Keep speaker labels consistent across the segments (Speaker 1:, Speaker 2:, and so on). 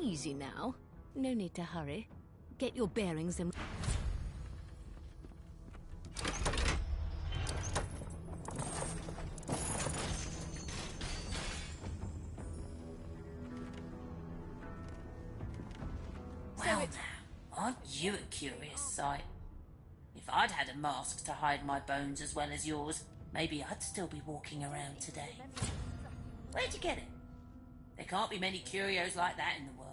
Speaker 1: Easy now. No need to hurry. Get your bearings and...
Speaker 2: Well now, aren't you a curious sight? If I'd had a mask to hide my bones as well as yours, maybe I'd still be walking around today. Where'd you get it? There can't be many curios like that in the world.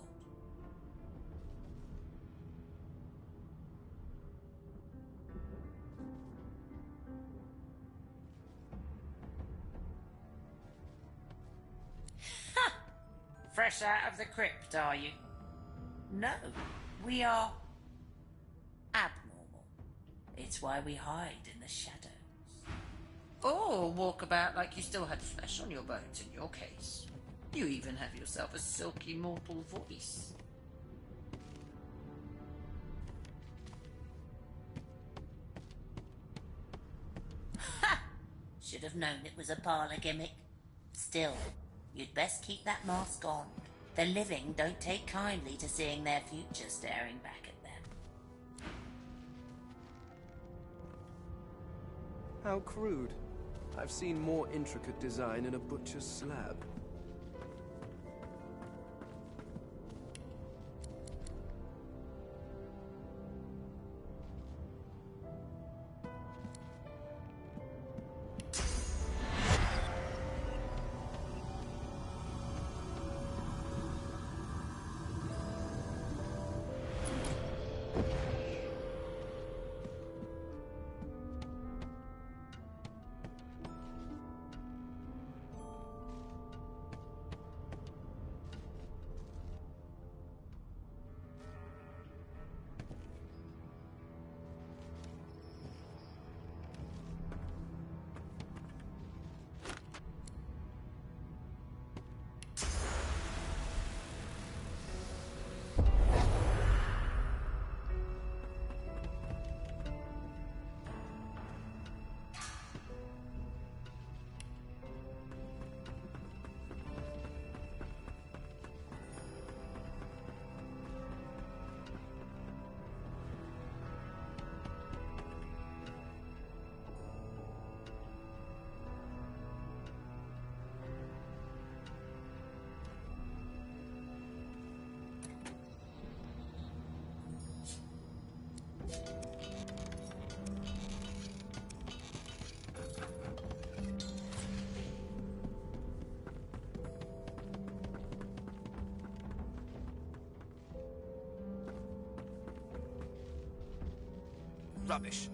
Speaker 2: Ha! Fresh out of the crypt, are you? No, we are abnormal. It's why we hide in the shadows. Or walk about like you still had flesh on your bones in your case. You even have yourself a silky mortal voice. Ha! Should have known it was a parlour gimmick. Still, you'd best keep that mask on. The living don't take kindly to seeing their future staring back at them.
Speaker 3: How crude. I've seen more intricate design in a butcher's slab. Rubbish.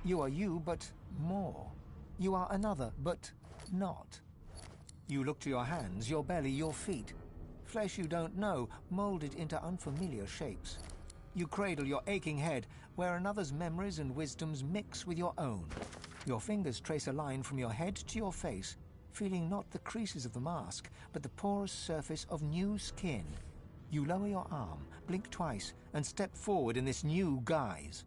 Speaker 4: You are you, but more. You are another, but not. You look to your hands, your belly, your feet. Flesh you don't know, molded into unfamiliar shapes. You cradle your aching head, where another's memories and wisdoms mix with your own. Your fingers trace a line from your head to your face, feeling not the creases of the mask, but the porous surface of new skin. You lower your arm, blink twice, and step forward in this new guise.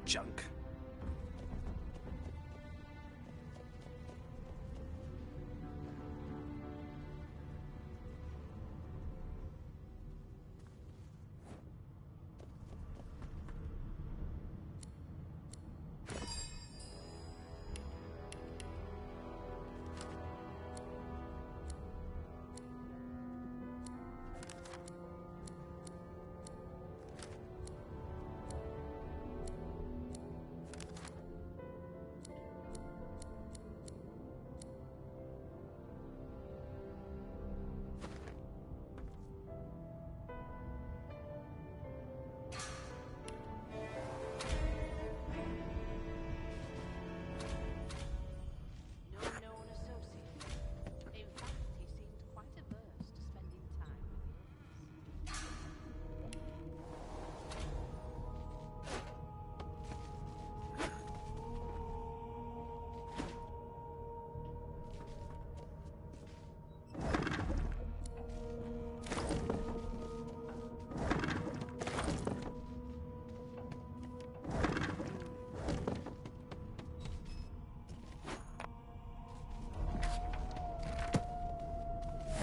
Speaker 3: junk.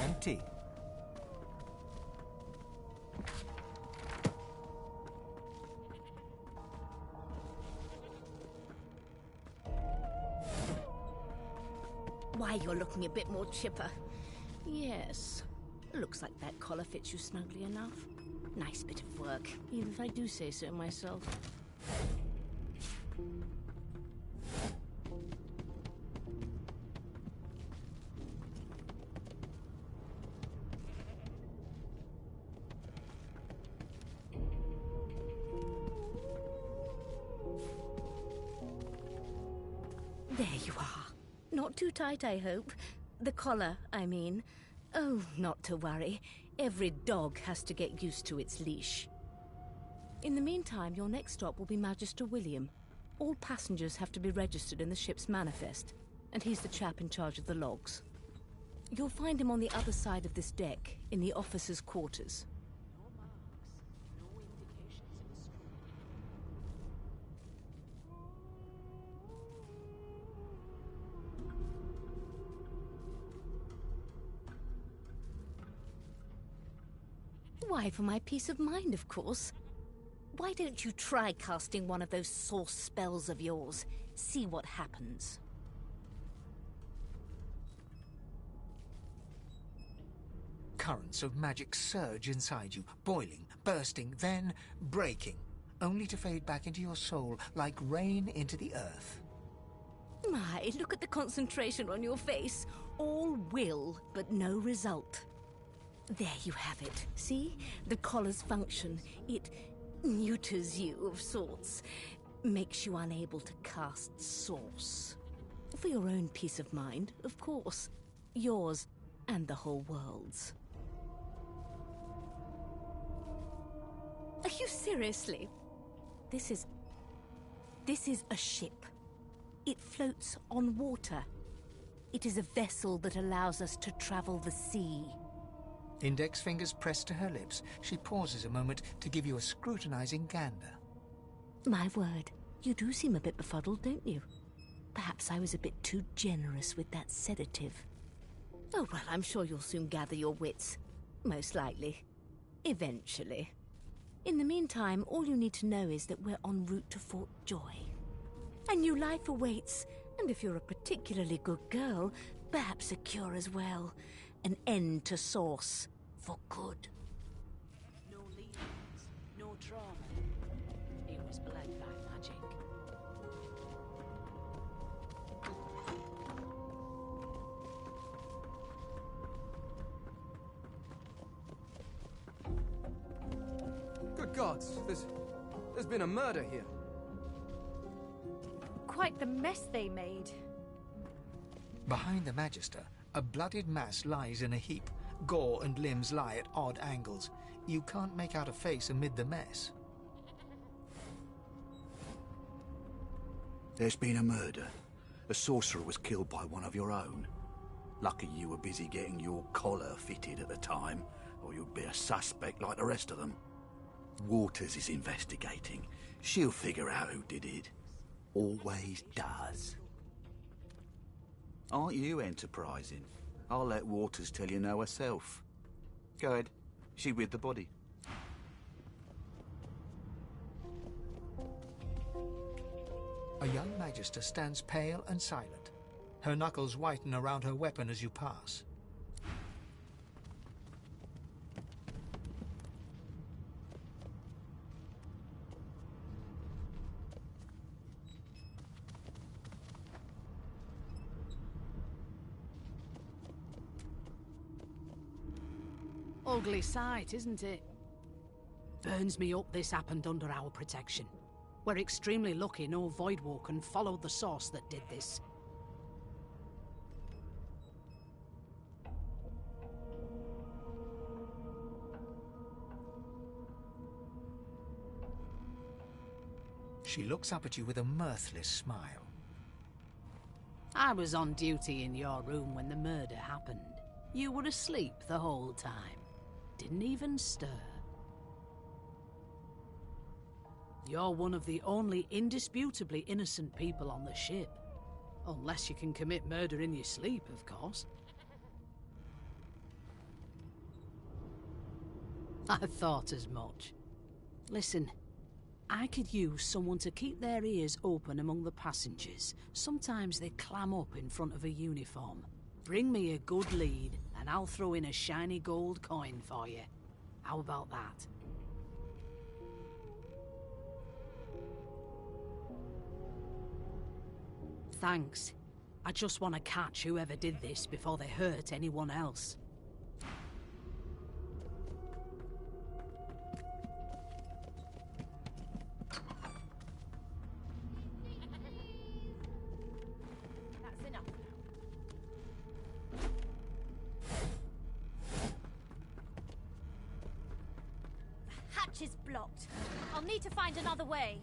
Speaker 4: Empty.
Speaker 1: Why, you're looking a bit more chipper. Yes. Looks like that collar fits you snugly enough. Nice bit of work, even if I do say so myself. There you are. Not too tight, I hope. The collar, I mean. Oh, not to worry. Every dog has to get used to its leash. In the meantime, your next stop will be Magister William. All passengers have to be registered in the ship's manifest, and he's the chap in charge of the logs. You'll find him on the other side of this deck, in the officers' quarters. Why, for my peace of mind, of course. Why don't you try casting one of those source spells of yours? See what happens.
Speaker 4: Currents of magic surge inside you, boiling, bursting, then breaking, only to fade back into your soul like rain into the earth.
Speaker 1: My, look at the concentration on your face. All will, but no result. There you have it. See? The collar's function. It neuters you of sorts. Makes you unable to cast source. For your own peace of mind, of course. Yours and the whole world's. Are you seriously? This is a ship. It floats on water. It is a vessel that allows us to travel the sea.
Speaker 4: Index fingers pressed to her lips, she pauses a moment to give you a scrutinizing gander.
Speaker 1: My word, you do seem a bit befuddled, don't you? Perhaps I was a bit too generous with that sedative. Oh, well, I'm sure you'll soon gather your wits. Most likely. Eventually. In the meantime, all you need to know is that we're en route to Fort Joy. A new life awaits, and if you're a particularly good girl, perhaps a cure as well. An end to Source. For good.
Speaker 5: No lesions, no trauma. He was bled by magic.
Speaker 3: Good gods, there's been a murder here.
Speaker 6: Quite the mess they made.
Speaker 4: Behind the Magister, a bloodied mass lies in a heap. Gore and limbs lie at odd angles. You can't make out a face amid the mess.
Speaker 7: There's been a murder. A sorcerer was killed by one of your own. Lucky you were busy getting your collar fitted at the time, or you'd be a suspect like the rest of them. Waters is investigating. She'll figure out who did it. Always does. Aren't you enterprising? I'll let Waters tell you no herself. Go ahead. She with the body.
Speaker 4: A young magister stands pale and silent. Her knuckles whiten around her weapon as you pass.
Speaker 5: Ugly sight, isn't it? Burns me up this happened under our protection. We're extremely lucky no Voidwalker followed the source that did this.
Speaker 4: She looks up at you with a mirthless smile.
Speaker 5: I was on duty in your room when the murder happened. You were asleep the whole time. Didn't even stir. You're one of the only indisputably innocent people on the ship. Unless you can commit murder in your sleep, of course. I thought as much. Listen, I could use someone to keep their ears open among the passengers. Sometimes they clam up in front of a uniform. Bring me a good lead, and I'll throw in a shiny gold coin for you. How about that? Thanks. I just want to catch whoever did this before they hurt anyone else.
Speaker 6: That's enough. The hatch is blocked. I'll need to find another way.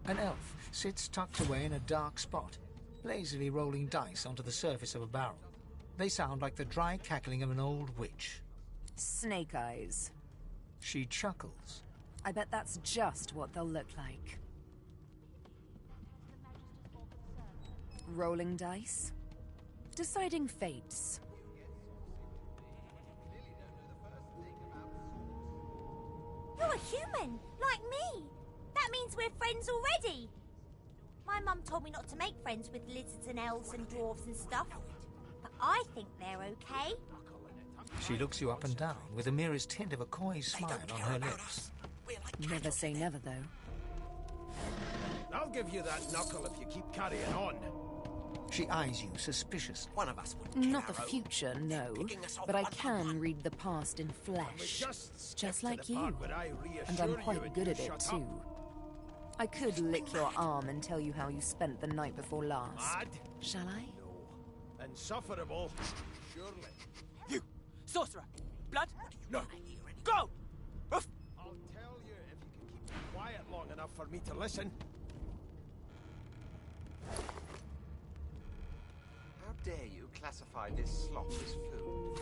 Speaker 4: An elf sits tucked away in a dark spot, lazily rolling dice onto the surface of a barrel. They sound like the dry cackling of an old witch.
Speaker 8: Snake eyes.
Speaker 4: She chuckles.
Speaker 8: I bet that's just what they'll look like. Rolling dice. Deciding fates.
Speaker 6: You're a human, like me. That means we're friends already. My mum told me not to make friends with lizards and elves and dwarves and stuff. But I think they're okay.
Speaker 4: She looks you up and down with the merest hint of a coy smile on her lips.
Speaker 8: Never say never, though.
Speaker 3: I'll give you that knuckle if you keep carrying on.
Speaker 4: She eyes you suspiciously.
Speaker 9: One of us would
Speaker 8: Not the future, no. But I can read the past in flesh. Just like you. And I'm quite good at it, too. I could lick your arm and tell you how you spent the night before last.
Speaker 3: Mad?
Speaker 8: Shall I?
Speaker 3: No. Insufferable. Surely.
Speaker 9: You! Sorcerer! Blood?
Speaker 3: No.
Speaker 9: Go! Ruff!
Speaker 3: I'll tell you if you can keep quiet long enough for me to listen.
Speaker 10: How dare you classify this slop as food?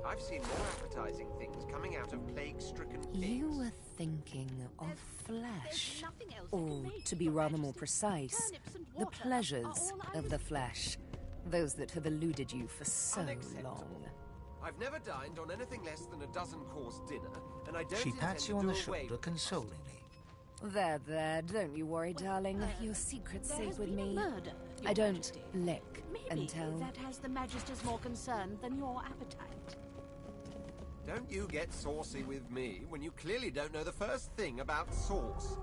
Speaker 10: I've seen more appetizing things coming out of plague-stricken pigs.
Speaker 8: You were thinking of flesh. Or, to be rather more precise, the pleasures of the flesh. Those that have eluded you for so long.
Speaker 10: I've never dined on anything less than a dozen-course dinner, and I don't
Speaker 4: She pats you on the
Speaker 10: intend to do away
Speaker 4: shoulder
Speaker 10: with
Speaker 4: consolingly.
Speaker 8: There, don't you worry, darling. Your secret's safe with me. I don't lick and tell.
Speaker 5: That has the Magister's more concerned than your appetite.
Speaker 10: Don't you get saucy with me when you clearly don't know the first thing about sauce.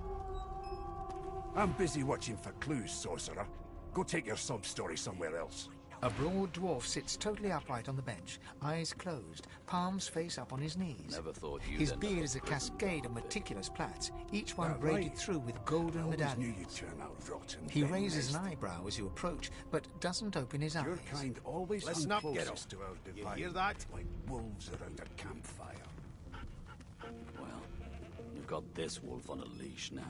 Speaker 7: I'm busy watching for clues, sorcerer. Go take your sub-story somewhere else.
Speaker 4: A broad dwarf sits totally upright on the bench, eyes closed, palms face up on his knees.
Speaker 7: Never thought you'd
Speaker 4: His
Speaker 7: end
Speaker 4: beard
Speaker 7: up
Speaker 4: is a
Speaker 7: in prison.
Speaker 4: cascade of meticulous plaits, each one
Speaker 7: That
Speaker 4: braided
Speaker 7: right.
Speaker 4: through with golden
Speaker 7: I always knew
Speaker 4: medallions.
Speaker 7: you'd turn out rotten.
Speaker 4: He
Speaker 7: then,
Speaker 4: raises an
Speaker 7: Nest.
Speaker 4: eyebrow as you approach, but doesn't open his
Speaker 7: Your
Speaker 4: eyes.
Speaker 7: kind always
Speaker 3: Listen
Speaker 7: hung
Speaker 3: up,
Speaker 7: closest
Speaker 3: kiddo.
Speaker 7: to our
Speaker 3: You
Speaker 7: divine,
Speaker 3: hear that?
Speaker 7: like wolves around a campfire.
Speaker 11: Well, you've got this wolf on a leash now.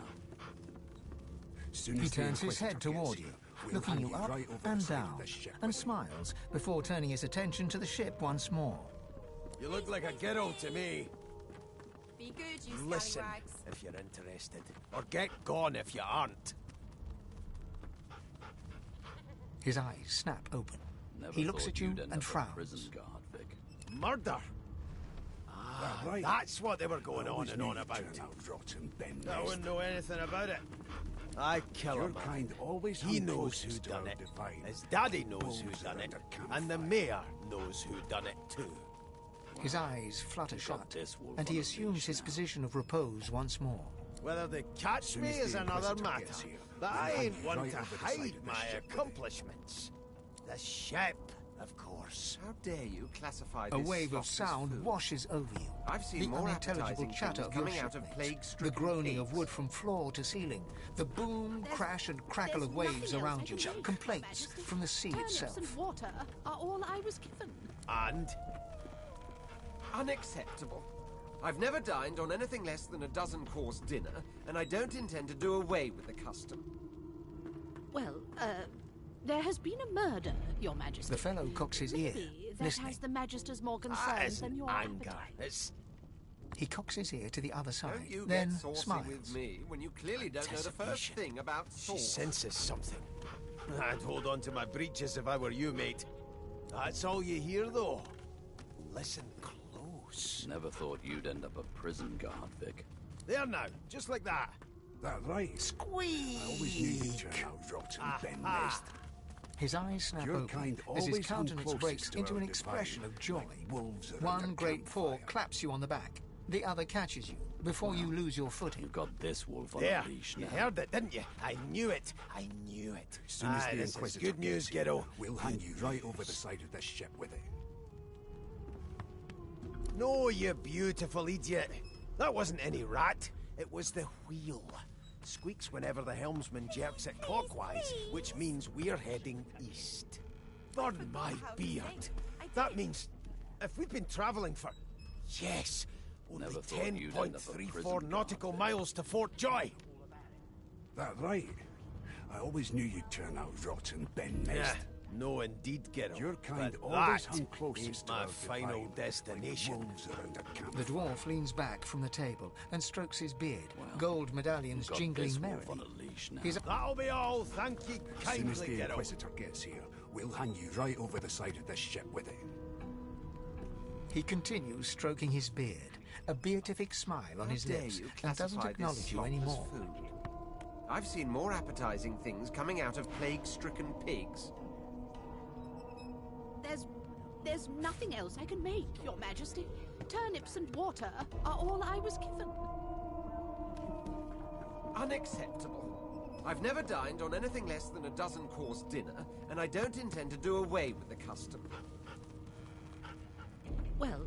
Speaker 7: Soon
Speaker 4: He
Speaker 7: as the
Speaker 4: turns his
Speaker 7: Inquisitor
Speaker 4: head toward
Speaker 7: gets
Speaker 4: you,
Speaker 7: here,
Speaker 4: looking
Speaker 7: hand
Speaker 4: you
Speaker 7: you
Speaker 4: up
Speaker 7: right over
Speaker 4: and
Speaker 7: the side of
Speaker 4: down,
Speaker 7: the ship
Speaker 4: and
Speaker 7: with it.
Speaker 4: smiles before turning his attention to the ship once more.
Speaker 12: You look like a girl to me.
Speaker 6: Be good, you
Speaker 12: Listen,
Speaker 6: scallywags.
Speaker 12: if you're interested. Or get gone if you aren't.
Speaker 4: His eyes snap open.
Speaker 11: Never
Speaker 4: He looks
Speaker 11: thought
Speaker 4: at you
Speaker 11: you'd end
Speaker 4: and
Speaker 11: up a
Speaker 4: frowns.
Speaker 11: prison guard, Vic.
Speaker 12: Murder? Ah,
Speaker 7: right.
Speaker 12: that's what they were going on
Speaker 7: Always
Speaker 12: and
Speaker 7: knew
Speaker 12: on
Speaker 7: you'd
Speaker 12: about.
Speaker 7: turn out rotten, Ben
Speaker 12: I
Speaker 7: Nest.
Speaker 12: wouldn't know anything about it. I kill
Speaker 7: Your
Speaker 12: him. man.
Speaker 7: kind always
Speaker 12: He
Speaker 7: hung
Speaker 12: knows
Speaker 7: closest
Speaker 12: who
Speaker 7: to
Speaker 12: done
Speaker 7: our
Speaker 12: it.
Speaker 7: divine.
Speaker 12: His daddy knows
Speaker 7: Wolves
Speaker 12: who done it.
Speaker 7: around a
Speaker 12: And the
Speaker 7: campfire.
Speaker 12: mayor knows who done it too.
Speaker 4: His eyes flutter
Speaker 11: You've got
Speaker 4: shut,
Speaker 11: this wolf
Speaker 4: and
Speaker 11: on
Speaker 4: he
Speaker 11: a
Speaker 4: assumes
Speaker 11: leash
Speaker 4: his
Speaker 11: now.
Speaker 4: position of repose once more.
Speaker 12: Whether they catch
Speaker 7: Soon
Speaker 12: me
Speaker 7: as
Speaker 12: is
Speaker 7: the
Speaker 12: another
Speaker 7: Inquisitor
Speaker 12: matter.
Speaker 7: gets here,
Speaker 12: But
Speaker 7: we'll
Speaker 12: I
Speaker 7: hand
Speaker 12: ain't
Speaker 7: you
Speaker 12: one
Speaker 7: right
Speaker 12: to
Speaker 7: over the side
Speaker 12: hide
Speaker 7: of the
Speaker 12: my
Speaker 7: ship with it.
Speaker 12: accomplishments. The ship, of course.
Speaker 10: How dare you classify
Speaker 4: A
Speaker 10: this
Speaker 4: wave
Speaker 10: slop
Speaker 4: of
Speaker 10: as
Speaker 4: sound
Speaker 10: food?
Speaker 4: washes over you.
Speaker 10: I've seen
Speaker 4: The
Speaker 10: more
Speaker 4: unintelligible
Speaker 10: appetizing
Speaker 4: chatter
Speaker 10: things
Speaker 4: of your
Speaker 10: coming out of
Speaker 4: shipmates, the
Speaker 10: plague-stricken
Speaker 4: groaning of
Speaker 10: pigs.
Speaker 4: wood from floor to ceiling, the boom, crash and crackle of waves around you, complaints from the sea
Speaker 5: Turnips
Speaker 4: itself.
Speaker 5: and water are all I was given.
Speaker 12: And
Speaker 10: Unacceptable. I've never dined on anything less than a dozen-course dinner, and I don't intend to do away with the custom.
Speaker 5: Well, there has been a murder, Your Majesty.
Speaker 4: The fellow cocks his ear,
Speaker 5: Maybe that
Speaker 4: listening.
Speaker 5: has the Magisters more
Speaker 12: that
Speaker 5: concerned
Speaker 12: isn't
Speaker 5: than your
Speaker 12: anger.
Speaker 5: appetite.
Speaker 12: It's
Speaker 4: He cocks his ear to the other side,
Speaker 10: Don't you
Speaker 4: then
Speaker 10: get saucy
Speaker 4: smiles.
Speaker 10: with me when you clearly don't know the first
Speaker 12: Anticipation.
Speaker 10: thing about
Speaker 12: She
Speaker 10: sauce.
Speaker 12: senses something. I'd hold on to my breeches if I were you, mate. That's all you hear, though. Listen close.
Speaker 11: Never thought you'd end up a prison guard, Vic.
Speaker 12: There now, just like that.
Speaker 7: That right.
Speaker 12: Squeeze.
Speaker 7: I always knew you'd turn out rotten, Ben
Speaker 12: Aha.
Speaker 7: Nest.
Speaker 4: His eyes snap
Speaker 7: Your
Speaker 4: open
Speaker 7: kind
Speaker 4: as his
Speaker 7: always hung
Speaker 4: countenance
Speaker 7: closest
Speaker 4: breaks
Speaker 7: to
Speaker 4: into
Speaker 7: our
Speaker 4: an
Speaker 7: divine,
Speaker 4: expression of joy.
Speaker 7: like wolves around
Speaker 4: One
Speaker 7: a
Speaker 4: great paw
Speaker 7: campfire.
Speaker 4: claps you on the back. The other catches you before you lose your footing.
Speaker 11: You've got this wolf on
Speaker 12: There,
Speaker 11: a leash
Speaker 12: you
Speaker 11: now.
Speaker 12: heard it, didn't you? I knew it. I knew it.
Speaker 7: As soon as the
Speaker 12: this is
Speaker 7: Inquisitor
Speaker 12: good news,
Speaker 7: gets here,
Speaker 12: kiddo.
Speaker 7: we'll hand you right over the side of this ship with it.
Speaker 12: No, you beautiful idiot. That wasn't any rat. It was the wheel. Squeaks whenever the helmsman jerks it clockwise, which means we're heading east. Burn my beard. That means if we've been traveling for, yes, only
Speaker 11: Never thought you'd end up a
Speaker 12: 10.34
Speaker 11: prison
Speaker 12: nautical miles to Fort Joy.
Speaker 7: That right. I always knew you'd turn out rotten, Ben
Speaker 12: Yeah,
Speaker 7: Nest.
Speaker 12: no indeed, kiddo.
Speaker 7: Your kind
Speaker 12: But
Speaker 7: always
Speaker 12: that
Speaker 7: hung closest
Speaker 12: ain't
Speaker 7: to
Speaker 12: my
Speaker 7: our
Speaker 12: final
Speaker 7: divine, like
Speaker 12: destination.
Speaker 7: wolves around a
Speaker 4: The
Speaker 7: campfire.
Speaker 4: dwarf leans back from the table and strokes his beard,
Speaker 11: Well,
Speaker 4: gold medallions
Speaker 11: You've got
Speaker 4: jingling
Speaker 11: this
Speaker 4: merrily.
Speaker 11: wolf on a leash now.
Speaker 4: His
Speaker 12: That'll be all. Thank you
Speaker 7: As soon as
Speaker 12: kindly,
Speaker 7: the
Speaker 12: kiddo.
Speaker 7: Inquisitor gets here, we'll hand you right over the side of this ship with it.
Speaker 4: He continues stroking his beard, a beatific smile on
Speaker 10: How
Speaker 4: his
Speaker 10: dare
Speaker 4: lips,
Speaker 10: you
Speaker 4: and doesn't
Speaker 10: classify
Speaker 4: acknowledge
Speaker 10: this
Speaker 4: you
Speaker 10: slop as
Speaker 4: anymore.
Speaker 10: food? I've seen more appetizing things coming out of plague-stricken pigs.
Speaker 5: There's nothing else I can make, Your Majesty. Turnips and water are all I was given.
Speaker 10: Unacceptable. I've never dined on anything less than a dozen-course dinner, and I don't intend to do away with the custom.
Speaker 5: Well,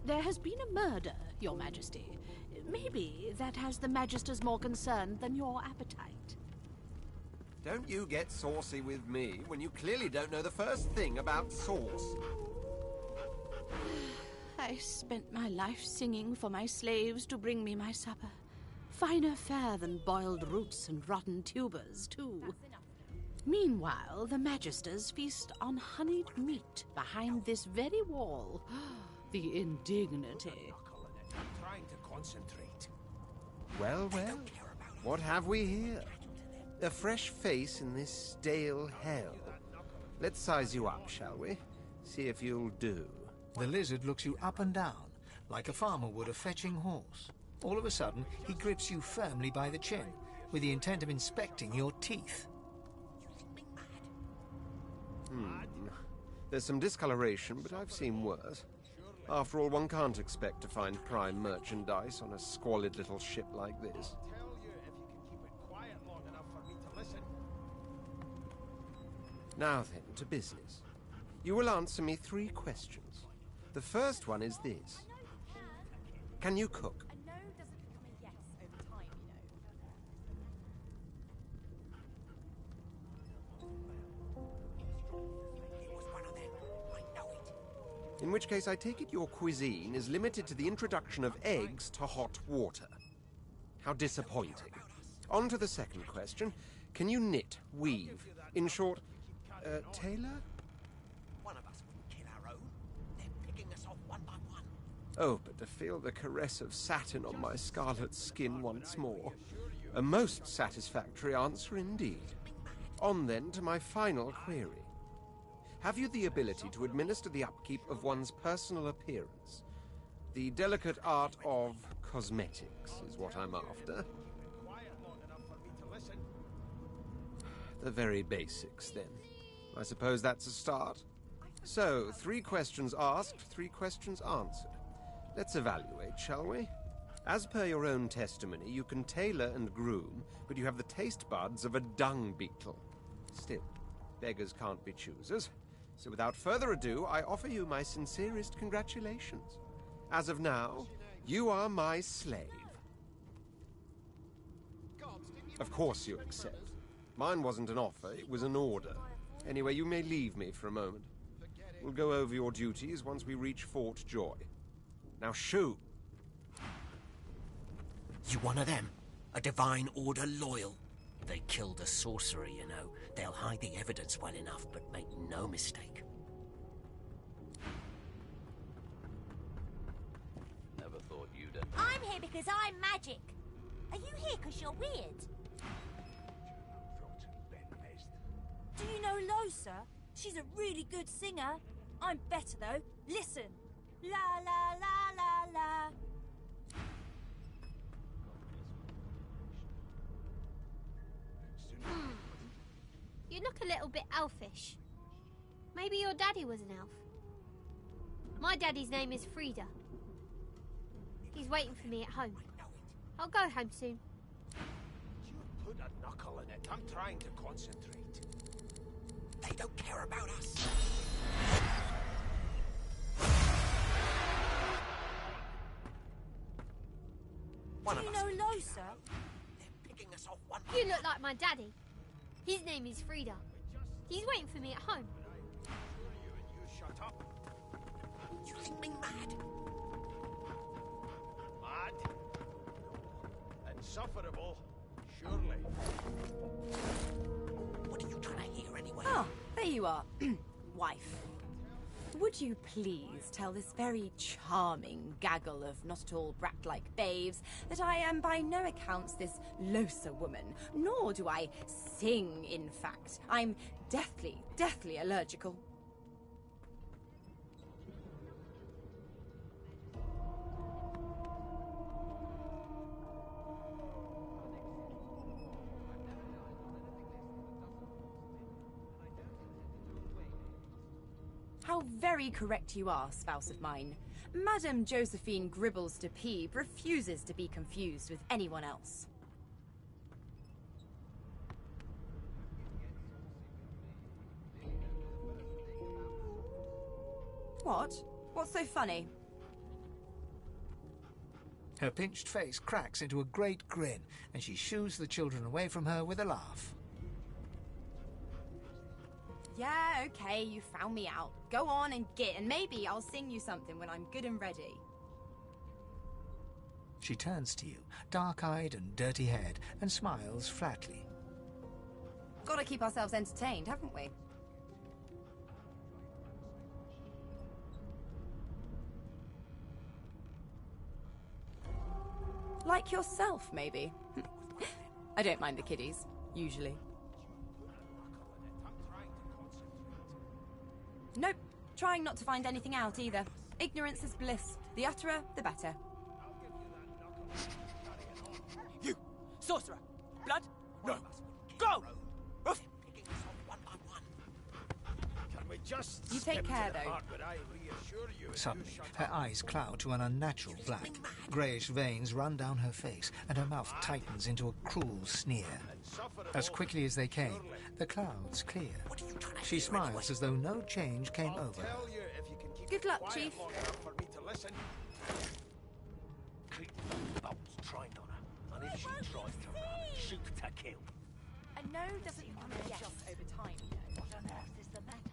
Speaker 5: there has been a murder, Your Majesty. Maybe that has the Magisters more concerned than your appetite.
Speaker 10: Don't you get saucy with me when you clearly don't know the first thing about sauce.
Speaker 5: I spent my life singing for my slaves to bring me my supper. Finer fare than boiled roots and rotten tubers, too. Meanwhile, the Magisters feast on honeyed meat behind this very wall. The indignity.
Speaker 12: I'm trying to concentrate.
Speaker 10: Well, well, what have we here? A fresh face in this stale hell. Let's size you up, shall we? See if you'll do.
Speaker 4: The lizard looks you up and down, like a farmer would a fetching horse. All of a sudden, he grips you firmly by the chin, with the intent of inspecting your teeth.
Speaker 10: There's some discoloration, but I've seen worse. After all, one can't expect to find prime merchandise on a squalid little ship like this.
Speaker 12: Tell you if you can keep it quiet long enough for me to listen.
Speaker 10: Now then, to business. You will answer me 3 questions. The first one is this. Can you cook?
Speaker 6: A no doesn't become a yes over time, you know.
Speaker 10: In which case, I take it your cuisine is limited to the introduction of eggs to hot water. How disappointing. On to the second question. Can you knit, weave? In short, tailor?
Speaker 12: One of us wouldn't kill our own. They're picking us off one by one.
Speaker 10: Oh, but to feel the caress of satin on my scarlet skin once more. A most satisfactory answer indeed. On then to my final query. Have you the ability to administer the upkeep of one's personal appearance? The delicate art of cosmetics is what I'm after. The very basics, then. I suppose that's a start. So, 3 questions asked, 3 questions answered. Let's evaluate, shall we? As per your own testimony, you can tailor and groom, but you have the taste buds of a dung beetle. Still, beggars can't be choosers. So without further ado, I offer you my sincerest congratulations. As of now, you are my slave. Of course you accept. Mine wasn't an offer, it was an order. Anyway, you may leave me for a moment. We'll go over your duties once we reach Fort Joy. Now shoo!
Speaker 12: You one of them? A Divine Order loyal? They killed a sorcerer, you know. They'll hide the evidence well enough, but make no mistake.
Speaker 11: Never thought you'd end.
Speaker 6: I'm here because I'm magic. Are you here because you're weird?
Speaker 13: Do you know Losa? She's a really good singer. I'm better though. Listen. La la la la la.
Speaker 14: You look a little bit elfish. Maybe your daddy was an elf. My daddy's name is Frida. He's waiting for me at home. I'll go home soon.
Speaker 12: You put a knuckle in it. I'm trying to concentrate. They don't care about us.
Speaker 13: Do you know Losa?
Speaker 12: They're picking us off one.
Speaker 14: You look like my daddy. His name is Frida. He's waiting for me at home.
Speaker 12: You shut up. You think me mad? Mad? Insufferable? Surely. What are you trying to hear anyway?
Speaker 15: Oh, there you are. Wife. Would you please tell this very charming gaggle of not-at-all brat-like babes that I am by no accounts this Losa woman, nor do I sing, in fact. I'm deathly allergical. How very correct you are, spouse of mine. Madame Josephine Gribbles de Peeb refuses to be confused with anyone else. What? What's so funny?
Speaker 4: Her pinched face cracks into a great grin, and she shoos the children away from her with a laugh.
Speaker 15: Yeah, okay, you found me out. Go on and git, and maybe I'll sing you something when I'm good and ready.
Speaker 4: She turns to you, dark-eyed and dirty-haired, and smiles flatly.
Speaker 15: Gotta keep ourselves entertained, haven't we? Like yourself, maybe. I don't mind the kiddies, usually. Nope, trying not to find anything out either. Ignorance is bliss. The utterer, the better.
Speaker 9: You! Sorcerer! Blood? No! Go! Oof.
Speaker 12: Can we just
Speaker 15: You take care, though.
Speaker 4: Suddenly, her eyes cloud to an unnatural black. Greyish veins run down her face, and her mouth tightens into a cruel sneer. As quickly as they came, the clouds clear. She smiles as though no change came over her.
Speaker 15: Good luck, Chief.
Speaker 12: And if she tries to run, shoot to kill.
Speaker 15: A no doesn't mean a yes over time, you know.
Speaker 6: What on earth is the matter?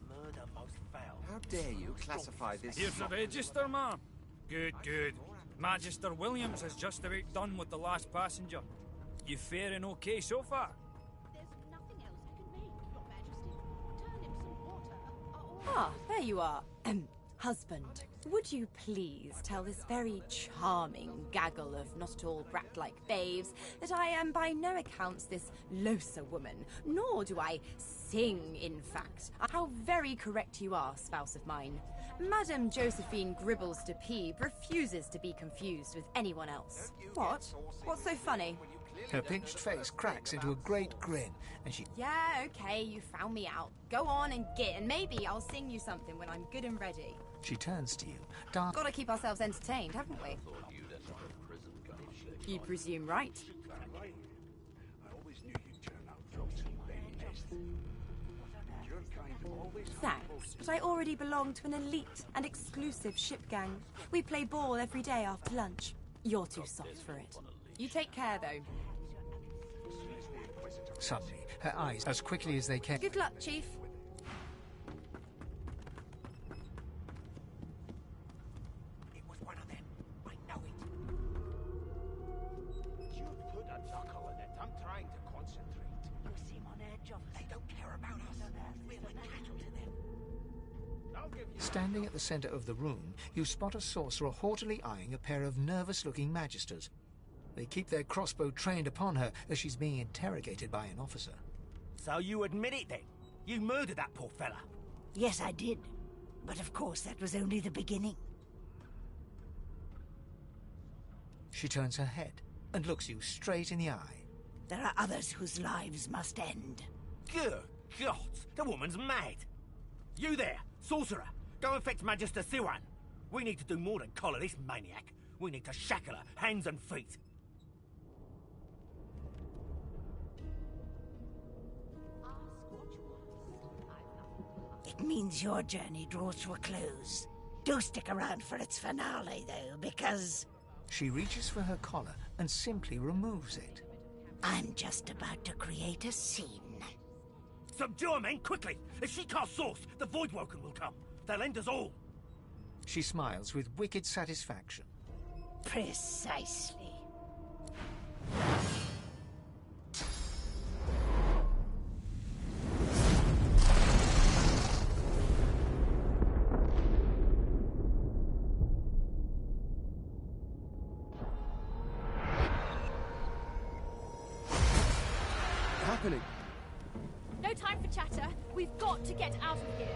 Speaker 12: Murder most foul.
Speaker 10: How dare you classify this...
Speaker 16: Here's the register, ma'am. Good, good. Magister Williams has just about done with the last passenger.
Speaker 9: You faring okay so far?
Speaker 15: Ah, there you are. Husband, would you please tell this very charming gaggle of not-at-all brat-like babes that I am by no accounts this Losa woman, nor do I sing, in fact. How very correct you are, spouse of mine. Madame Josephine Gribbles de Peeb refuses to be confused with anyone else. What? What's so funny?
Speaker 4: Her pinched face cracks into a great grin, and she...
Speaker 15: Yeah, okay, you found me out. Go on and git, and maybe I'll sing you something when I'm good and ready.
Speaker 4: She turns to you. Dark...
Speaker 15: Gotta keep ourselves entertained, haven't we? You presume right. Thanks, but I already belong to an elite and exclusive ship gang. We play ball every day after lunch. You're too soft for it. You take care, though.
Speaker 4: Suddenly, her eyes, as quickly as they can...
Speaker 15: Good luck, Chief.
Speaker 12: It was one of them. I know it. You put a knuckle in it. I'm trying to concentrate. You seem on edge of... They don't care about us. We're like cattle to them. I'll give you...
Speaker 4: Standing at the center of the room, you spot a sorcerer haughtily eyeing a pair of nervous-looking magisters. They keep their crossbow trained upon her as she's being interrogated by an officer.
Speaker 12: So you admit it, then? You murdered that poor fella?
Speaker 16: Yes, I did. But of course, that was only the beginning.
Speaker 4: She turns her head and looks you straight in the eye.
Speaker 16: There are others whose lives must end.
Speaker 12: Good God! The woman's mad! You there, sorcerer! Go and fetch Magister Siwan! We need to do more than collar this maniac. We need to shackle her, hands and feet.
Speaker 16: It means your journey draws to a close. Do stick around for its finale, though, because...
Speaker 4: She reaches for her collar and simply removes it.
Speaker 16: I'm just about to create a scene.
Speaker 12: Subdue her, men, quickly! If she casts Source, the Voidwoken will come. They'll end us all.
Speaker 4: She smiles with wicked satisfaction.
Speaker 16: Precisely.
Speaker 3: Happening.
Speaker 13: No time for chatter. We've got to get out of here.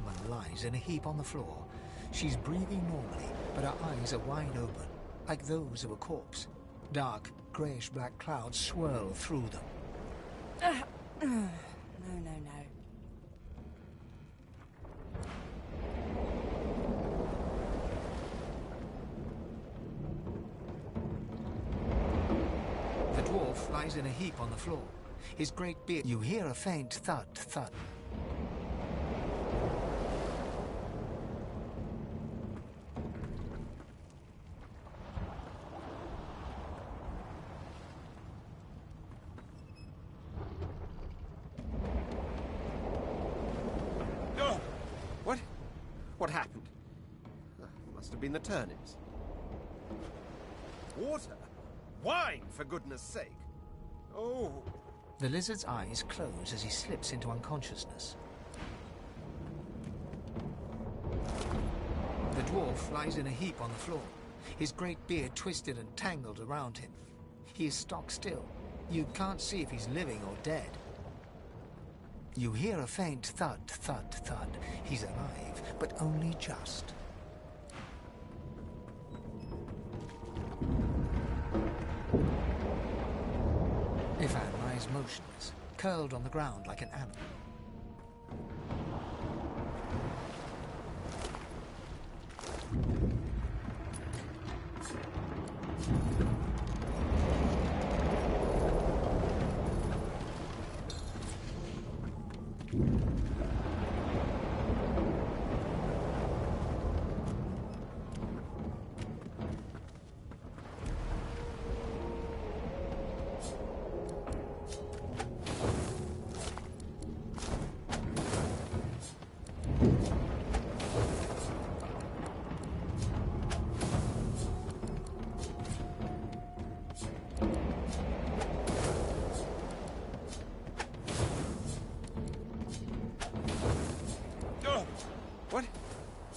Speaker 4: woman lies in a heap on the floor. She's breathing normally, but her eyes are wide open, like those of a corpse. Dark, greyish-black clouds swirl through them.
Speaker 15: No.
Speaker 4: The dwarf lies in a heap on the floor. His great beard... You hear a faint thud, thud.
Speaker 10: What happened? Must have been the turnips. Water? Wine, for goodness sake! Oh!
Speaker 4: The lizard's eyes close as he slips into unconsciousness. The dwarf lies in a heap on the floor, his great beard twisted and tangled around him. He is stock still. You can't see if he's living or dead. You hear a faint thud, thud, thud. He's alive, but only just. Ivan lies motionless, curled on the ground like an animal.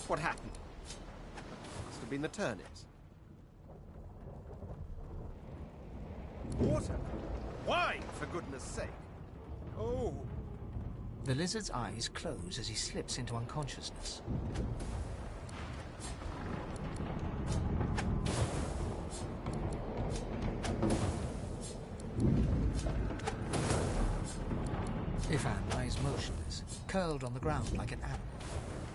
Speaker 10: What happened? Must have been the turnips. Water? Wine, for goodness sake! Oh!
Speaker 4: The lizard's eyes close as he slips into unconsciousness. Ivan lies motionless, curled on the ground like an animal.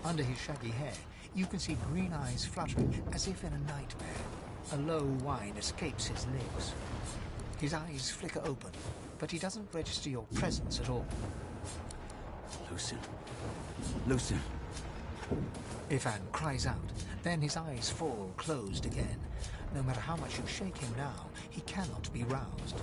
Speaker 4: Under his shaggy hair, you can see green eyes fluttering as if in a nightmare. A low whine escapes his lips. His eyes flicker open, but he doesn't register your presence at all.
Speaker 7: Lucien. Lucien.
Speaker 4: Ivan cries out, then his eyes fall closed again. No matter how much you shake him now, he cannot be roused.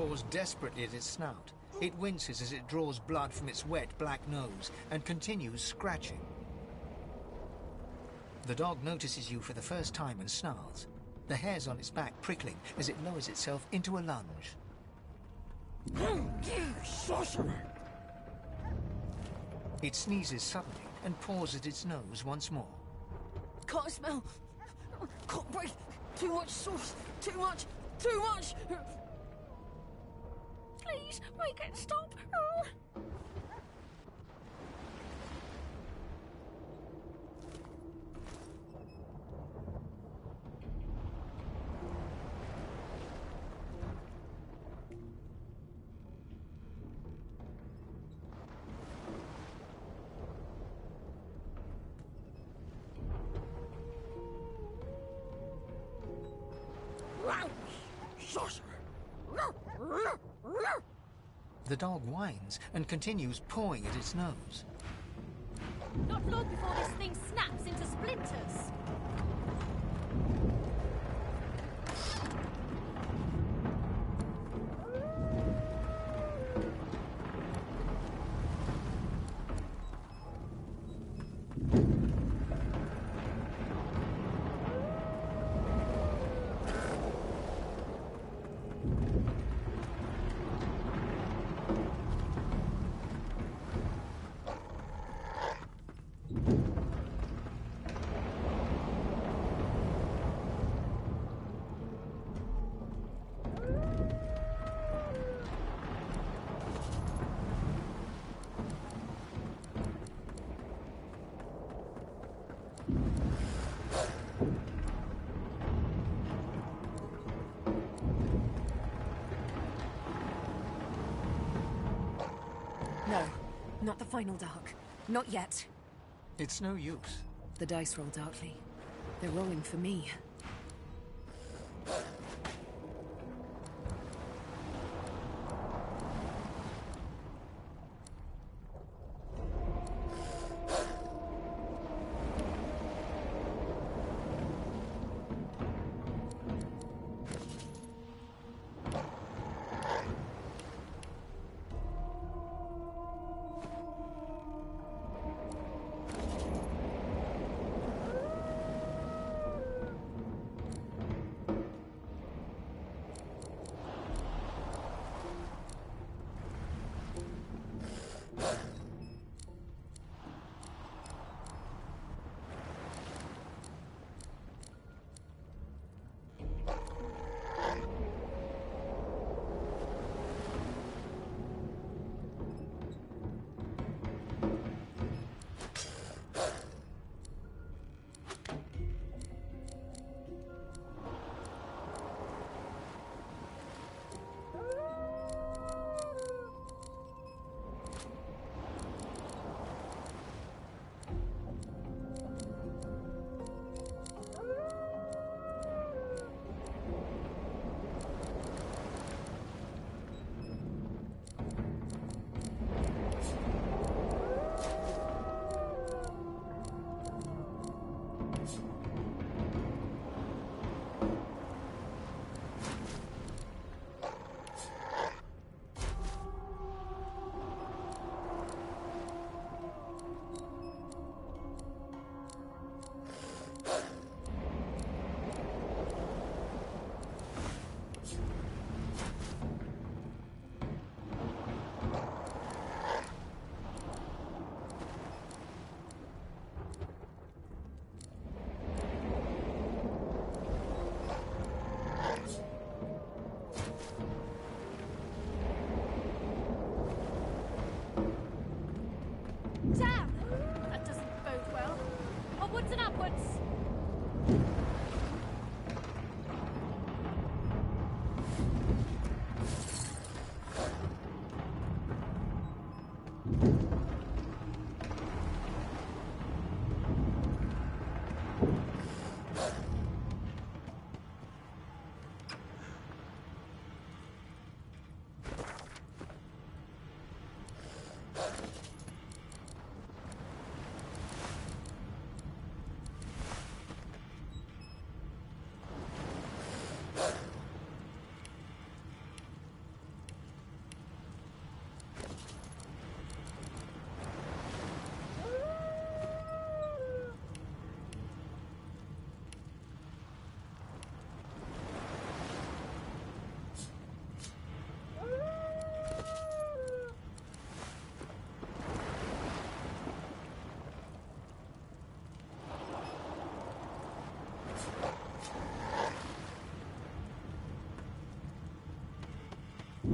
Speaker 4: claws desperately at its snout. It winces as it draws blood from its wet black nose and continues scratching. The dog notices you for the first time and snarls, the hairs on its back prickling as it lowers itself into a lunge.
Speaker 16: You sorcerer!
Speaker 4: It sneezes suddenly and paws at its nose once more.
Speaker 5: Can't smell. Can't breathe. Too much sauce. Too much. Too much. Please, make it stop.
Speaker 4: The dog whines and continues pawing at its nose.
Speaker 14: Not long before this thing snaps into splinters.
Speaker 8: No, not the final dark. Not yet.
Speaker 4: It's no use.
Speaker 8: The dice roll darkly. They're rolling for me.
Speaker 14: Damn! That doesn't bode well. Onwards and upwards!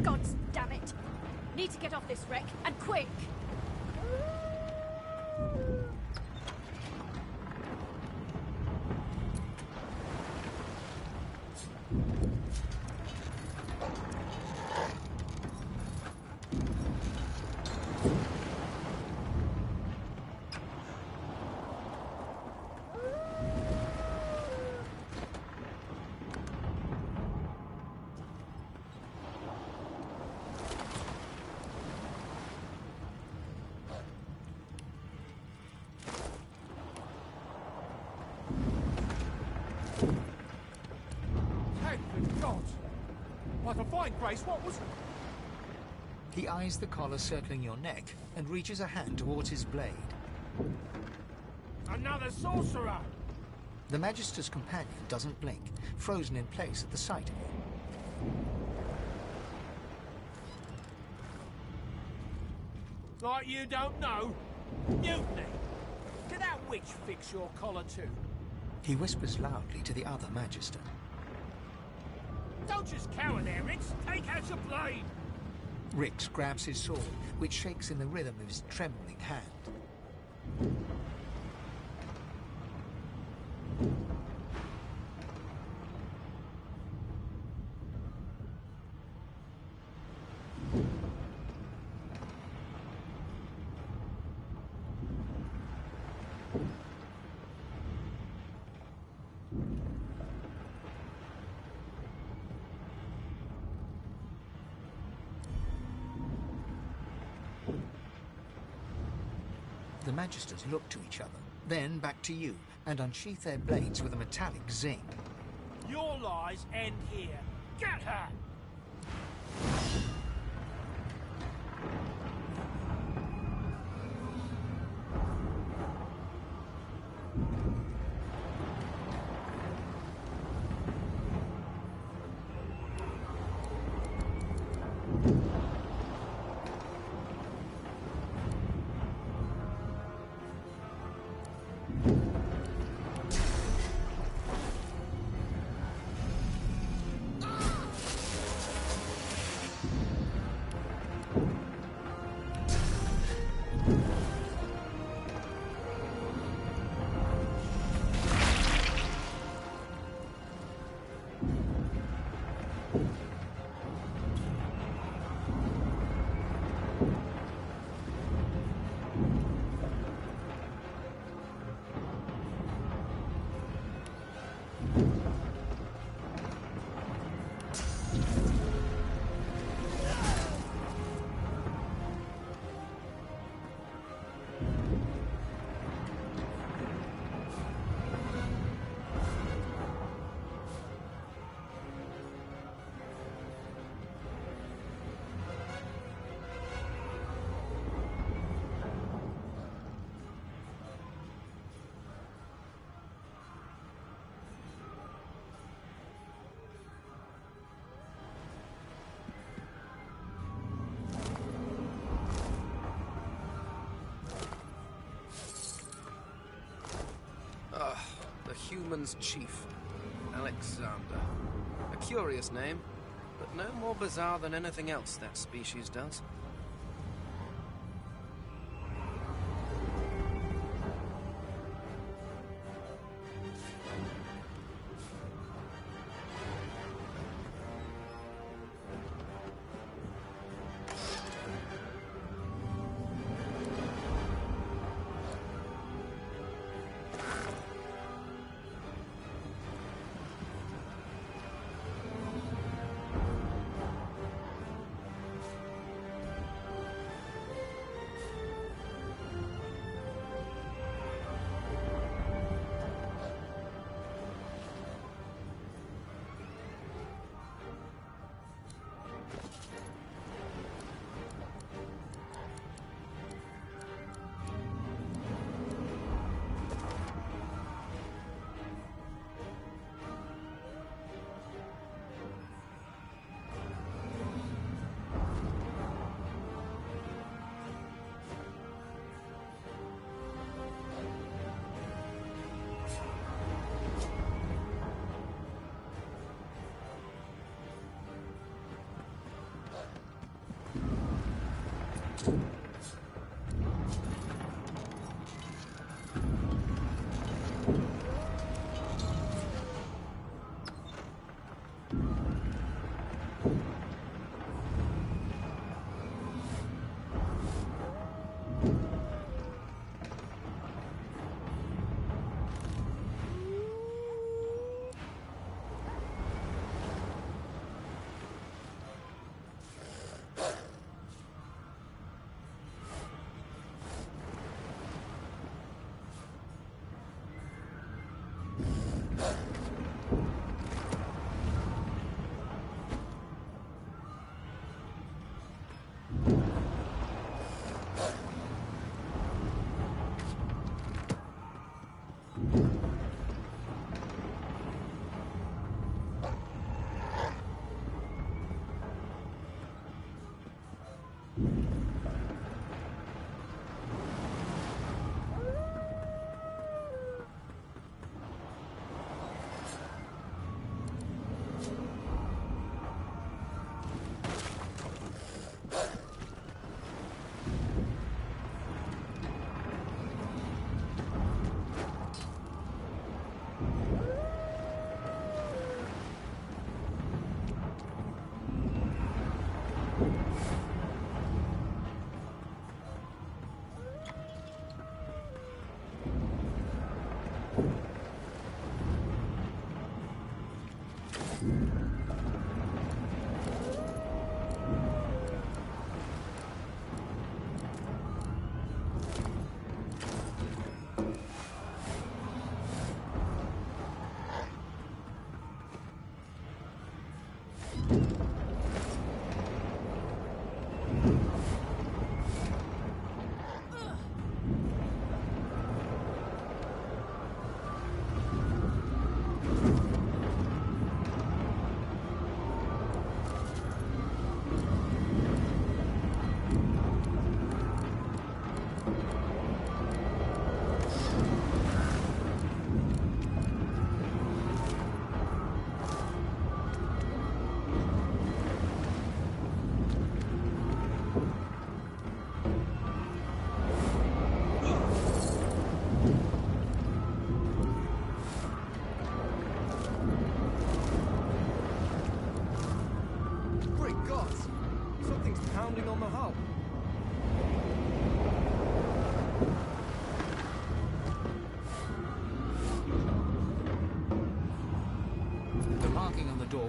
Speaker 13: God damn it! Need to get off this wreck, and quick!
Speaker 17: Grace, what was...
Speaker 4: He eyes the collar circling your neck and reaches a hand towards his blade.
Speaker 17: Another sorcerer!
Speaker 4: The Magister's companion doesn't blink, frozen in place at the sight of you.
Speaker 17: Like you don't know? Mutiny! Did that witch fix your collar too?
Speaker 4: He whispers loudly to the other Magister.
Speaker 17: Don't just cower there, Rix. Take out your blade.
Speaker 4: Rix grabs his sword, which shakes in the rhythm of his trembling hand. The Magisters look to each other, then back to you, and unsheath their blades with a metallic zing.
Speaker 17: Your lies end here. Get her!
Speaker 3: The human's chief, Alexander. A curious name, but no more bizarre than anything else that species does.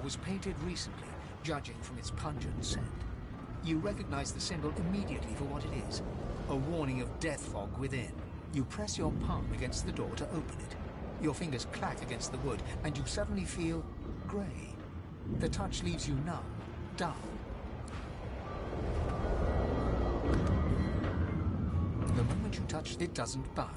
Speaker 4: Was painted recently, judging from its pungent scent. You recognize the symbol immediately for what it is, a warning of death fog within. You press your palm against the door to open it. Your fingers clack against the wood, and you suddenly feel grey. The touch leaves you numb, dull. The moment you touch it, doesn't burn.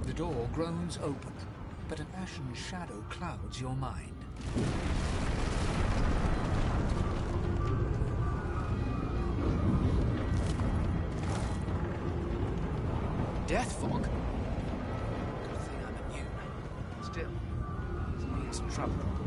Speaker 4: The door groans open, but an ashen shadow clouds your mind.
Speaker 3: death fog? Good thing I'm immune. Still, it's me in some trouble.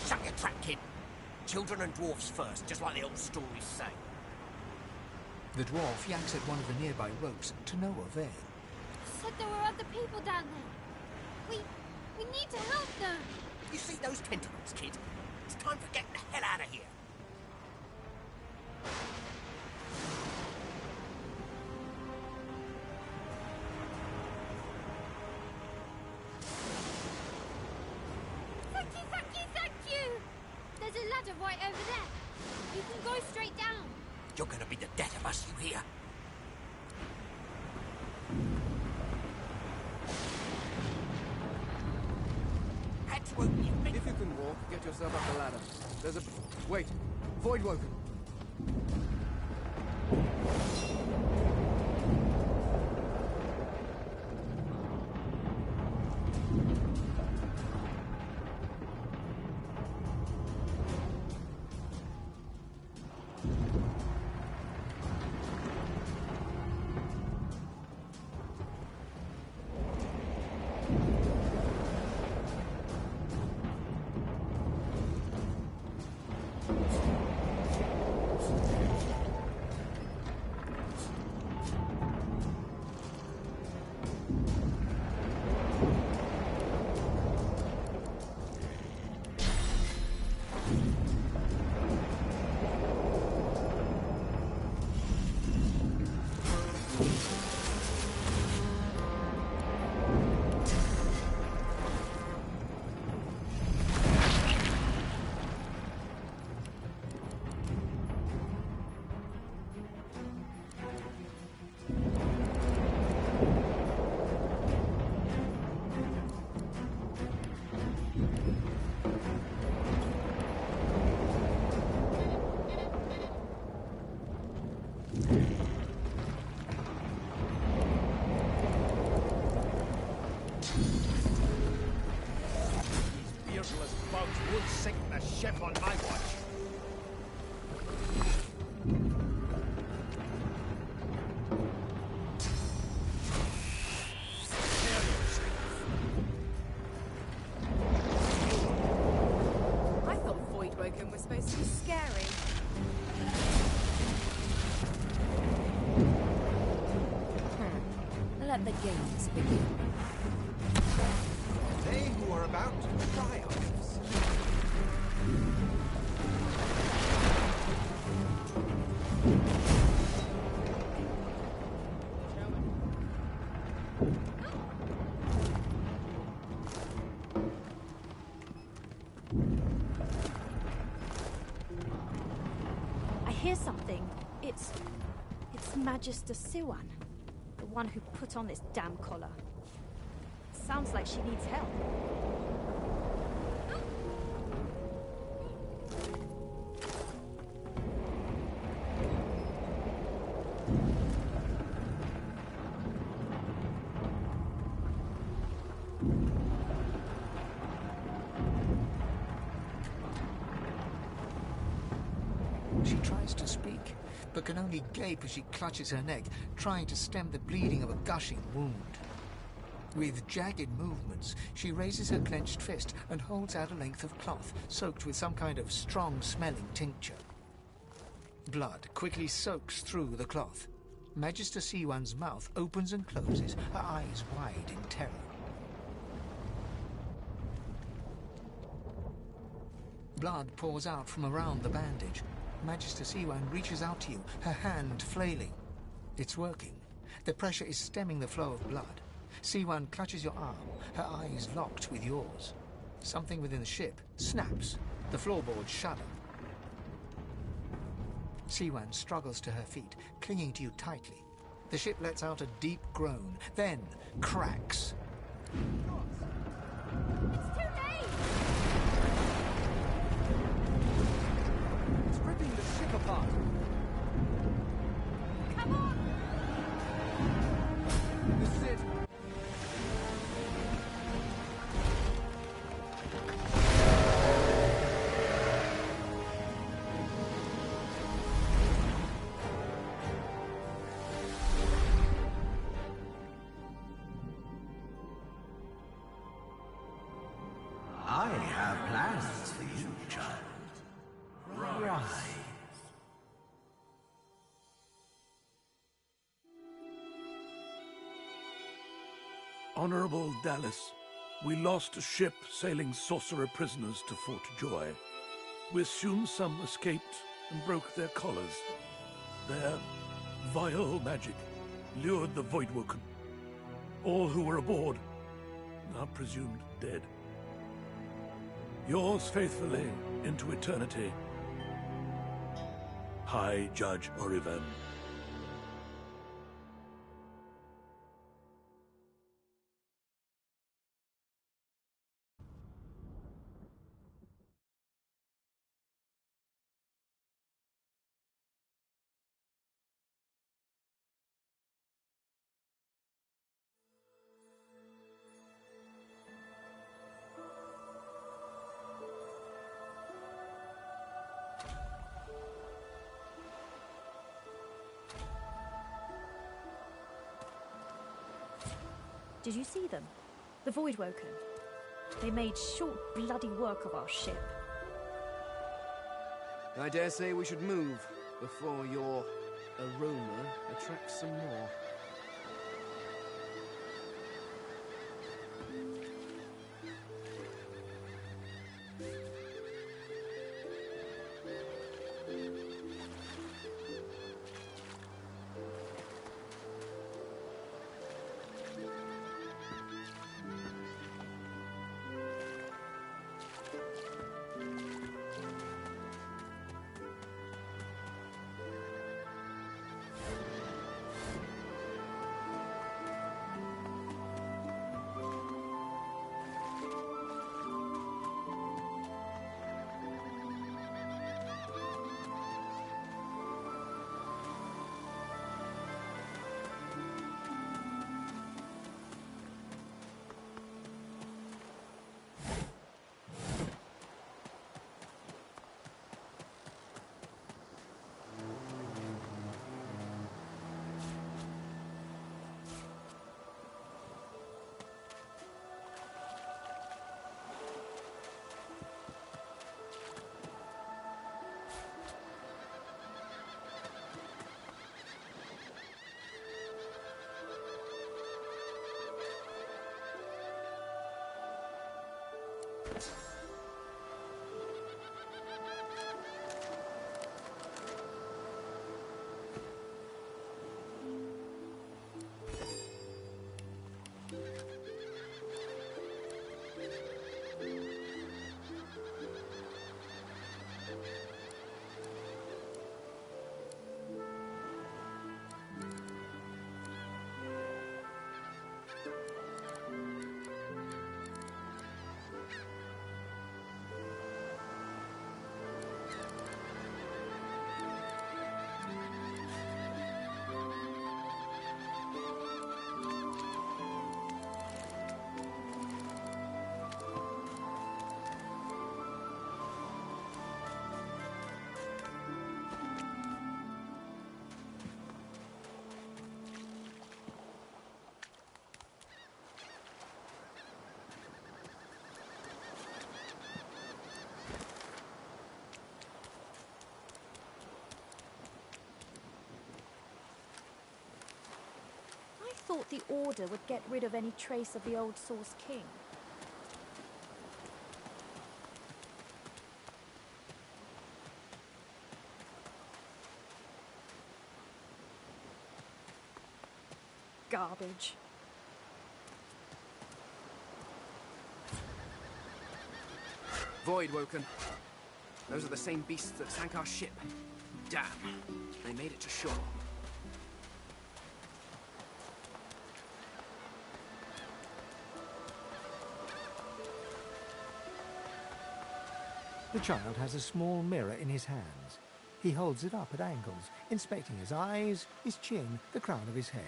Speaker 12: Shut your trap, kid. Children and dwarfs first, just like the old stories say.
Speaker 4: The dwarf yanks at one of the nearby ropes to no avail.
Speaker 14: Said there were other people down there. We need to help them.
Speaker 12: You see those tentacles, kid? It's time for getting the hell out of here.
Speaker 14: Thank you! There's a ladder right over there. You can go straight down.
Speaker 12: You're gonna be the death of us, you hear? Had to open you.
Speaker 3: If you can walk, get yourself up the ladder. There's a... Wait. Void Woken.
Speaker 12: Would sink the ship on my watch.
Speaker 15: I thought Void Woken was supposed to be scary.
Speaker 8: Let the games begin.
Speaker 10: They who are about to triumph.
Speaker 13: I hear something. It's Magister Siwan, the one who put on this damn collar. Sounds like she needs help.
Speaker 4: She tries to speak, but can only gape as she clutches her neck, trying to stem the bleeding of a gushing wound. With jagged movements, she raises her clenched fist and holds out a length of cloth, soaked with some kind of strong-smelling tincture. Blood quickly soaks through the cloth. Magister Siwan's mouth opens and closes, her eyes wide in terror. Blood pours out from around the bandage. Magister Siwan reaches out to you, her hand flailing. It's working. The pressure is stemming the flow of blood. Siwan clutches your arm, her eyes locked with yours. Something within the ship snaps. The floorboards shudder. Siwan struggles to her feet, clinging to you tightly. The ship lets out a deep groan, then cracks.
Speaker 6: It's too late!
Speaker 4: It's ripping the ship apart.
Speaker 6: Come on!
Speaker 4: This is it.
Speaker 7: I have plans for you, child. Rise.
Speaker 18: Honorable Dallas, we lost a ship sailing sorcerer prisoners to Fort Joy. We assume some escaped and broke their collars. Their vile magic lured the Voidwoken. All who were aboard are presumed dead. Yours faithfully into eternity, High Judge Oriven.
Speaker 13: Did you see them? The Voidwoken. They made short bloody work of our ship.
Speaker 3: I dare say we should move before your aroma attracts some more.
Speaker 13: I thought the Order would get rid of any trace of the old Source King. garbage.
Speaker 3: Void Woken. Those are the same beasts that sank our ship. Damn. They made it to shore.
Speaker 4: The child has a small mirror in his hands. He holds it up at angles, inspecting his eyes, his chin, the crown of his head.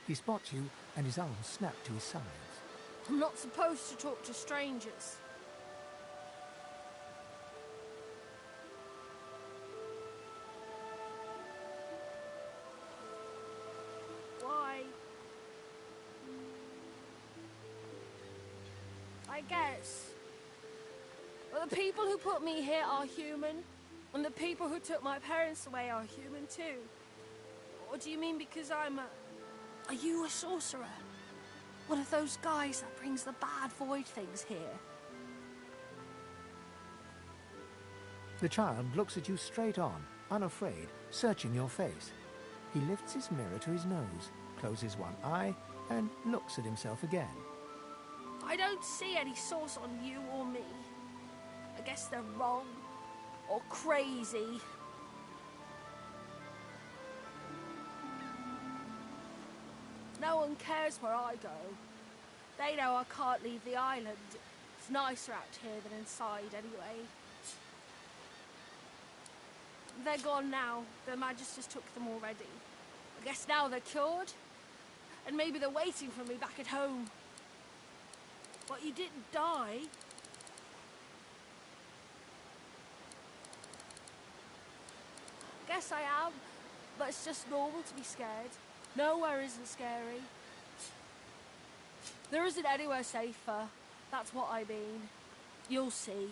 Speaker 4: He spots you, and his arms snap to his sides.
Speaker 13: I'm not supposed to talk to strangers. Why? I guess. Well, the people who put me here are human, and the people who took my parents away are human too. Or do you mean because I'm a... Are you a sorcerer? One of those guys that brings the bad void things here?
Speaker 4: The child looks at you straight on, unafraid, searching your face. He lifts his mirror to his nose, closes one eye, and looks at himself again.
Speaker 13: I don't see any source on you or me. I guess they're wrong. Or crazy. No one cares where I go. They know I can't leave the island. It's nicer out here than inside, anyway. They're gone now. The Magisters took them already. I guess now they're cured. And maybe they're waiting for me back at home. But you didn't die. Guess I am, but it's just normal to be scared. Nowhere isn't scary. There isn't anywhere safer. That's what I mean. You'll see.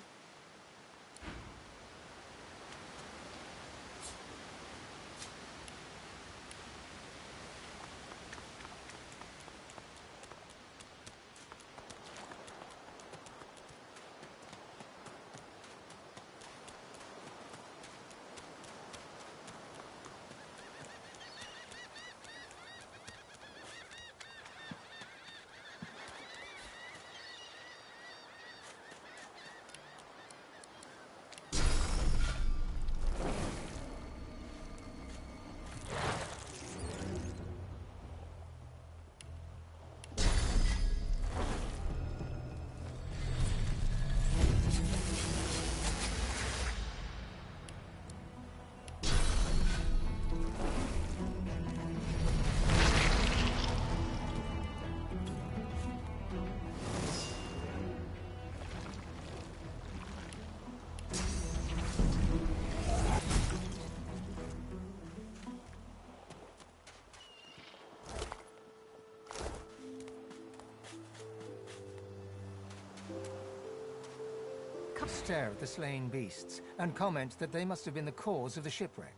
Speaker 4: Stare at the slain beasts and comment that they must have been the cause of the shipwreck.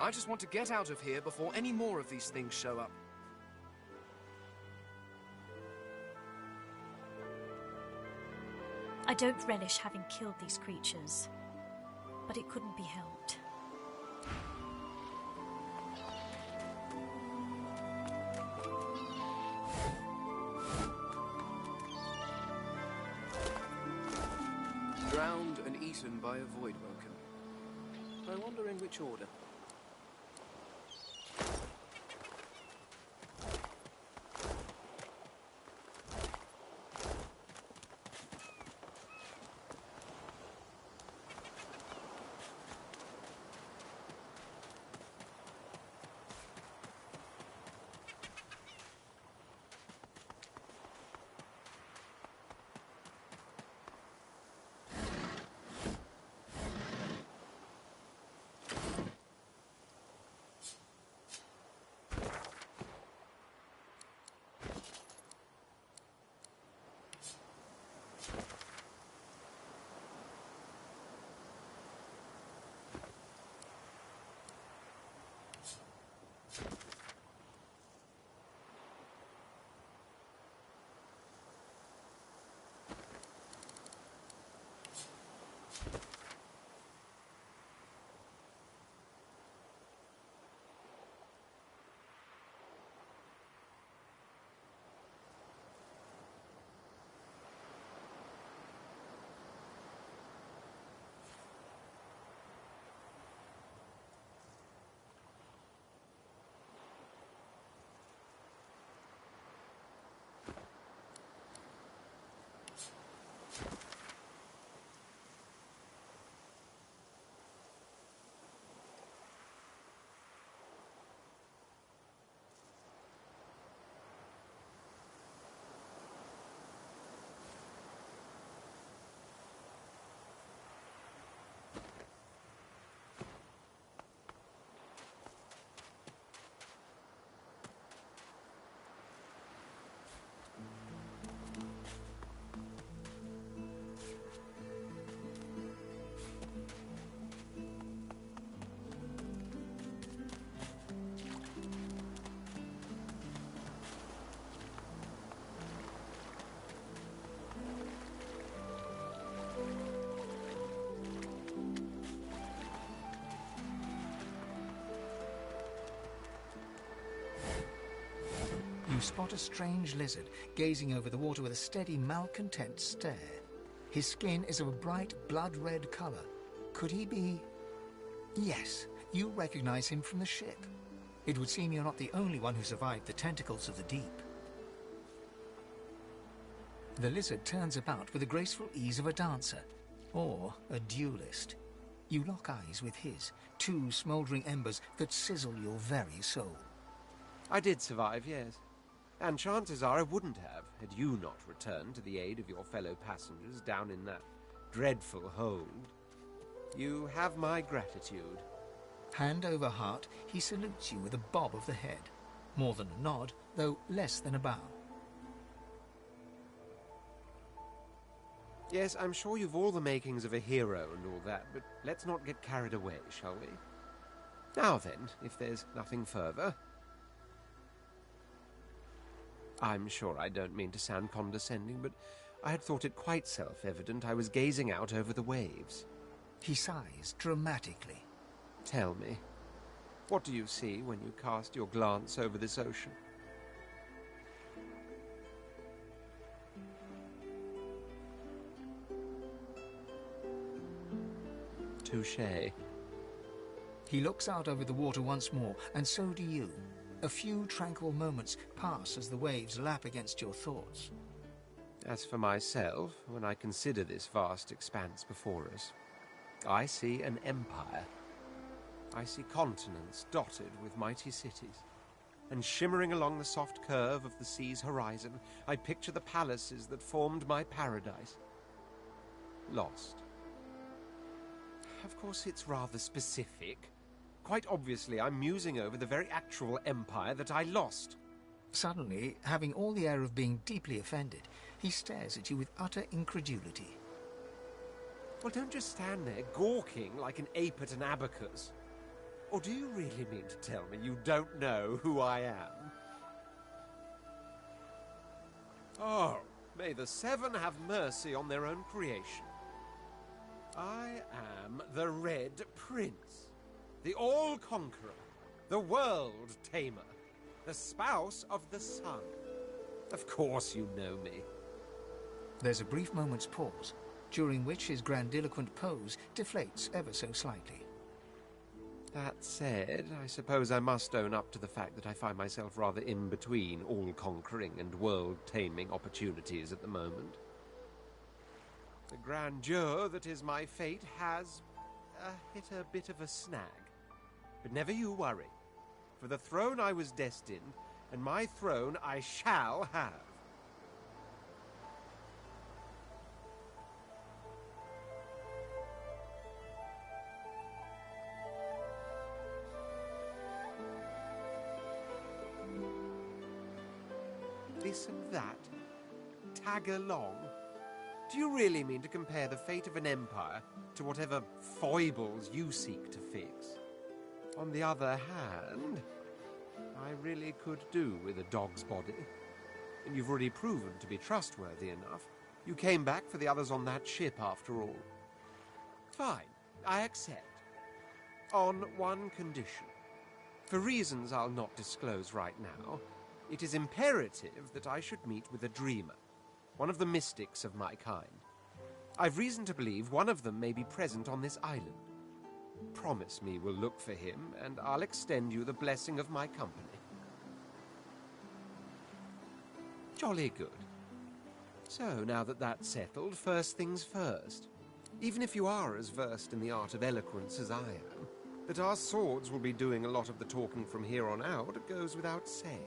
Speaker 3: I just want to get out of here before any more of these things show up.
Speaker 19: I don't relish having killed these creatures, but it couldn't be helped.
Speaker 3: Drowned and eaten by a void woken. I wonder in which order.
Speaker 4: spot a strange lizard gazing over the water with a steady, malcontent stare. His skin is of a bright, blood-red colour. Could he be... Yes, you recognize him from the ship. It would seem you're not the only one who survived the tentacles of the deep. The lizard turns about with the graceful ease of a dancer, or a duelist. You lock eyes with his, two smouldering embers that sizzle your very soul.
Speaker 10: I did survive, yes. And chances are I wouldn't have, had you not returned to the aid of your fellow passengers down in that dreadful hold. You have my gratitude.
Speaker 4: Hand over heart, he salutes you with a bob of the head. More than a nod, though less than a bow.
Speaker 10: Yes, I'm sure you've all the makings of a hero and all that, but let's not get carried away, shall we? Now then, if there's nothing further... I'm sure I don't mean to sound condescending, but I had thought it quite self-evident I was gazing out over the waves.
Speaker 4: He sighs dramatically.
Speaker 10: Tell me, what do you see when you cast your glance over this ocean? Touché.
Speaker 4: He looks out over the water once more, and so do you. A few tranquil moments pass as the waves lap against your thoughts.
Speaker 10: As for myself, when I consider this vast expanse before us, I see an empire. I see continents dotted with mighty cities, and shimmering along the soft curve of the sea's horizon, I picture the palaces that formed my paradise. Lost. Of course, it's rather specific. Quite obviously, I'm musing over the very actual empire that I lost.
Speaker 4: Suddenly, having all the air of being deeply offended, he stares at you with utter incredulity.
Speaker 10: Well, don't just stand there gawking like an ape at an abacus. Or do you really mean to tell me you don't know who I am? Oh, may the Seven have mercy on their own creation. I am the Red Prince, the All-Conqueror, the World-Tamer, the spouse of the sun. Of course you know me.
Speaker 4: There's a brief moment's pause, during which his grandiloquent pose deflates ever so slightly.
Speaker 10: That said, I suppose I must own up to the fact that I find myself rather in between all-conquering and world-taming opportunities at the moment. The grandeur that is my fate has hit a bit of a snag. But never you worry. For the throne I was destined, and my throne I shall have. This and that? Tag along? Do you really mean to compare the fate of an empire to whatever foibles you seek to fix? On the other hand, I really could do with a dog's body. And you've already proven to be trustworthy enough. You came back for the others on that ship, after all. Fine, I accept. On one condition. For reasons I'll not disclose right now, it is imperative that I should meet with a dreamer, one of the mystics of my kind. I've reason to believe one of them may be present on this island. Promise me we'll look for him, and I'll extend you the blessing of my company. Jolly good. So, now that that's settled, first things first. Even if you are as versed in the art of eloquence as I am, that our swords will be doing a lot of the talking from here on out goes without saying.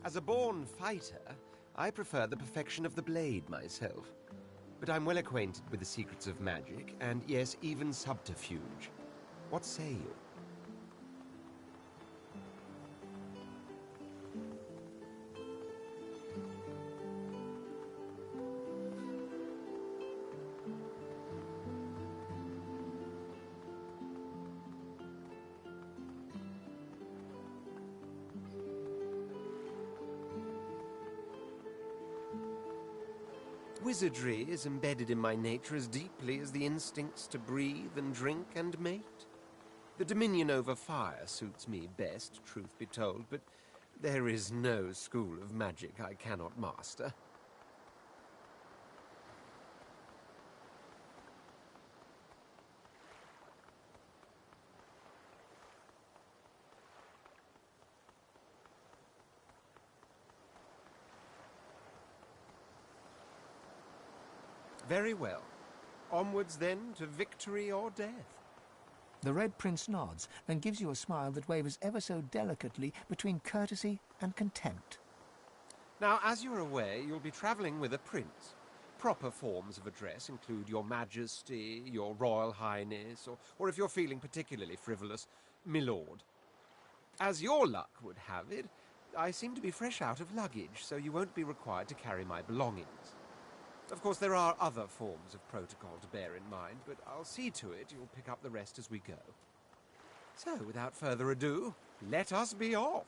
Speaker 10: As a born fighter, I prefer the perfection of the blade myself. But I'm well acquainted with the secrets of magic, and yes, even subterfuge. What say you? Wizardry is embedded in my nature as deeply as the instincts to breathe and drink and mate. The dominion over fire suits me best, truth be told, but there is no school of magic I cannot master. Very well. Onwards, then, to victory or death.
Speaker 4: The Red Prince nods and gives you a smile that wavers ever so delicately between courtesy and contempt.
Speaker 10: Now, as you're aware, you'll be travelling with a prince. Proper forms of address include Your Majesty, Your Royal Highness, or if you're feeling particularly frivolous, My Lord. As your luck would have it, I seem to be fresh out of luggage, so you won't be required to carry my belongings. Of course, there are other forms of protocol to bear in mind, but I'll see to it you'll pick up the rest as we go. So, without further ado, let us be off.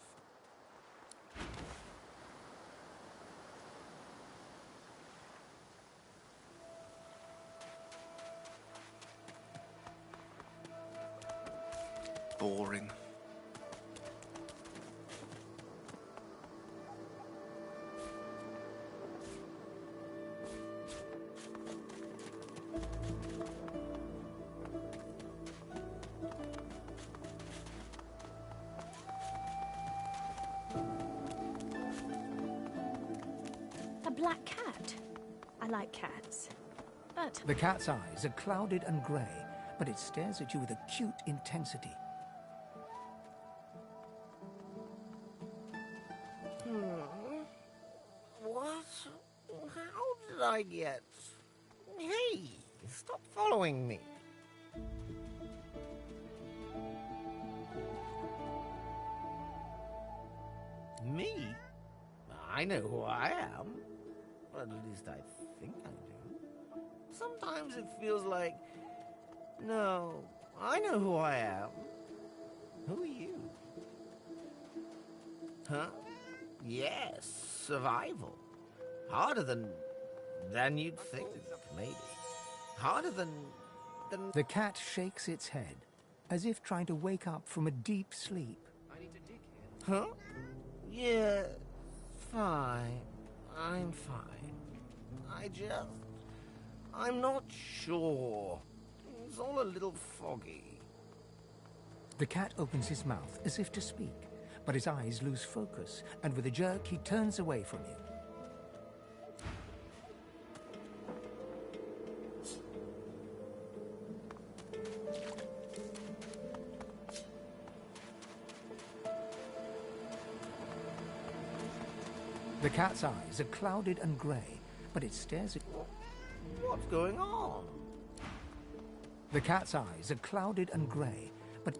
Speaker 7: Boring.
Speaker 19: A black cat. I like cats. But
Speaker 4: The cat's eyes are clouded and grey, but it stares at you with acute intensity.
Speaker 12: What? How did I get... Hey, stop following me. Me? I know who I am. Or at least I think I do. Sometimes it feels like... No, I know who I am. Who are you? Huh? Yes, survival. Harder than you'd think, maybe. Harder than...
Speaker 4: The cat shakes its head, as if trying to wake up from a deep sleep.
Speaker 12: Huh? Yeah, fine. I'm fine. I'm not sure. It's all a little foggy.
Speaker 4: The cat opens his mouth as if to speak, but his eyes lose focus, and with a jerk he turns away from you. The cat's eyes are clouded and grey, but it stares at...
Speaker 12: What's going on?
Speaker 4: The cat's eyes are clouded and grey, but...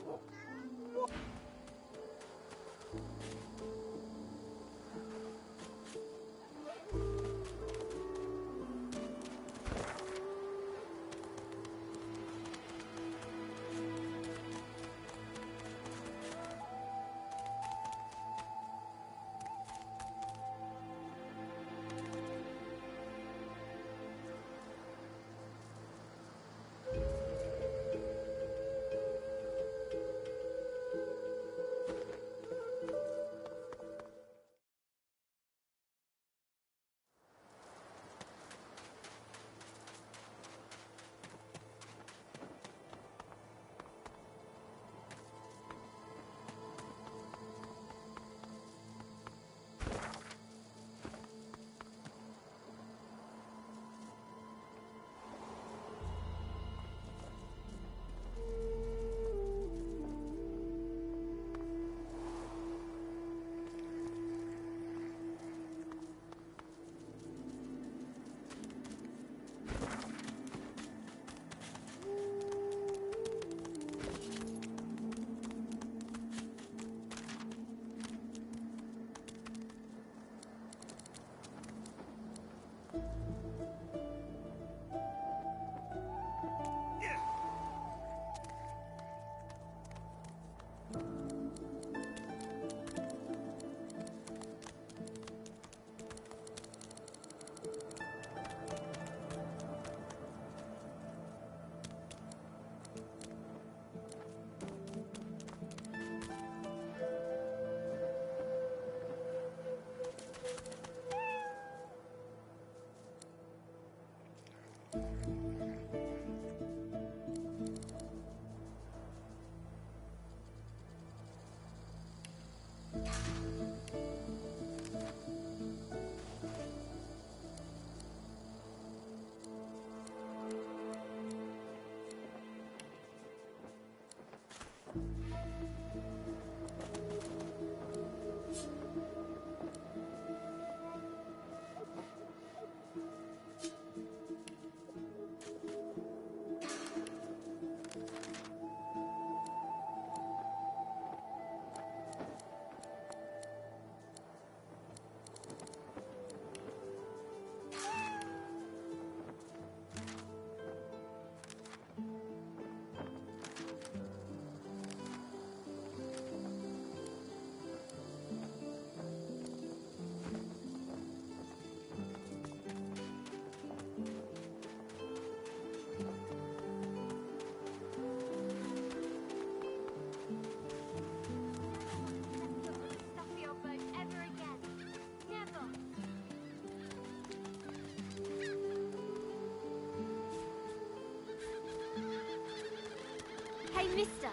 Speaker 14: Hey, mister.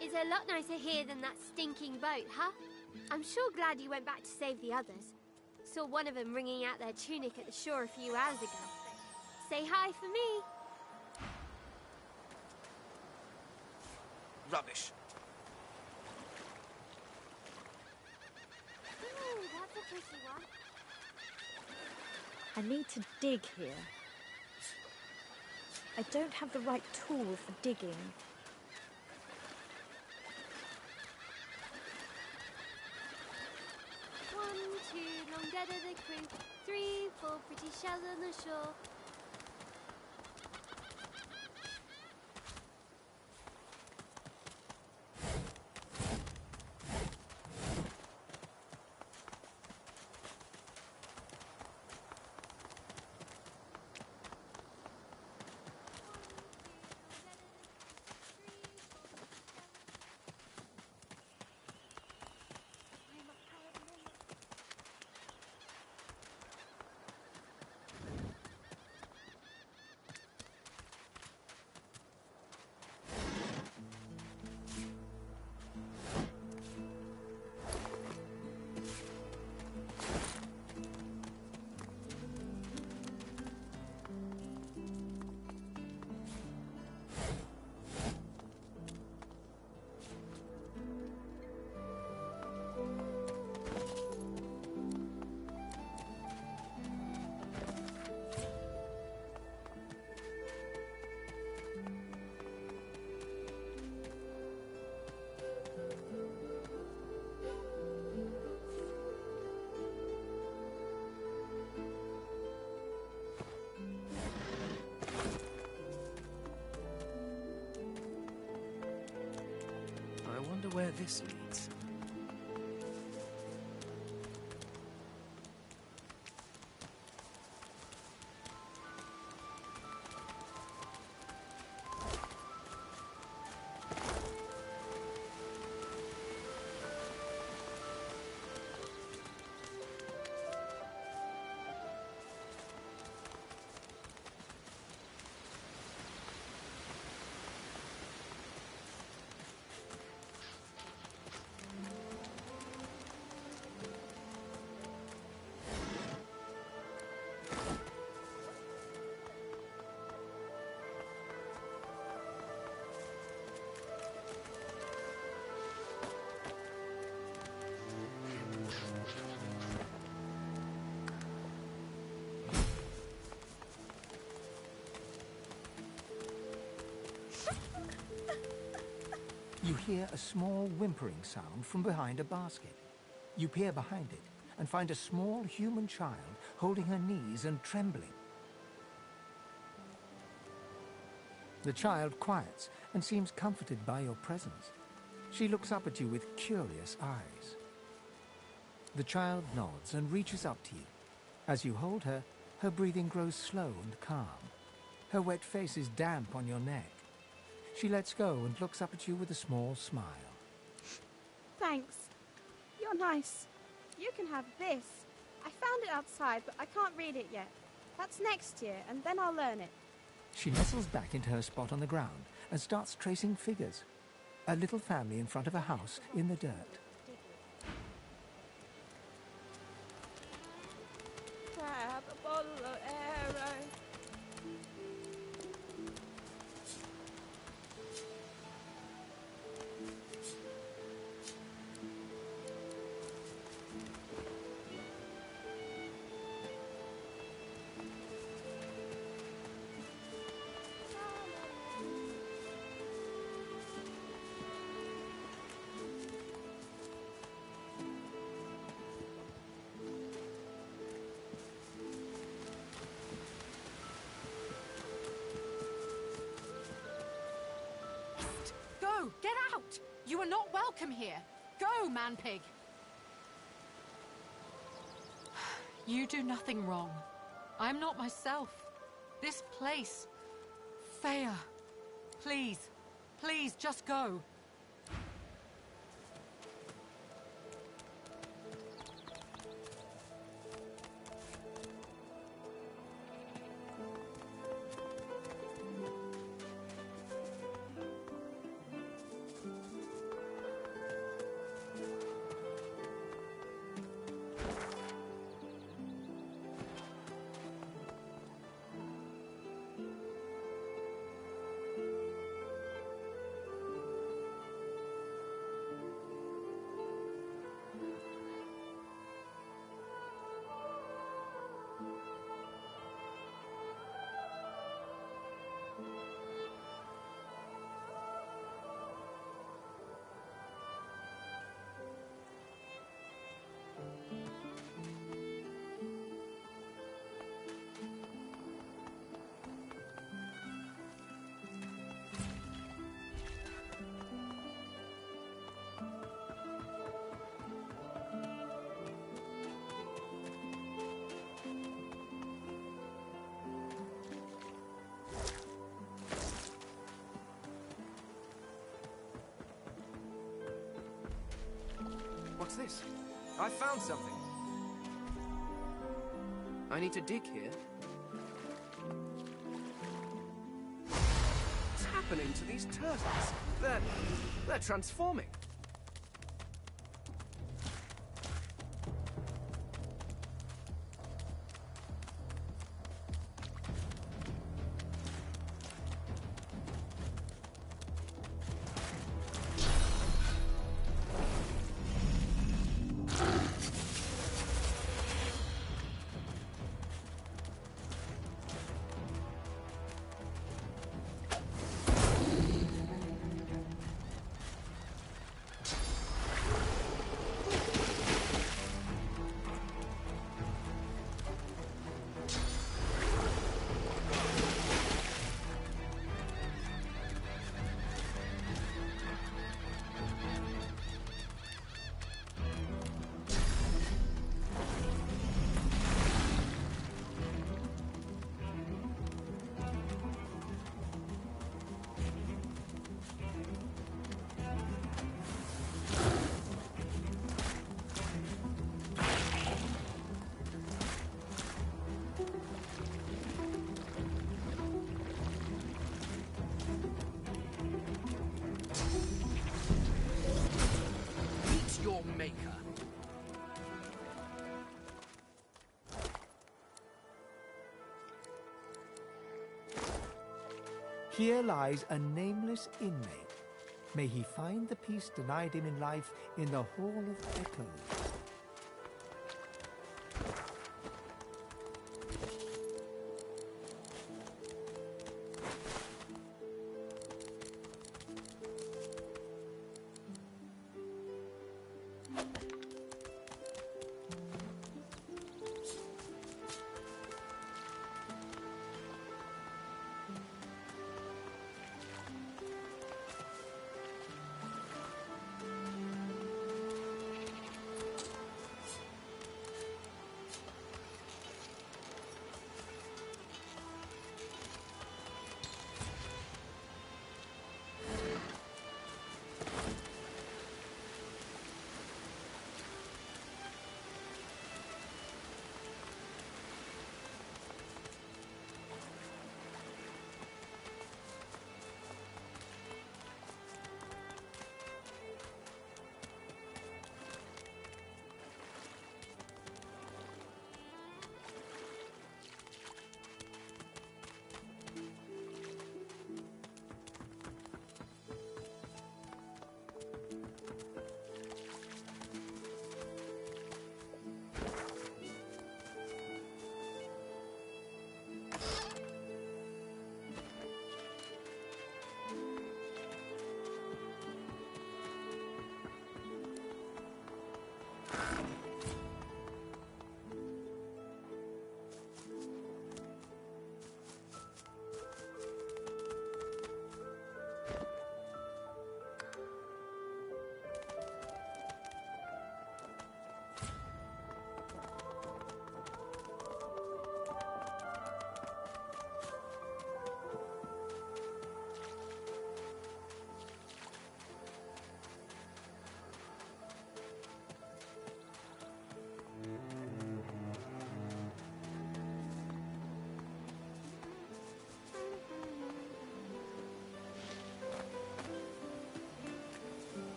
Speaker 14: It's a lot nicer here than that stinking boat, huh? I'm sure glad you went back to save the others. Saw one of them wringing out their tunic at the shore a few hours ago. Say hi for me.
Speaker 3: Rubbish.
Speaker 14: Ooh, that's a pretty one.
Speaker 19: I need to dig here. I don't have the right tool for digging.
Speaker 14: 1, 2, long dead of the crew. 3, 4, pretty shells on the shore.
Speaker 3: I wonder where this leads.
Speaker 4: You hear a small whimpering sound from behind a basket. You peer behind it and find a small human child holding her knees and trembling. The child quiets and seems comforted by your presence. She looks up at you with curious eyes. The child nods and reaches up to you. As you hold her, her breathing grows slow and calm. Her wet face is damp on your neck. She lets go and looks up at you with a small smile.
Speaker 20: Thanks. You're nice. You can have this. I found it outside, but I can't read it yet.
Speaker 13: That's next year, and then I'll learn it.
Speaker 4: She nestles back into her spot on the ground and starts tracing figures. A little family in front of a house in the dirt.
Speaker 13: Grab a bottle of arrow.
Speaker 21: Go! Get out! You are not welcome here. Go, man-pig! You do nothing wrong. I'm not myself. This place... Freya. Please. Please, just go.
Speaker 3: What's this? I found something. I need to dig here. What's happening to these turtles? They're transforming. Your maker.
Speaker 4: Here lies a nameless inmate. May he find the peace denied him in life in the Hall of Echoes.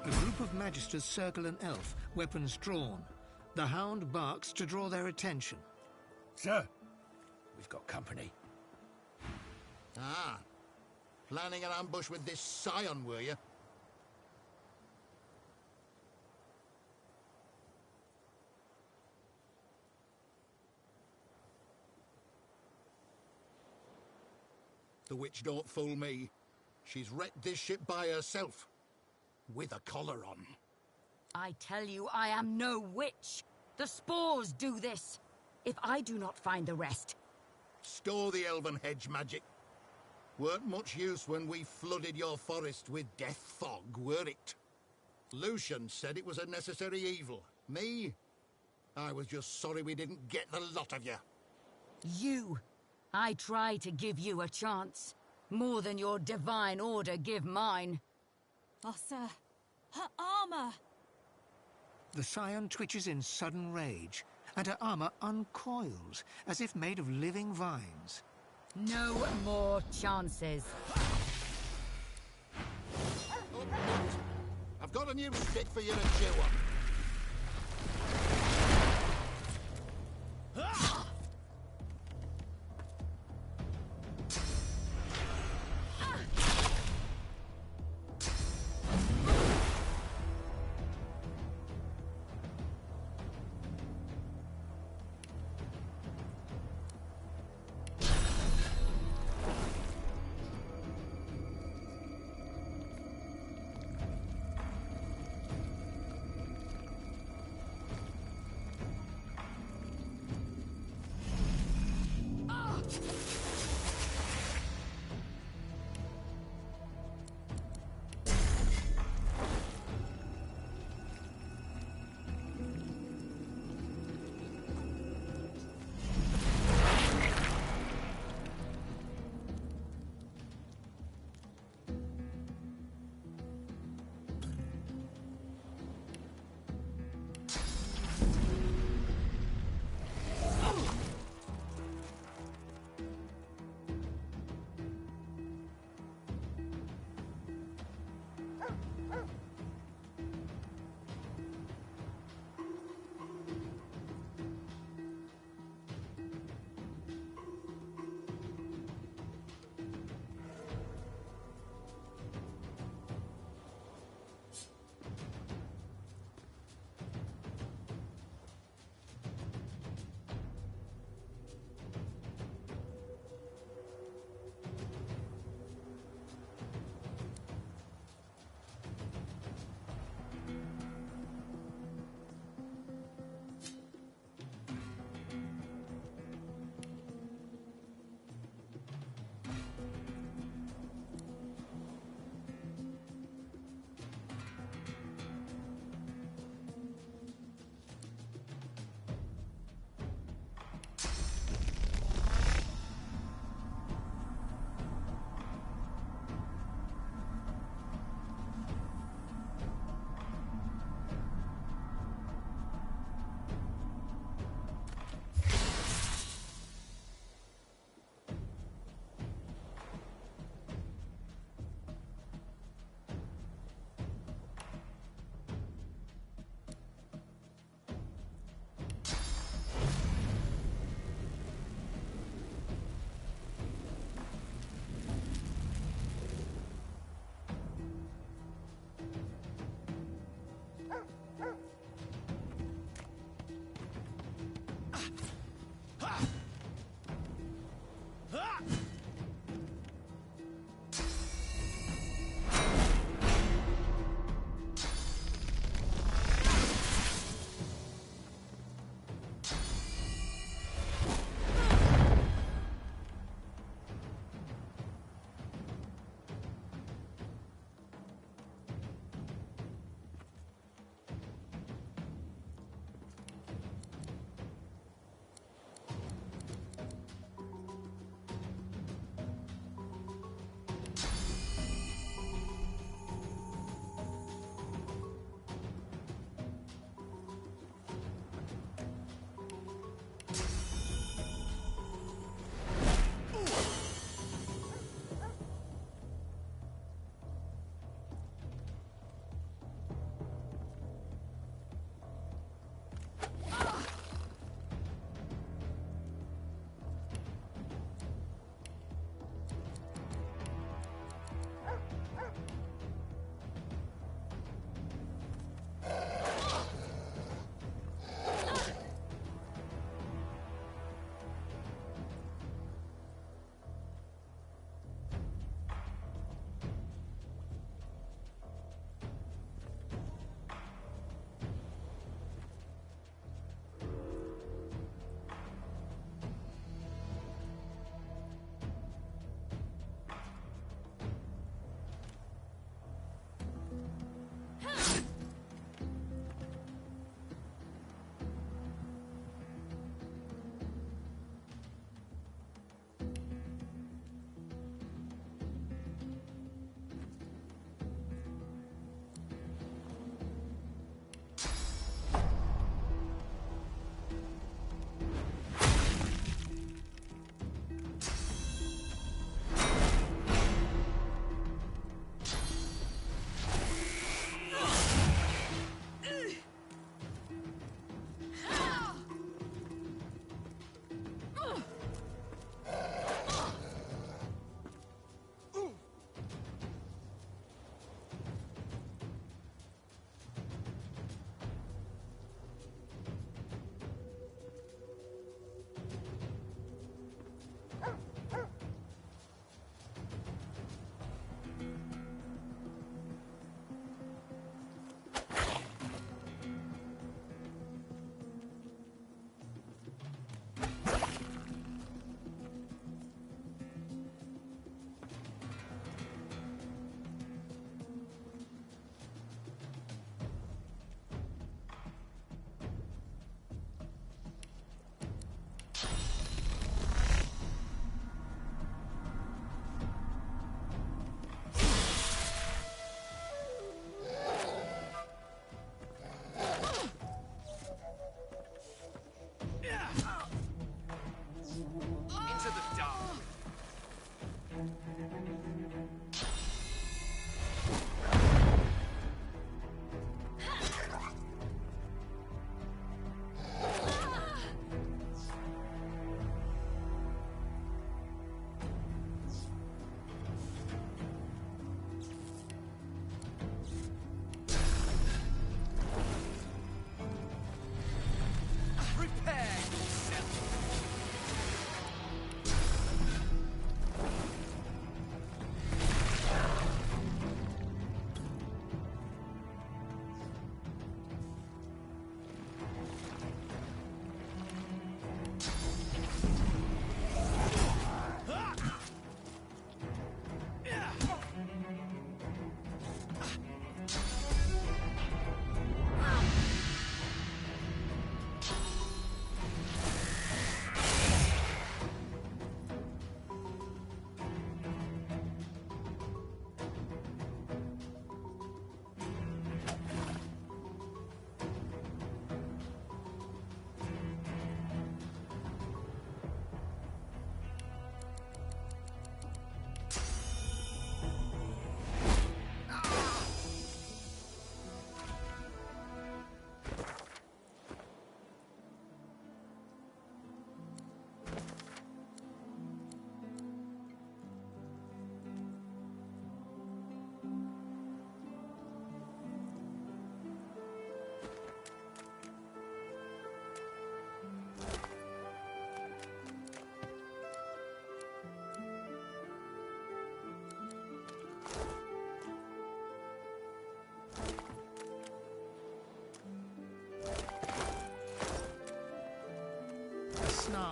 Speaker 4: A group of magisters circle an elf, weapons drawn. The hound barks to draw their attention.
Speaker 17: Sir, we've got company.
Speaker 7: Ah, planning an ambush with this scion, were you? The witch don't fool me. She's wrecked this ship by herself. With a collar on.
Speaker 2: I tell you, I am no witch. The spores do this. If I do not find the rest...
Speaker 7: Store the elven hedge magic. Weren't much use when we flooded your forest with death fog, were it? Lucian said it was a necessary evil. Me? I was just sorry we didn't get the lot of you.
Speaker 2: You. I try to give you a chance. More than your divine order give mine.
Speaker 21: Oh, sir. Her armor!
Speaker 4: The scion twitches in sudden rage, and her armor uncoils, as if made of living vines.
Speaker 2: No more chances.
Speaker 7: I've got a new stick for you to chew on.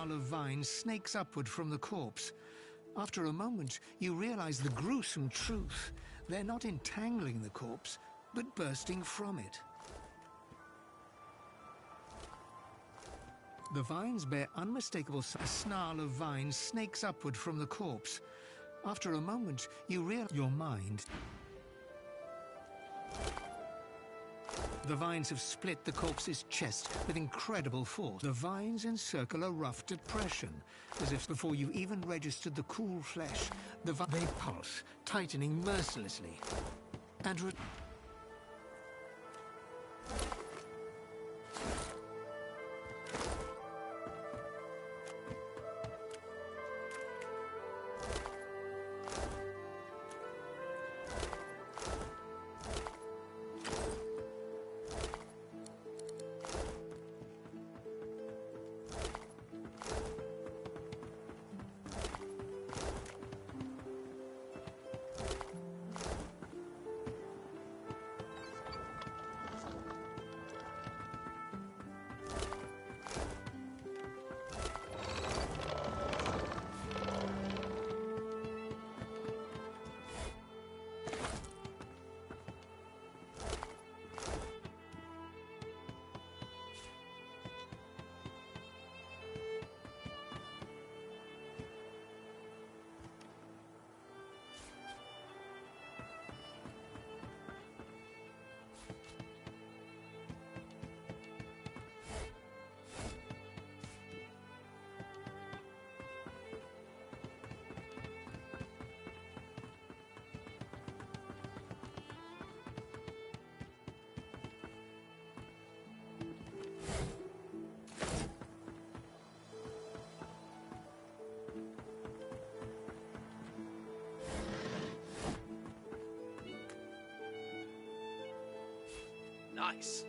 Speaker 4: snarl of vines snakes upward from the corpse. After a moment, you realize the gruesome truth. They're not entangling the corpse, but bursting from it. The vines bear unmistakable a snarl of vines snakes upward from the corpse. After a moment, you realize your mind. The vines have split the corpse's chest with incredible force. The vines encircle a rough depression, as if before you even registered the cool flesh, they pulse, tightening mercilessly. And
Speaker 3: Nice.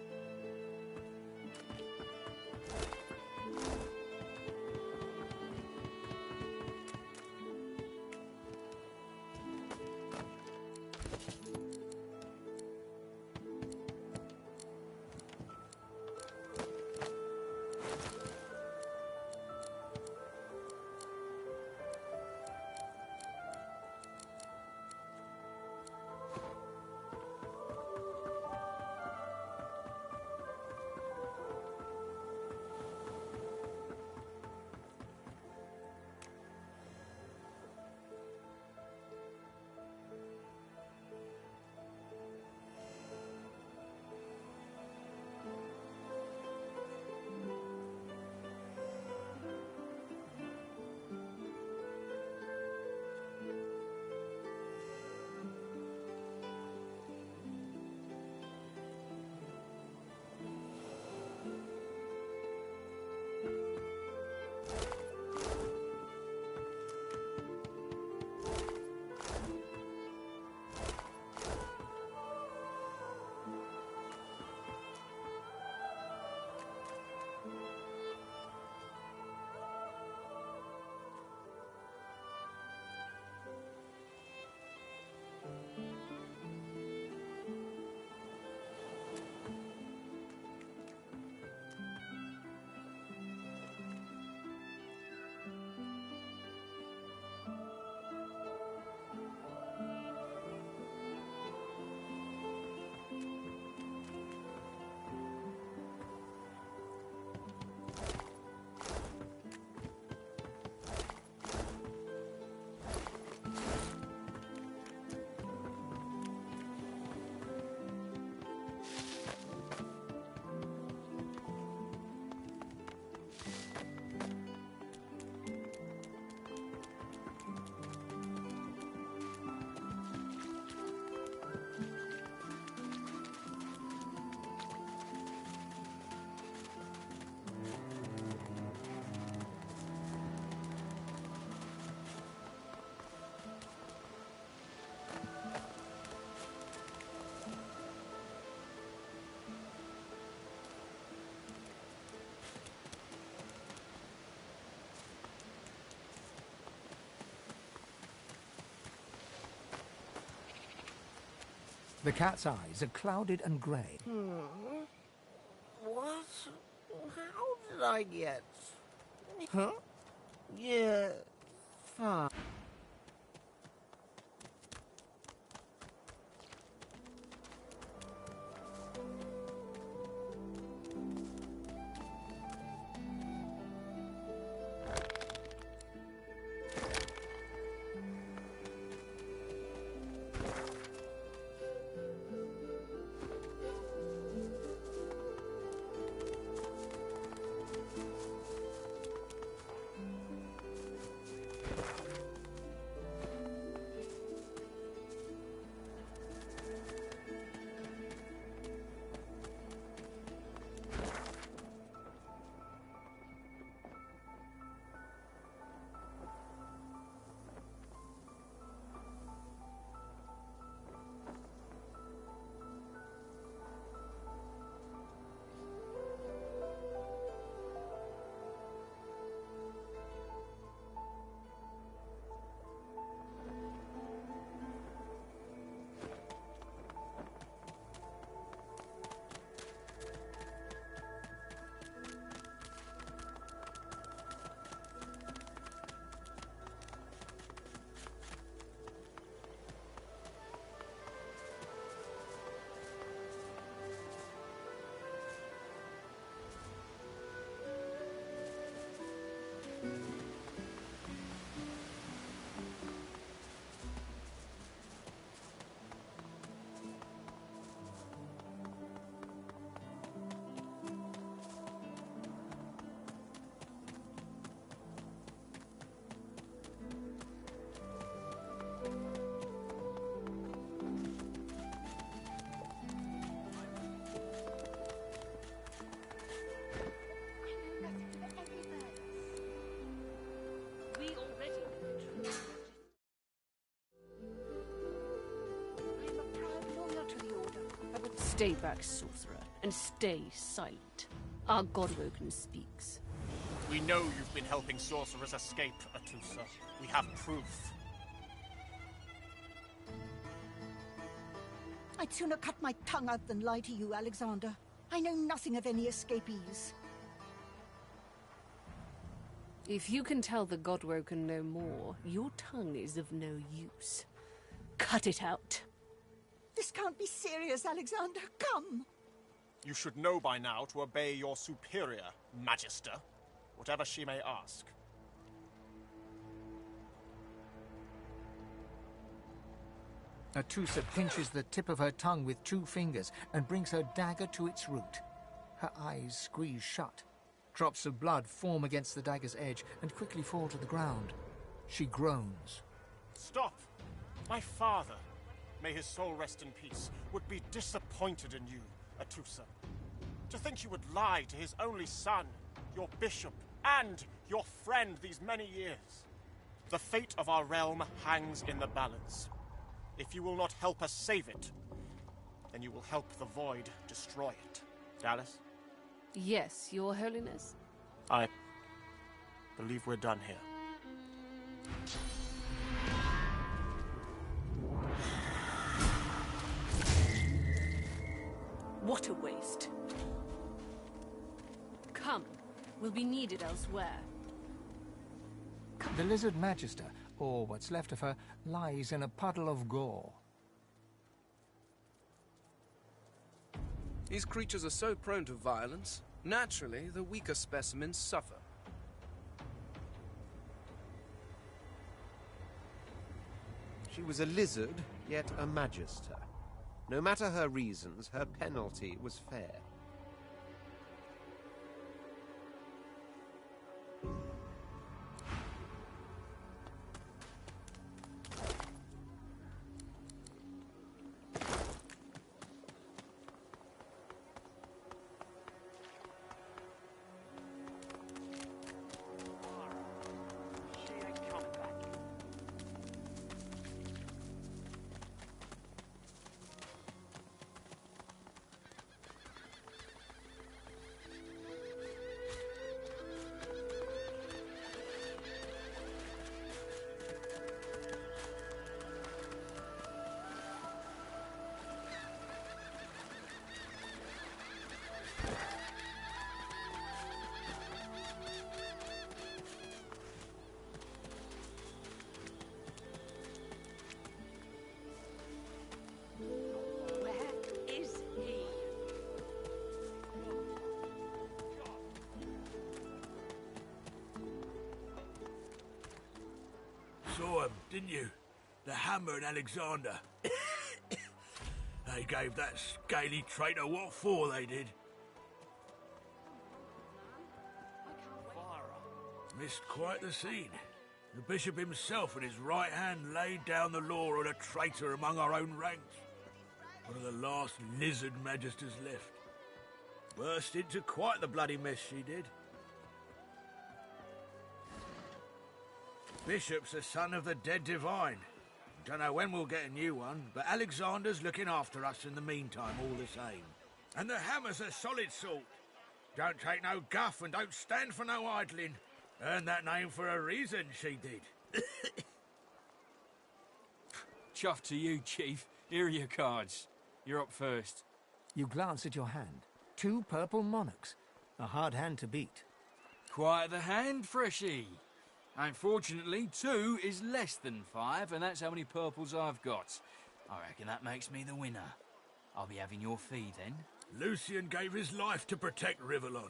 Speaker 4: the cat's eyes are clouded and grey.
Speaker 12: What? How did I get
Speaker 10: Huh? Yeah, fine.
Speaker 5: Stay back, sorcerer, and stay silent. Our Godwoken speaks.
Speaker 1: We know you've been helping sorcerers escape, Atusa. We have proof.
Speaker 22: I'd sooner cut my tongue out than lie to you, Alexander. I know nothing of any escapees.
Speaker 5: If you can tell the Godwoken no more, your tongue is of no use. Cut it out.
Speaker 22: This can't be serious, Alexander. Come!
Speaker 1: You should know by now to obey your superior, Magister, whatever she may ask.
Speaker 4: Atusa pinches the tip of her tongue with 2 fingers and brings her dagger to its root. Her eyes squeeze shut. Drops of blood form against the dagger's edge and quickly fall to the ground. She groans.
Speaker 1: Stop! My father, may his soul rest in peace, would be disappointed in you, Atusa. To think you would lie to his only son, your bishop, and your friend these many years. The fate of our realm hangs in the balance. If you will not help us save it, then you will help the Void destroy it. Dallas?
Speaker 5: Yes, Your Holiness?
Speaker 1: I believe we're done here.
Speaker 5: What a waste. Come, we'll be needed elsewhere.
Speaker 4: The Lizard Magister, or what's left of her, lies in a puddle of gore.
Speaker 3: These creatures are so prone to violence. Naturally, the weaker specimens suffer.
Speaker 10: She was a lizard, yet a magister. No matter her reasons, her penalty was fair.
Speaker 18: saw 'em, didn't you? The Hammer and Alexander. They gave that scaly traitor what for, they did. Missed quite the scene. The bishop himself and his right hand laid down the law on a traitor among our own ranks. One of the last lizard magisters left. Burst into quite the bloody mess she did. Bishop's the son of the dead divine. Don't know when we'll get a new one, but Alexander's looking after us in the meantime all the same. And the Hammer's a solid sort. Don't take no guff and don't stand for no idling. Earned that name for a reason, she did.
Speaker 9: Chuff to you, Chief. Here are your cards. You're up first.
Speaker 4: You glance at your hand. 2 purple monarchs. A hard hand to beat.
Speaker 9: Quite the hand, Freshy. Unfortunately, 2 is less than 5, and that's how many purples I've got. I reckon that makes me the winner. I'll be having your fee, then.
Speaker 18: Lucian gave his life to protect Rivellon.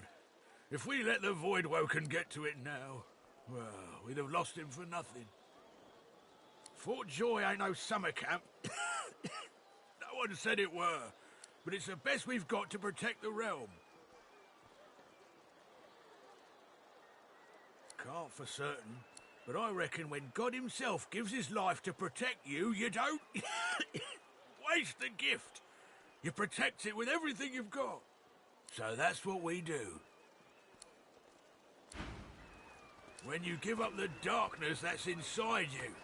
Speaker 18: If we let the Voidwoken get to it now, well, we'd have lost him for nothing. Fort Joy ain't no summer camp. No one said it were, but it's the best we've got to protect the realm. Can't for certain, but I reckon when God himself gives his life to protect you, you don't waste the gift. You protect it with everything you've got. So that's what we do. When you give up the darkness that's inside you.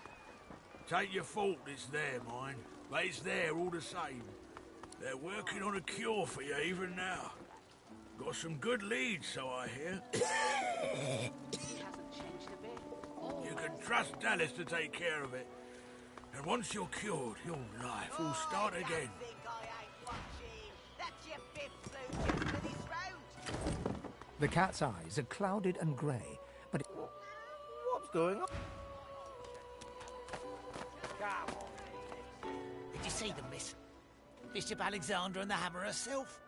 Speaker 18: Take your fault, it's there, mine. But it's there all the same. They're working on a cure for you even now. Got some good leads, so I hear. You can trust Dallas to take care of it. And once you're cured, your life will start again.
Speaker 4: The cat's eyes are clouded and grey, but...
Speaker 12: What's going on?
Speaker 16: Did you see them, miss? Bishop Alexander and the Hammer herself?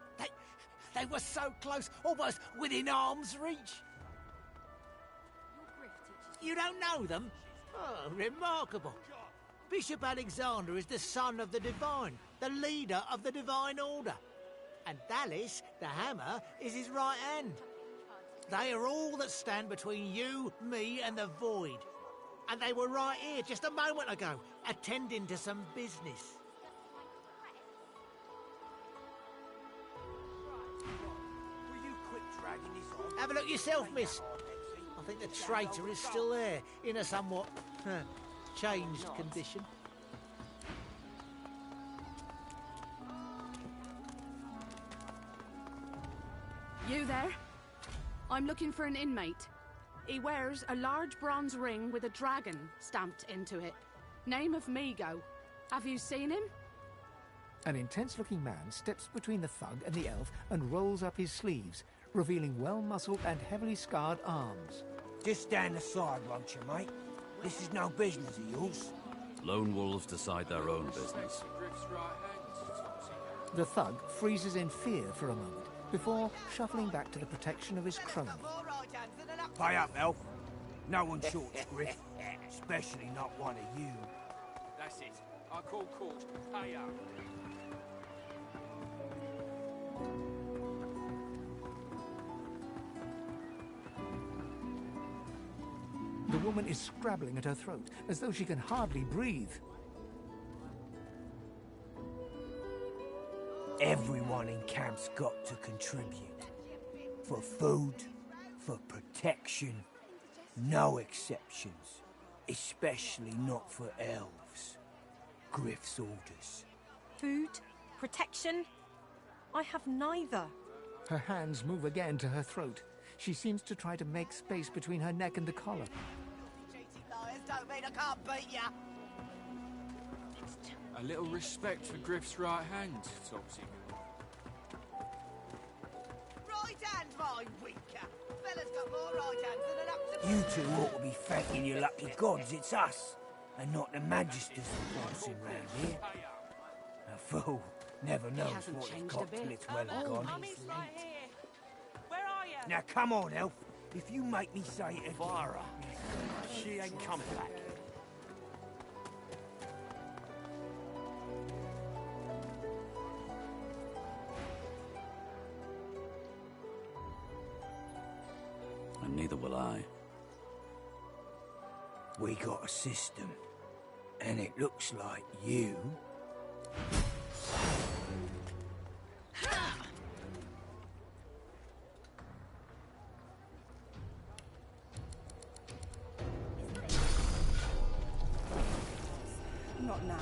Speaker 16: They were so close, almost within arm's reach. You don't know them? Oh, remarkable. Bishop Alexander is the son of the Divine, the leader of the Divine Order. And Dallas, the Hammer, is his right hand. They are all that stand between you, me, and the Void. And they were right here just a moment ago, attending to some business. Have a look yourself, miss. I think the traitor is still there, in a somewhat changed condition.
Speaker 5: You there? I'm looking for an inmate. He wears a large bronze ring with a dragon stamped into it. Name of Migo. Have you seen him?
Speaker 4: An intense-looking man steps between the thug and the elf and rolls up his sleeves, revealing well-muscled and heavily scarred arms.
Speaker 12: Just stand aside, won't you, mate? This is no business of yours.
Speaker 11: Lone wolves decide their own business.
Speaker 4: The thug freezes in fear for a moment, before shuffling back to the protection of his crony.
Speaker 12: Pay up, elf. No one shorts Griff, especially not one of you.
Speaker 9: That's it. I call court. Pay up.
Speaker 4: The woman is scrabbling at her throat, as though she can hardly breathe.
Speaker 12: Everyone in camp's got to contribute. For food, for protection, no exceptions. Especially not for elves. Griff's orders.
Speaker 23: Food? Protection? I have neither.
Speaker 4: Her hands move again to her throat. She seems to try to make space between her neck and the collar.
Speaker 16: Don't mean I can't beat ya.
Speaker 9: A little respect for Griff's right hand, Topsy.
Speaker 16: Right hand, my winker. Fella's got more right hands than an up to...
Speaker 12: You two ought to be thanking your lucky gods it's us, and not the magisters forcing round here. A fool never knows what he's got till it's well and gone.
Speaker 17: Where are you?
Speaker 12: Now come on, elf. If you make me say it again...
Speaker 1: Vara. She ain't coming back.
Speaker 11: and neither will I.
Speaker 6: We got a system, and it looks like you...
Speaker 23: Not now.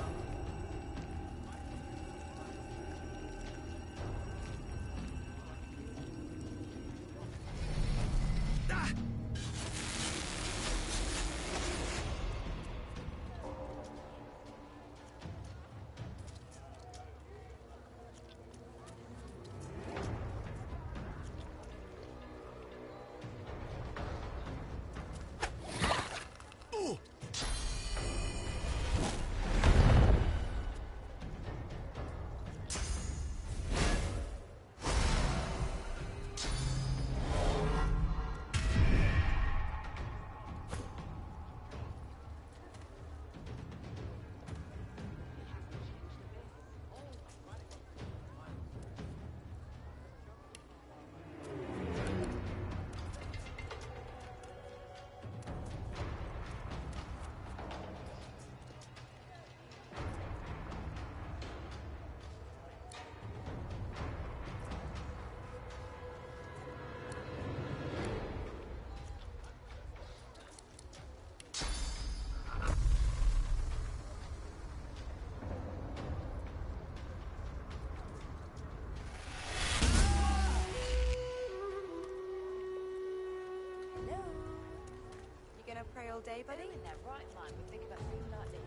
Speaker 23: Pray all day, buddy? In their right mind would think about something like this.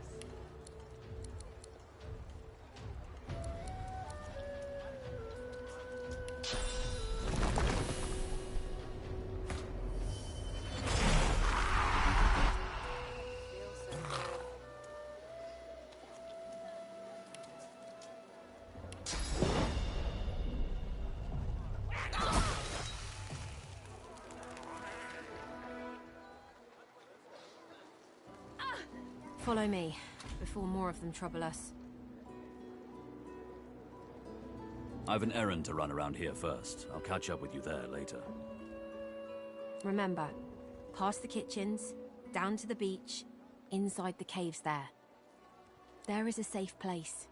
Speaker 8: Follow me, before more of them trouble us.
Speaker 11: I've an errand to run around here first. I'll catch up with you there later.
Speaker 8: Remember, past the kitchens, down to the beach, inside the caves there. There is a safe place.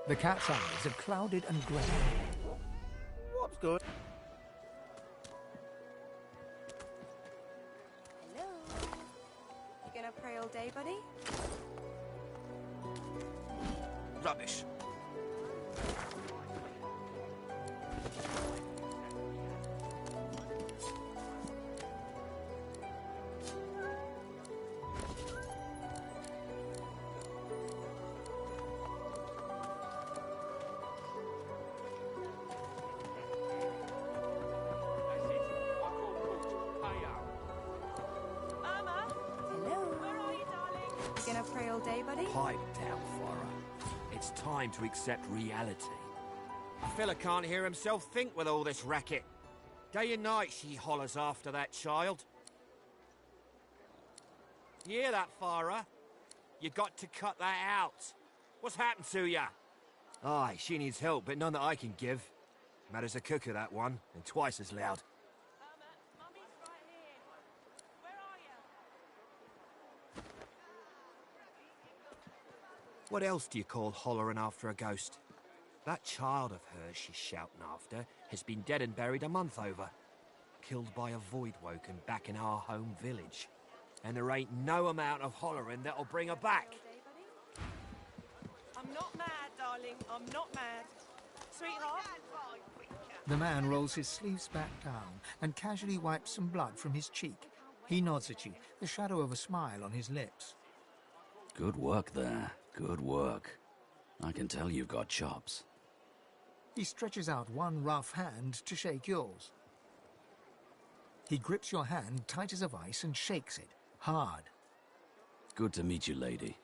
Speaker 4: The cat's eyes are clouded and grey.
Speaker 12: What's good?
Speaker 23: Hello? You gonna pray all day, buddy?
Speaker 12: Rubbish.
Speaker 23: Pray all day, buddy?
Speaker 6: Pipe down, Farah. It's time to accept reality.
Speaker 17: A fella can't hear himself think with all this racket. Day and night she hollers after that child. You hear that, Farah? You got to cut that out. What's happened to ya?
Speaker 6: Aye, she needs help, but none that I can give. Matters a cooker, that one, and twice as loud. What else do you call hollering after a ghost? That child of hers she's shouting after has been dead and buried a month over. Killed by a void woken back in our home village. And there ain't no amount of hollering that'll bring her back.
Speaker 23: I'm not mad, darling. I'm not mad. Sweetheart?
Speaker 4: The man rolls his sleeves back down and casually wipes some blood from his cheek. He nods at you, the shadow of a smile on his lips.
Speaker 11: Good work there. Good work. I can tell you've got chops.
Speaker 4: He stretches out one rough hand to shake yours. He grips your hand tight as a vice and shakes it, hard.
Speaker 11: Good to meet you, lady.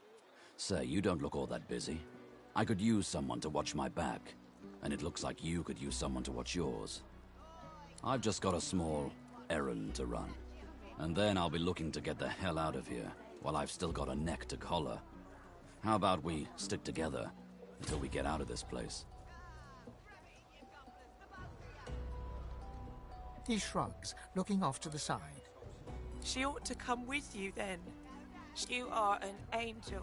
Speaker 11: Say, you don't look all that busy. I could use someone to watch my back, and it looks like you could use someone to watch yours. I've just got a small errand to run, and then I'll be looking to get the hell out of here while I've still got a neck to collar. How about we stick together until we get out of this place?
Speaker 4: He shrugs, looking off to the side.
Speaker 23: She ought to come with you then. You are an angel.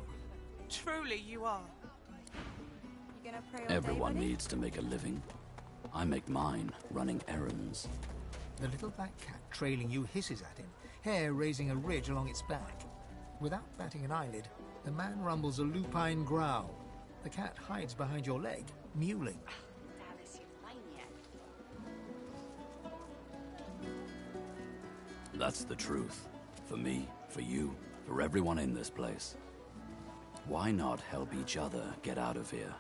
Speaker 23: Truly you are.
Speaker 8: You gonna pray all
Speaker 11: Everyone
Speaker 8: day, buddy?
Speaker 11: needs to make a living. I make mine running errands.
Speaker 4: The little black cat trailing you hisses at him, hair raising a ridge along its back. Without batting an eyelid, the man rumbles a lupine growl. The cat hides behind your leg, mewling.
Speaker 11: That's the truth. For me, for you, for everyone in this place. Why not help each other get out of here?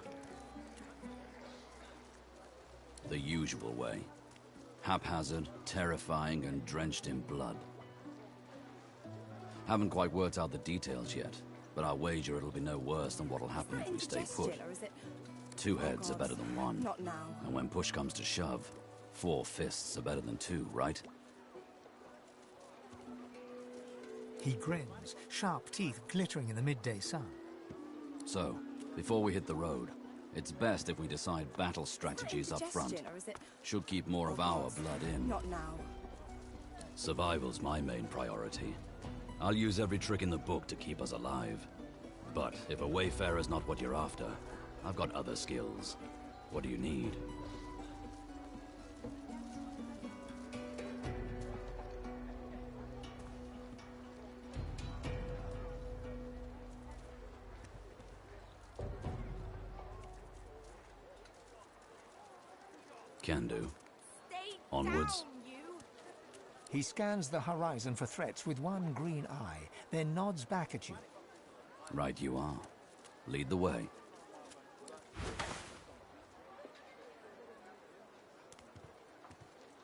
Speaker 11: The usual way. Haphazard, terrifying, and drenched in blood. Haven't quite worked out the details yet, but I'll wager it'll be no worse than what'll happen if we stay put. Two heads are better than one.
Speaker 8: Not now.
Speaker 11: And when push comes to shove, 4 fists are better than 2, right?
Speaker 4: He grins, sharp teeth glittering in the midday sun.
Speaker 11: So, before we hit the road, it's best if we decide battle strategies up front. Should keep more of our blood in.
Speaker 8: Not now.
Speaker 11: Survival's my main priority. I'll use every trick in the book to keep us alive. But if a wayfarer's not what you're after, I've got other skills. What do you need? Can do. Onwards.
Speaker 4: He scans the horizon for threats with one green eye, then nods back at you.
Speaker 11: Right you are. Lead the way.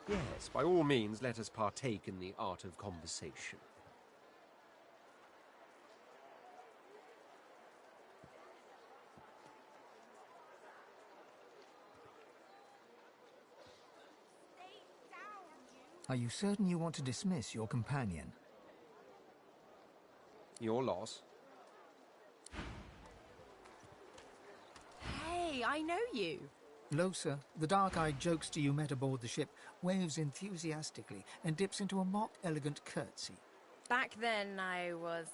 Speaker 10: Yes, by all means, let us partake in the art of conversation.
Speaker 4: Are you certain you want to dismiss your companion?
Speaker 10: Your loss.
Speaker 21: Hey, I know you.
Speaker 4: Losa, the dark-eyed jokester you met aboard the ship, waves enthusiastically and dips into a mock elegant curtsy.
Speaker 14: Back then I was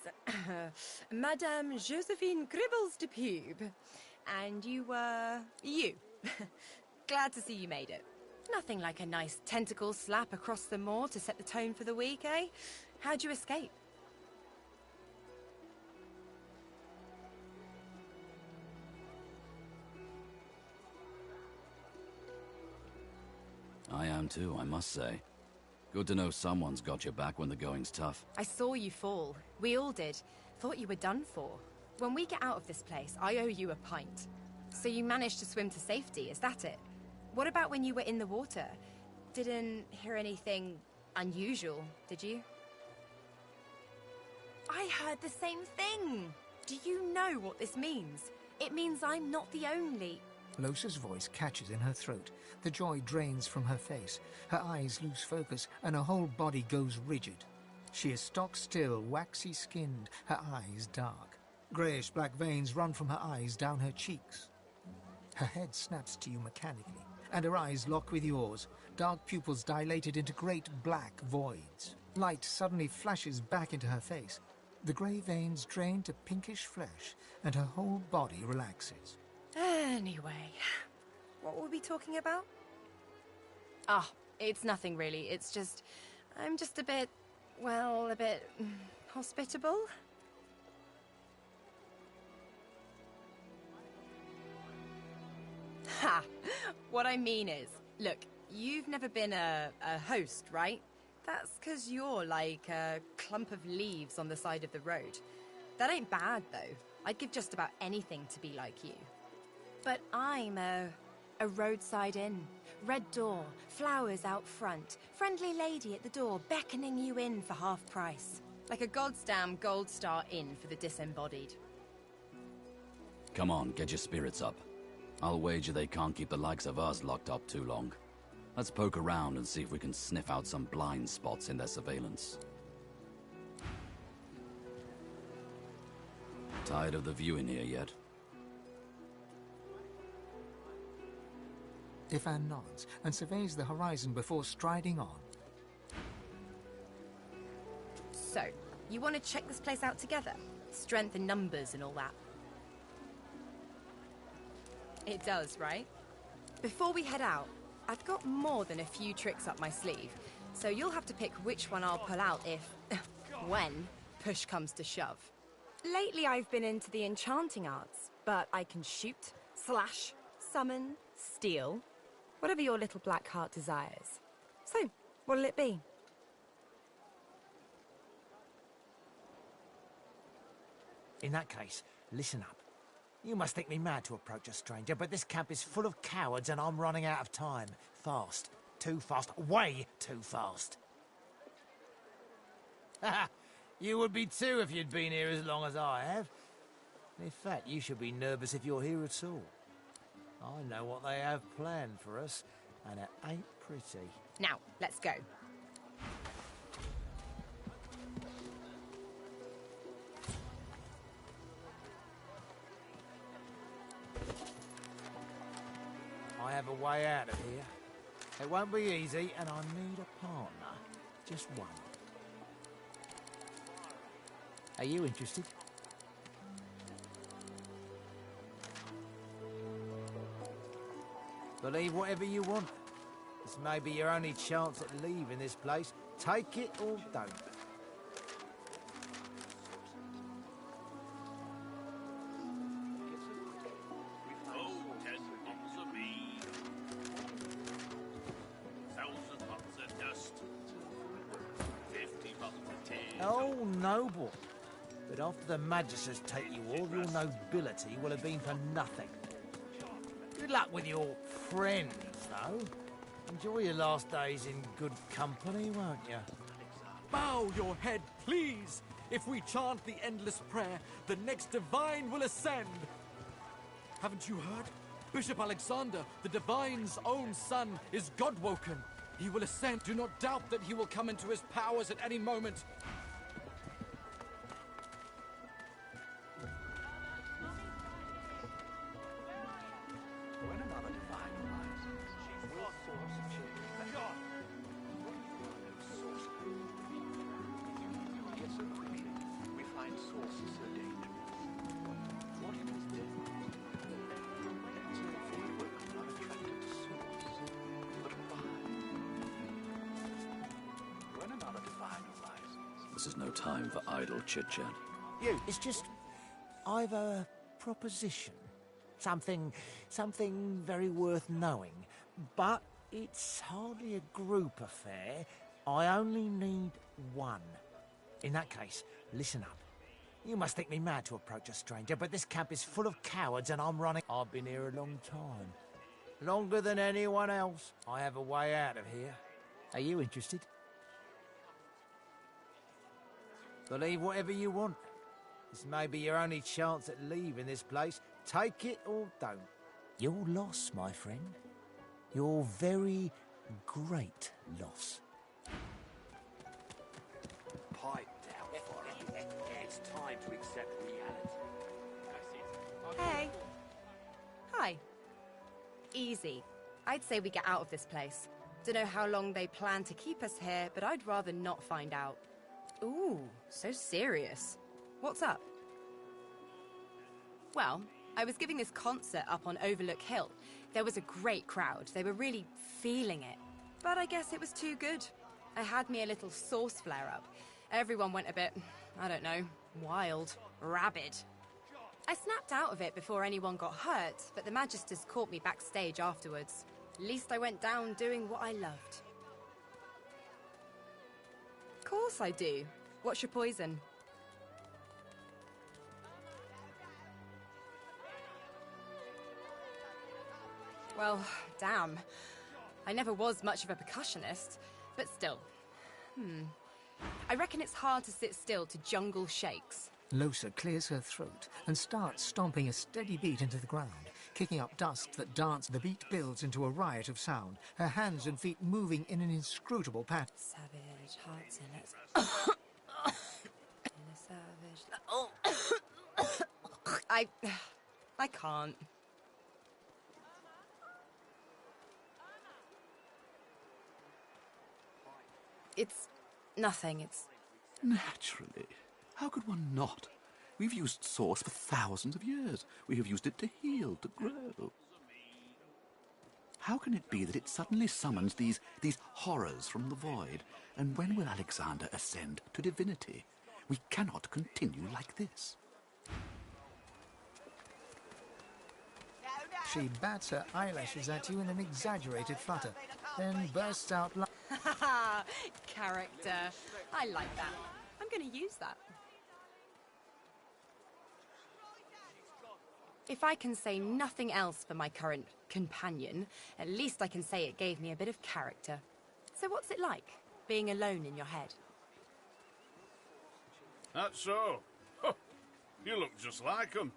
Speaker 14: Madame Josephine Gribbles de Pube. And you were you. Glad to see you made it. Nothing like a nice tentacle slap across the moor to set the tone for the week, eh? How'd you escape?
Speaker 11: I am too, I must say. Good to know someone's got your back when the going's tough.
Speaker 14: I saw you fall. We all did. Thought you were done for. When we get out of this place, I owe you a pint. So you managed to swim to safety, is that it? What about when you were in the water? Didn't hear anything unusual, did you? I heard the same thing! Do you know what this means? It means I'm not the only...
Speaker 4: Losa's voice catches in her throat. The joy drains from her face. Her eyes lose focus, and her whole body goes rigid. She is stock-still, waxy-skinned, her eyes dark. Greyish-black veins run from her eyes down her cheeks. Her head snaps to you mechanically, and her eyes lock with yours, dark pupils dilated into great black voids. Light suddenly flashes back into her face. The grey veins drain to pinkish flesh, and her whole body relaxes.
Speaker 14: Anyway, what were we talking about? Ah, it's nothing really. It's just... I'm just a bit... well, a bit... hospitable? Ha! What I mean is, look, you've never been a host, right? That's 'cause you're like a clump of leaves on the side of the road. That ain't bad, though. I'd give just about anything to be like you. But I'm a roadside inn, Red door, flowers out front, friendly lady at the door beckoning you in for half price. Like a goddamn gold star inn for the disembodied.
Speaker 11: Come on, get your spirits up. I'll wager they can't keep the likes of us locked up too long. Let's poke around and see if we can sniff out some blind spots in their surveillance. Tired of the view in here yet?
Speaker 4: Ivan nods and surveys the horizon before striding on.
Speaker 14: So, you want to check this place out together? Strength in numbers and all that. It does, right? Before we head out, I've got more than a few tricks up my sleeve, so you'll have to pick which one I'll pull out if, when, push comes to shove. Lately I've been into the enchanting arts, but I can shoot, slash, summon, steal, whatever your little black heart desires. So, what'll it be?
Speaker 16: In that case, listen up. You must think me mad to approach a stranger, but this camp is full of cowards and I'm running out of time. Fast. Too fast. Way too fast. Haha! You would be too if you'd been here as long as I have. In fact, you should be nervous if you're here at all. I know what they have planned for us, and it ain't pretty.
Speaker 14: Now, let's go.
Speaker 16: I have a way out of here. It won't be easy, and I need a partner. Just one. Are you interested? Believe whatever you want. This may be your only chance at leaving this place. Take it or don't. Oh, noble. But after the Magisters take you, all your nobility will have been for nothing. Good luck with your friends, though. Enjoy your last days in good company, won't you?
Speaker 15: Bow your head, please! If we chant the endless prayer, the next divine will ascend! Haven't you heard? Bishop Alexander, the divine's own son, is God-woken. He will ascend. Do not doubt that he will come into his powers at any moment.
Speaker 11: This is no time for idle chit-chat.
Speaker 16: It's just... I've a proposition. Something very worth knowing. But it's hardly a group affair. I only need one. In that case, listen up. You must think me mad to approach a stranger, but this camp is full of cowards and I'm running... I've been here a long time. Longer than anyone else. I have a way out of here. Are you interested? Believe whatever you want. This may be your only chance at leaving this place. Take it or don't. Your loss, my friend. Your very great loss.
Speaker 6: Pipe down, Foreigner. It's time to accept reality.
Speaker 14: Hey. Hi. Easy. I'd say we get out of this place. Don't know how long they plan to keep us here, but I'd rather not find out. Ooh, so serious. What's up? Well, I was giving this concert up on Overlook Hill. There was a great crowd. They were really feeling it. But I guess it was too good. I had me a little source flare-up. Everyone went a bit, I don't know, wild, rabid. I snapped out of it before anyone got hurt, but the Magisters caught me backstage afterwards. At least I went down doing what I loved. Of course I do. What's your poison? Well, damn. I never was much of a percussionist, but still. I reckon it's hard to sit still to jungle shakes.
Speaker 4: Losa clears her throat and starts stomping a steady beat into the ground, kicking up dust that dance. The beat builds into a riot of sound, her hands and feet moving in an inscrutable pattern.
Speaker 14: Savage hearts in it. In a savage... Oh! I can't. It's nothing, it's...
Speaker 13: Naturally. How could one not? We've used sauce for thousands of years. We have used it to heal, to grow. How can it be that it suddenly summons these horrors from the void? And when will Alexander ascend to divinity? We cannot continue like this.
Speaker 4: She bats her eyelashes at you in an exaggerated flutter, then bursts out
Speaker 14: Character. I like that. I'm going to use that. If I can say nothing else for my current companion, at least I can say it gave me a bit of character. So what's it like, being alone in your head?
Speaker 19: That's so. Huh. You look just like 'em.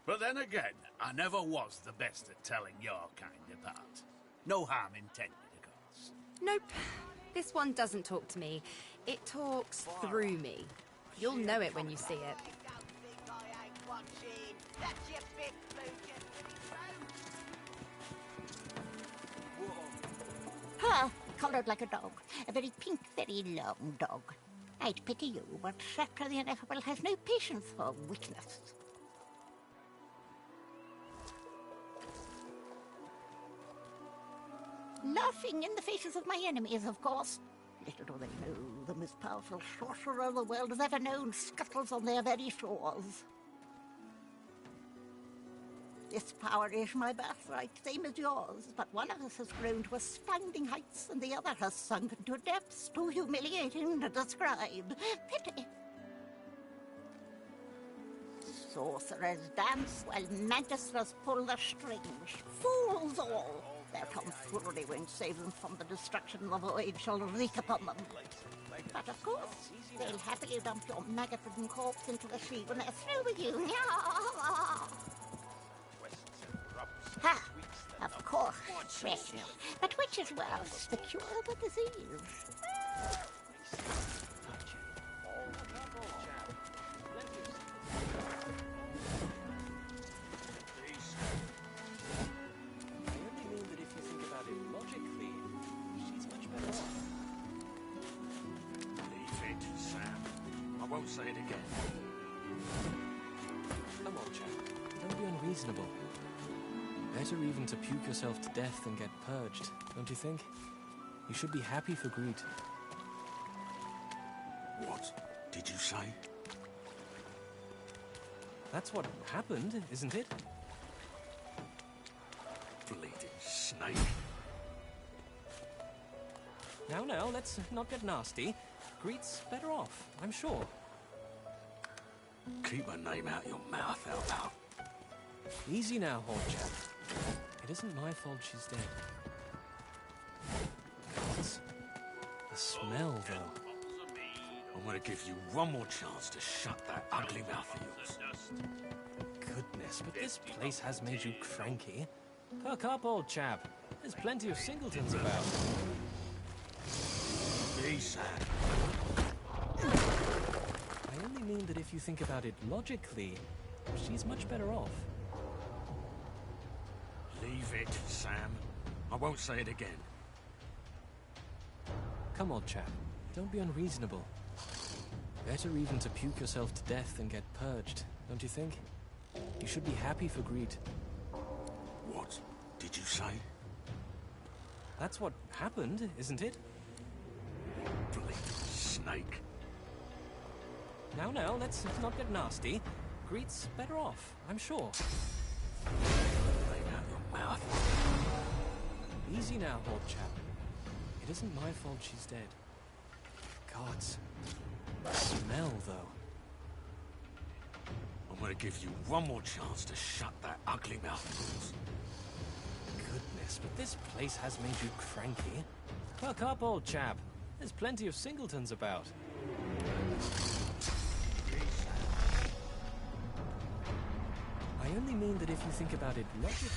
Speaker 19: But then again, I never was the best at telling your kind apart. No harm intended, of course.
Speaker 14: Nope. This one doesn't talk to me. It talks through me. You'll know it when you see it.
Speaker 22: Ha! Coloured like a dog. A very pink, very long dog. I'd pity you, but Scepter the Ineffable has no patience for weakness. Laughing in the faces of my enemies, of course. Little do they know, the most powerful sorcerer the world has ever known scuttles on their very shores. This power is my birthright, same as yours, but one of us has grown to astounding heights and the other has sunken to depths too humiliating to describe. Pity. Sorcerers dance while magisters pull the strings. Fools all! Their tomfoolery won't save them from the destruction the void shall wreak upon them. But of course, they'll happily dump your maggot-ridden corpse into the sea when they're through with you. Ha! Of course, treasure. But which is worse, the cure or the disease?
Speaker 13: Say it again.
Speaker 20: Come on, chap. Don't be unreasonable. Better even to puke yourself to death than get purged, don't you think? You should be happy for greed.
Speaker 13: What did you say?
Speaker 20: That's what happened, isn't it?
Speaker 13: Bleeding snake.
Speaker 20: Now, let's not get nasty. Greet's better off, I'm sure.
Speaker 13: Keep her name out your mouth, Elbow.
Speaker 20: Easy now, Horde chap. It isn't my fault she's dead. Gods. The smell, though.
Speaker 13: I'm gonna give you one more chance to shut that ugly mouth of yours.
Speaker 20: Goodness, but this place has made you cranky. Perk up, old chap. There's plenty of singletons about.
Speaker 13: Be sad.
Speaker 20: I only mean that if you think about it logically, she's much better off.
Speaker 13: Leave it, Sam. I won't say it again.
Speaker 20: Come on, chap. Don't be unreasonable. Better even to puke yourself to death than get purged, don't you think? You should be happy for greed.
Speaker 13: What did you say?
Speaker 20: That's what happened, isn't it?
Speaker 13: Bleeding snake.
Speaker 20: Now, let's not get nasty. Greet's better off, I'm sure.
Speaker 13: Name out your mouth.
Speaker 20: Easy now, Horde chap. It isn't my fault she's dead. Gods. The smell, though.
Speaker 13: I'm gonna give you one more chance to shut that ugly mouth of yours.
Speaker 20: Goodness. Goodness, but this place has made you cranky. Perk up, old chap. There's plenty of singletons about. I only mean that if you think about it logically,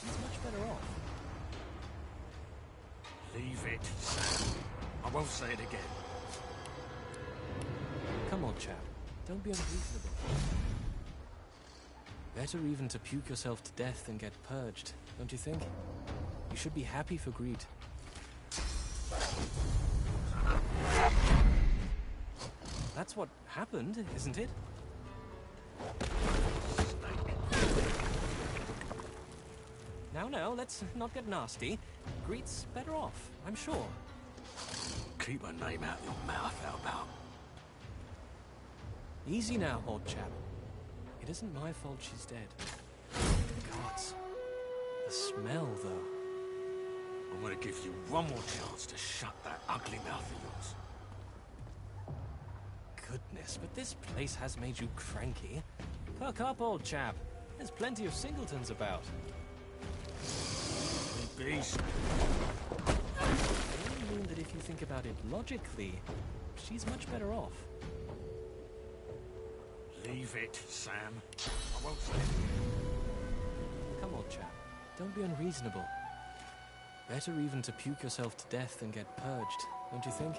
Speaker 20: he's much better off.
Speaker 19: Leave it, Sam. I won't say it again.
Speaker 20: Come on, chap. Don't be unreasonable. Better even to puke yourself to death than get purged, don't you think? You should be happy for greed. That's what happened, isn't it? Now, let's not get nasty. Greed's better off, I'm sure.
Speaker 19: Keep her name out your mouth, Albert.
Speaker 20: Easy now, old chap. It isn't my fault she's dead. Gods. The smell, though.
Speaker 19: I'm gonna give you one more chance to shut that ugly mouth of yours.
Speaker 20: Goodness, but this place has made you cranky. Perk up, old chap. There's plenty of singletons about.
Speaker 19: Beast.
Speaker 20: I only mean that if you think about it logically, she's much better off.
Speaker 19: Leave it, Sam. I won't say it.
Speaker 20: Come on, chap. Don't be unreasonable. Better even to puke yourself to death than get purged, don't you think?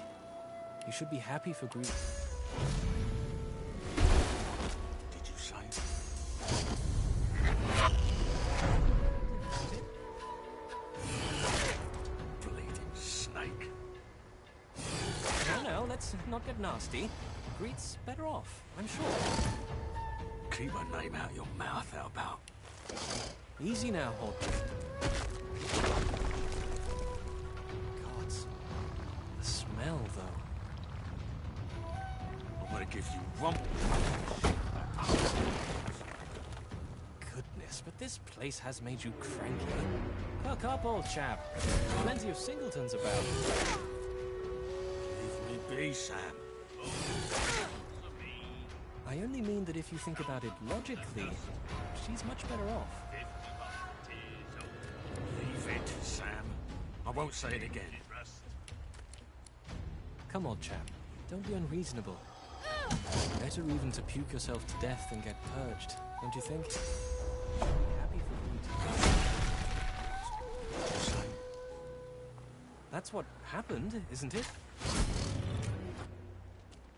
Speaker 20: You should be happy for greed.
Speaker 19: Did you say? Bleeding snake.
Speaker 20: Now, let's not get nasty. Greed's better off, I'm sure.
Speaker 19: Keep her name out your mouth, Albert.
Speaker 20: Easy now, old chap. Gods. The smell, though.
Speaker 19: I'm gonna give you one.
Speaker 20: Goodness, but this place has made you cranky. Perk up, old chap. Plenty of singletons about.
Speaker 19: Leave me be, Sam.
Speaker 20: I only mean that if you think about it logically, she's much better off.
Speaker 19: Leave it, Sam. I won't say it again.
Speaker 20: Come on, chap. Don't be unreasonable. Better even to puke yourself to death than get purged, don't you think? Happy for greed. That's what happened, isn't it?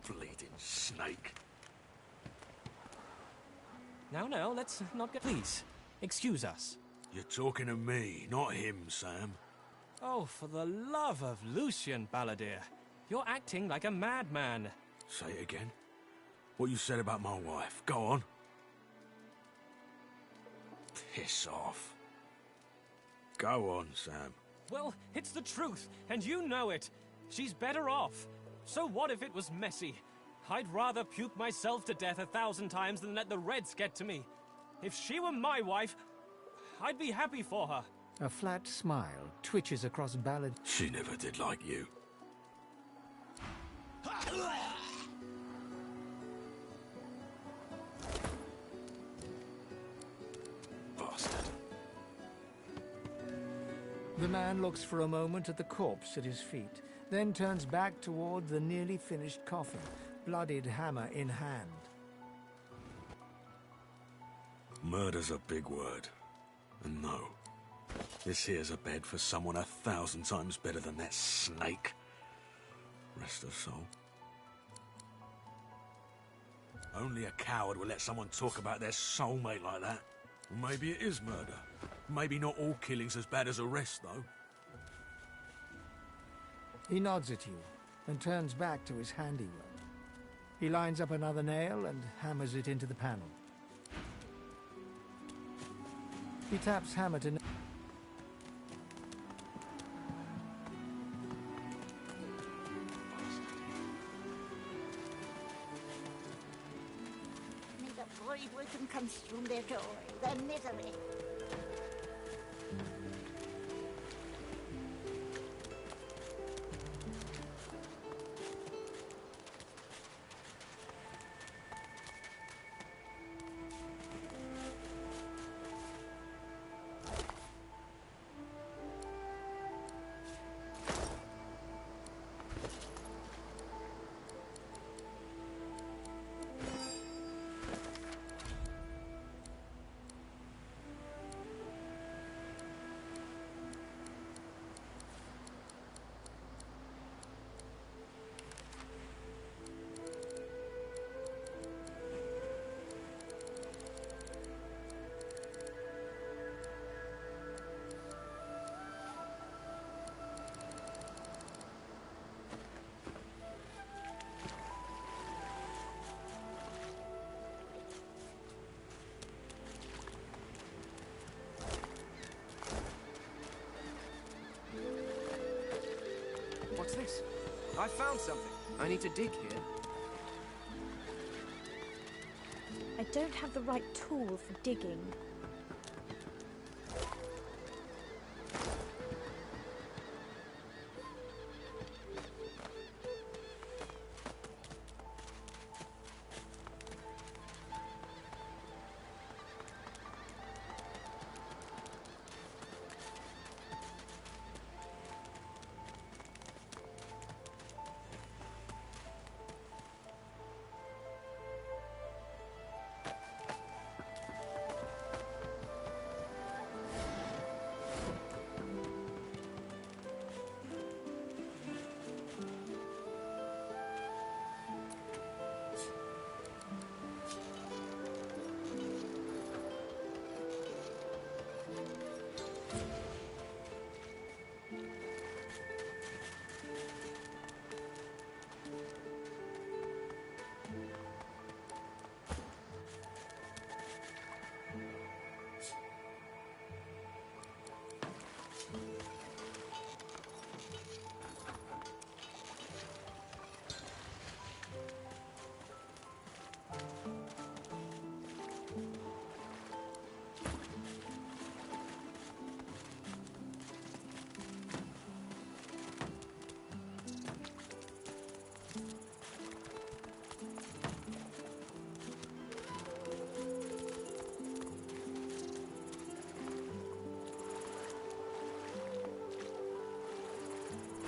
Speaker 19: Bleeding snake.
Speaker 20: Now, let's not get... Please, excuse us.
Speaker 19: You're talking to me, not him, Sam.
Speaker 20: Oh, for the love of Lucian, Balladeer. You're acting like a madman.
Speaker 19: Say it again. What you said about my wife. Go on. Piss off. Go on, Sam.
Speaker 20: Well, it's the truth, and you know it. She's better off. So what if it was messy? I'd rather puke myself to death 1,000 times than let the Reds get to me. If she were my wife, I'd be happy for her.
Speaker 4: A flat smile twitches across Ballad.
Speaker 19: She never did like you. Bastard.
Speaker 4: The man looks for a moment at the corpse at his feet, then turns back toward the nearly finished coffin, bloodied hammer in hand.
Speaker 19: Murder's a big word. And no, this here's a bed for someone 1,000 times better than that snake. Rest her soul. Only a coward would let someone talk about their soulmate like that. Well, maybe it is murder. Maybe not all killing's as bad as arrest, though.
Speaker 4: He nods at you and turns back to his handiwork. He lines up another nail and hammers it into the panel. He taps hammer to...
Speaker 22: May the void welcome consume their joy, their misery.
Speaker 6: What's this? I found something. I need to dig here.
Speaker 2: I don't have the right tool for digging.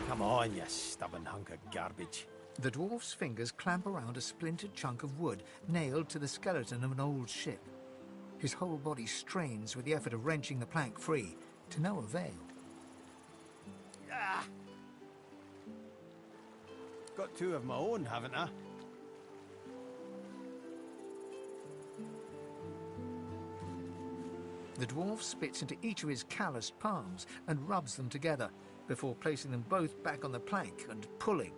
Speaker 12: Come on, you stubborn hunk of garbage.
Speaker 4: The dwarf's fingers clamp around a splintered chunk of wood nailed to the skeleton of an old ship. His whole body strains with the effort of wrenching the plank free, to no avail.
Speaker 12: Ah. Got two of my own, haven't I?
Speaker 4: The dwarf spits into each of his calloused palms and rubs them together, before placing them both back on the plank and pulling.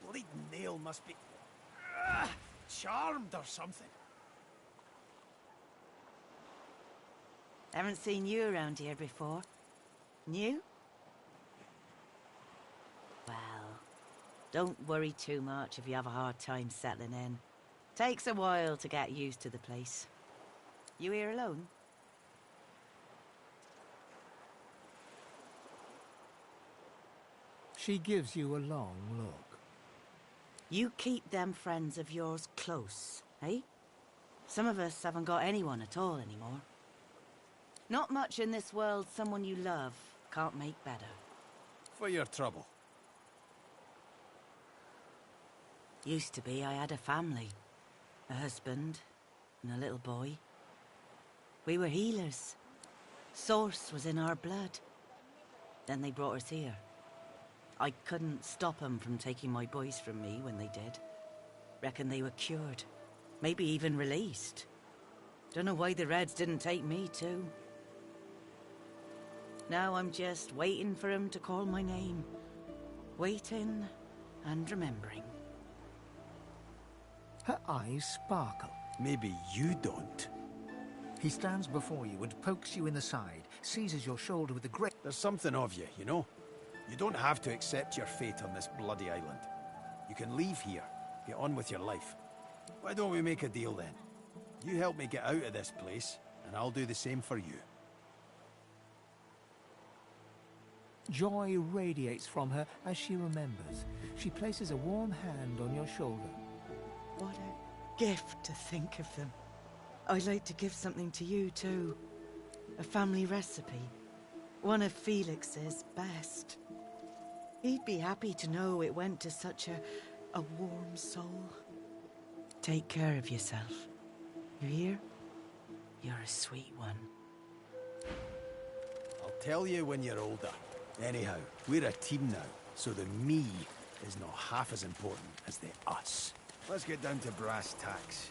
Speaker 12: Bloody nail must be charmed or something.
Speaker 3: Haven't seen you around here before. New? Well, don't worry too much if you have a hard time settling in. Takes a while to get used to the place. You here alone?
Speaker 4: She gives you a long look.
Speaker 3: You keep them friends of yours close, eh? Some of us haven't got anyone at all anymore. Not much in this world someone you love can't make better.
Speaker 12: For your trouble.
Speaker 3: Used to be I had a family. A husband and a little boy. We were healers. Source was in our blood. Then they brought us here. I couldn't stop them from taking my boys from me when they did. Reckon they were cured. Maybe even released. Don't know why the Reds didn't take me too. Now I'm just waiting for him to call my name. Waiting and remembering.
Speaker 4: Her eyes sparkle.
Speaker 12: Maybe you don't.
Speaker 4: He stands before you and pokes you in the side, seizes your shoulder with a great...
Speaker 12: There's something of you, you know? You don't have to accept your fate on this bloody island. You can leave here, get on with your life. Why don't we make a deal then? You help me get out of this place, and I'll do the same for you.
Speaker 4: Joy radiates from her as she remembers. She places a warm hand on your shoulder.
Speaker 3: What a gift to think of them. I'd like to give something to you too. A family recipe. One of Felix's best. He'd be happy to know it went to such a warm soul. Take care of yourself. You hear? You're a sweet one.
Speaker 12: I'll tell you when you're older. Anyhow, we're a team now, so the me is not half as important as the us. Let's get down to brass tacks.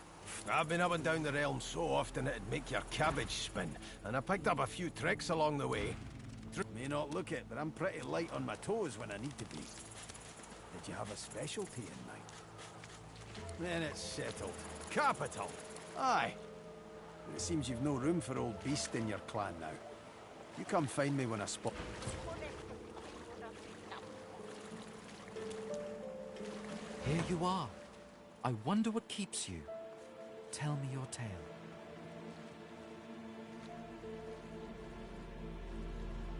Speaker 12: I've been up and down the realm so often it'd make your cabbage spin, and I picked up a few tricks along the way. May not look it, but I'm pretty light on my toes when I need to be. Did you have a specialty in mind? Then it's settled. Capital! Aye. It seems you've no room for old beast in your clan now. You come find me when I spot...
Speaker 15: Here you are. I wonder what keeps you. Tell me your tale.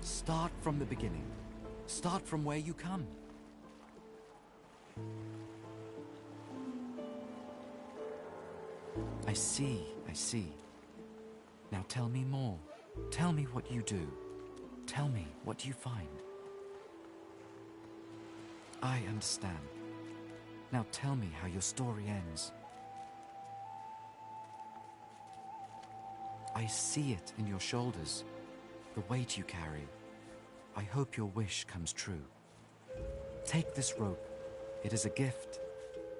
Speaker 15: Start from the beginning. Start from where you come. I see, I see. Now tell me more. Tell me what you do. Tell me what you find. I understand. Now tell me how your story ends. I see it in your shoulders, the weight you carry. I hope your wish comes true. Take this rope. It is a gift.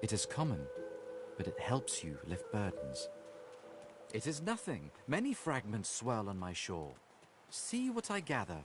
Speaker 15: It is common, but it helps you lift burdens. It is nothing. Many fragments swirl on my shore. See what I gather.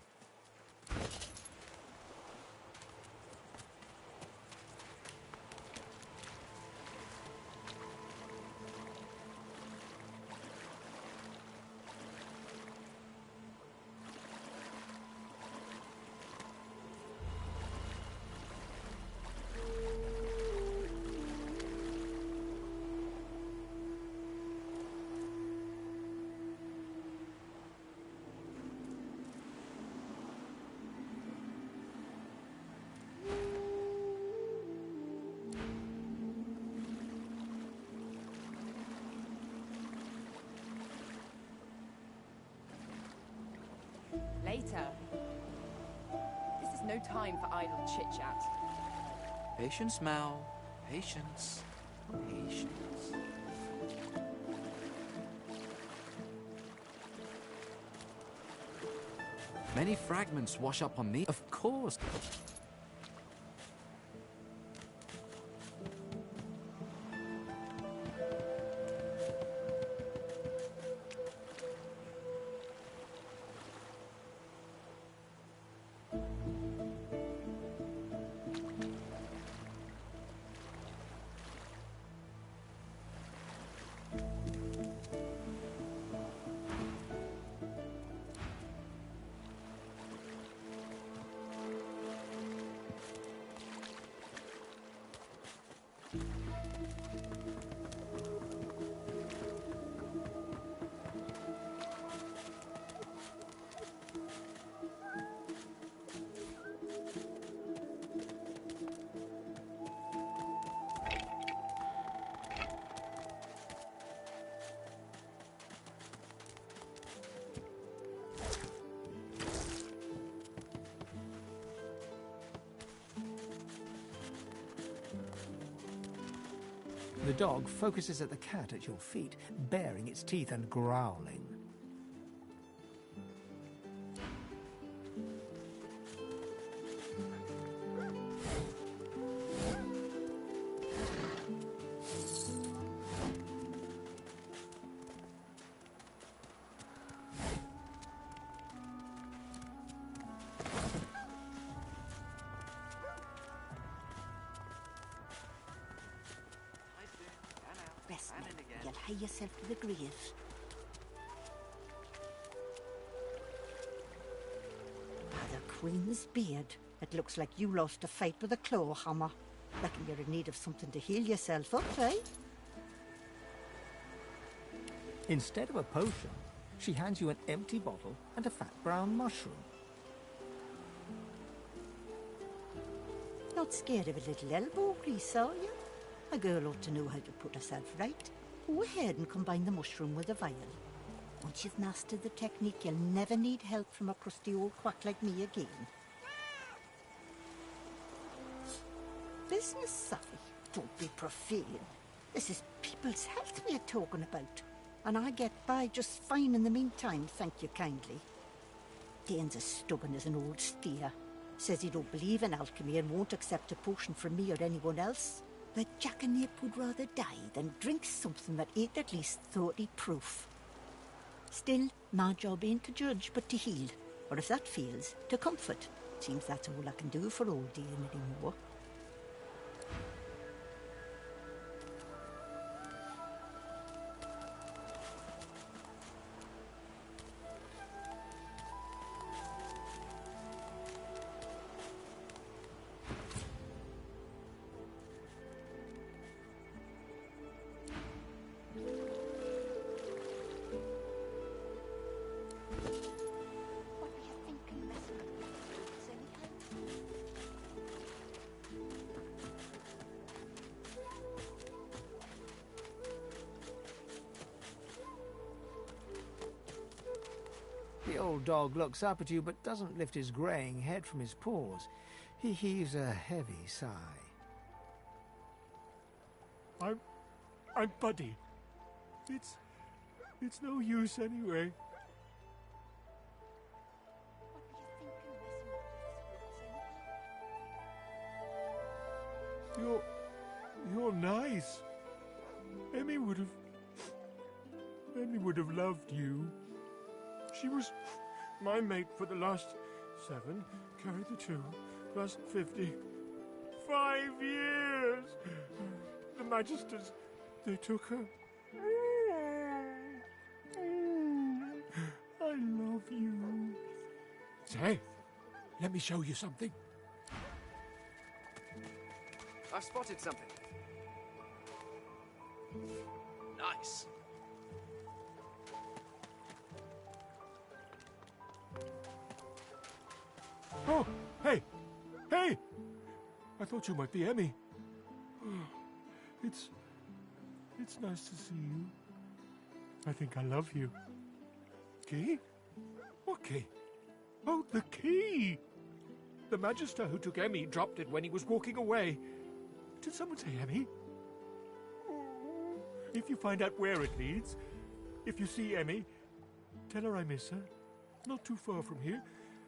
Speaker 5: Later. This is no time for idle chit-chat.
Speaker 15: Patience, Mal. Patience. Patience. Many fragments wash up on me. Of course.
Speaker 4: The dog focuses at the cat at your feet, baring its teeth and growling.
Speaker 22: Rest now. You'll hie yourself to the grave. By the Queen's beard, it looks like you lost a fight with a claw hammer. Reckon you're in need of something to heal yourself up, right?
Speaker 4: Instead of a potion, she hands you an empty bottle and a fat brown mushroom.
Speaker 22: Not scared of a little elbow grease, are you? A girl ought to know how to put herself right. Go ahead and combine the mushroom with a vial. Once you've mastered the technique, you'll never need help from a crusty old quack like me again. Business savvy? Don't be profane. This is people's health we're talking about. And I get by just fine in the meantime, thank you kindly. Dane's as stubborn as an old steer. Says he don't believe in alchemy and won't accept a potion from me or anyone else. The jackanap would rather die than drink something that ain't at least 30 proof. Still, my job ain't to judge, but to heal. Or if that fails, to comfort. Seems that's all I can do for old Dean anymore.
Speaker 4: The old dog looks up at you but doesn't lift his greying head from his paws. He heaves a heavy sigh.
Speaker 1: I'm Buddy. It's no use anyway. You're nice. Emmy would have loved you. She was my mate for the last 7, carry the 2, plus 50. 5 years! The Magisters, they took her. I love you.
Speaker 7: Say, let me show you something.
Speaker 9: I've spotted something. Nice.
Speaker 1: Oh, hey! Hey! I thought you might be Emmy. It's nice to see you. I think I love you. Key? What key? Oh, the key! The Magister who took Emmy dropped it when he was walking away. Did someone say Emmy? If you find out where it leads, if you see Emmy, tell her I miss her. Not too far from here,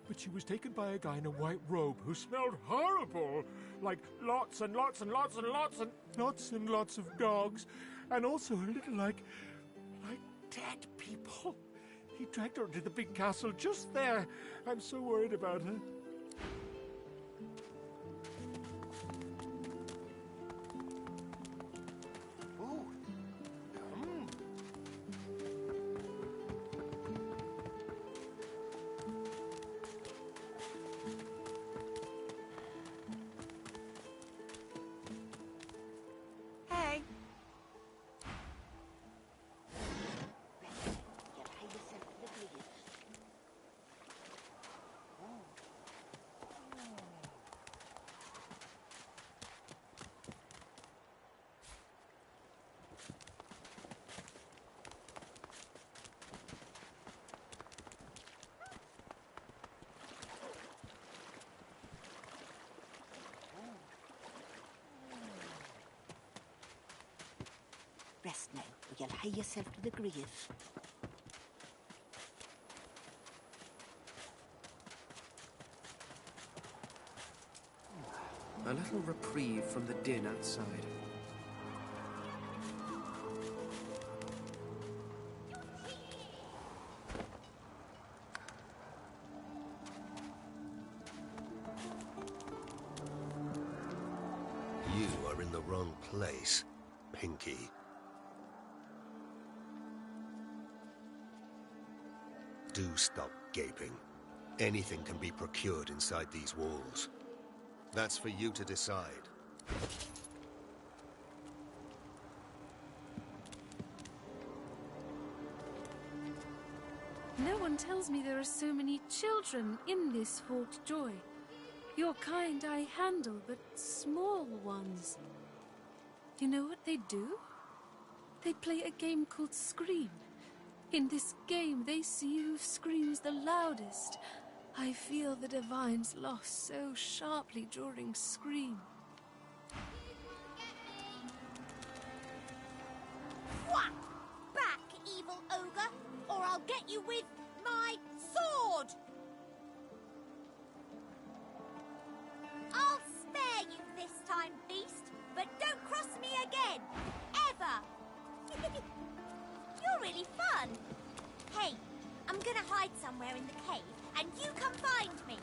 Speaker 1: but she was taken by a guy in a white robe who smelled horrible. Like lots and lots and lots and lots and lots and lots of dogs. And also a little like dead people. He dragged her into the big castle just there. I'm so worried about her.
Speaker 23: Hey.
Speaker 22: Rest now, or you'll hie yourself to the grave.
Speaker 6: A little reprieve from the din outside.
Speaker 18: You are in the wrong place, Pinky. Do stop gaping. Anything can be procured inside these walls. That's for you to decide.
Speaker 24: No one tells me there are so many children in this Fort Joy. Your kind I handle, but small ones. You know what they do? They play a game called Scream. In this game, they see who screams the loudest. I feel the Divine's loss so sharply during Scream.
Speaker 22: Whack! Back, evil ogre, or I'll get you with my sword! I'll spare you this time, beast, but don't cross
Speaker 8: somewhere in the cave, and you come find me.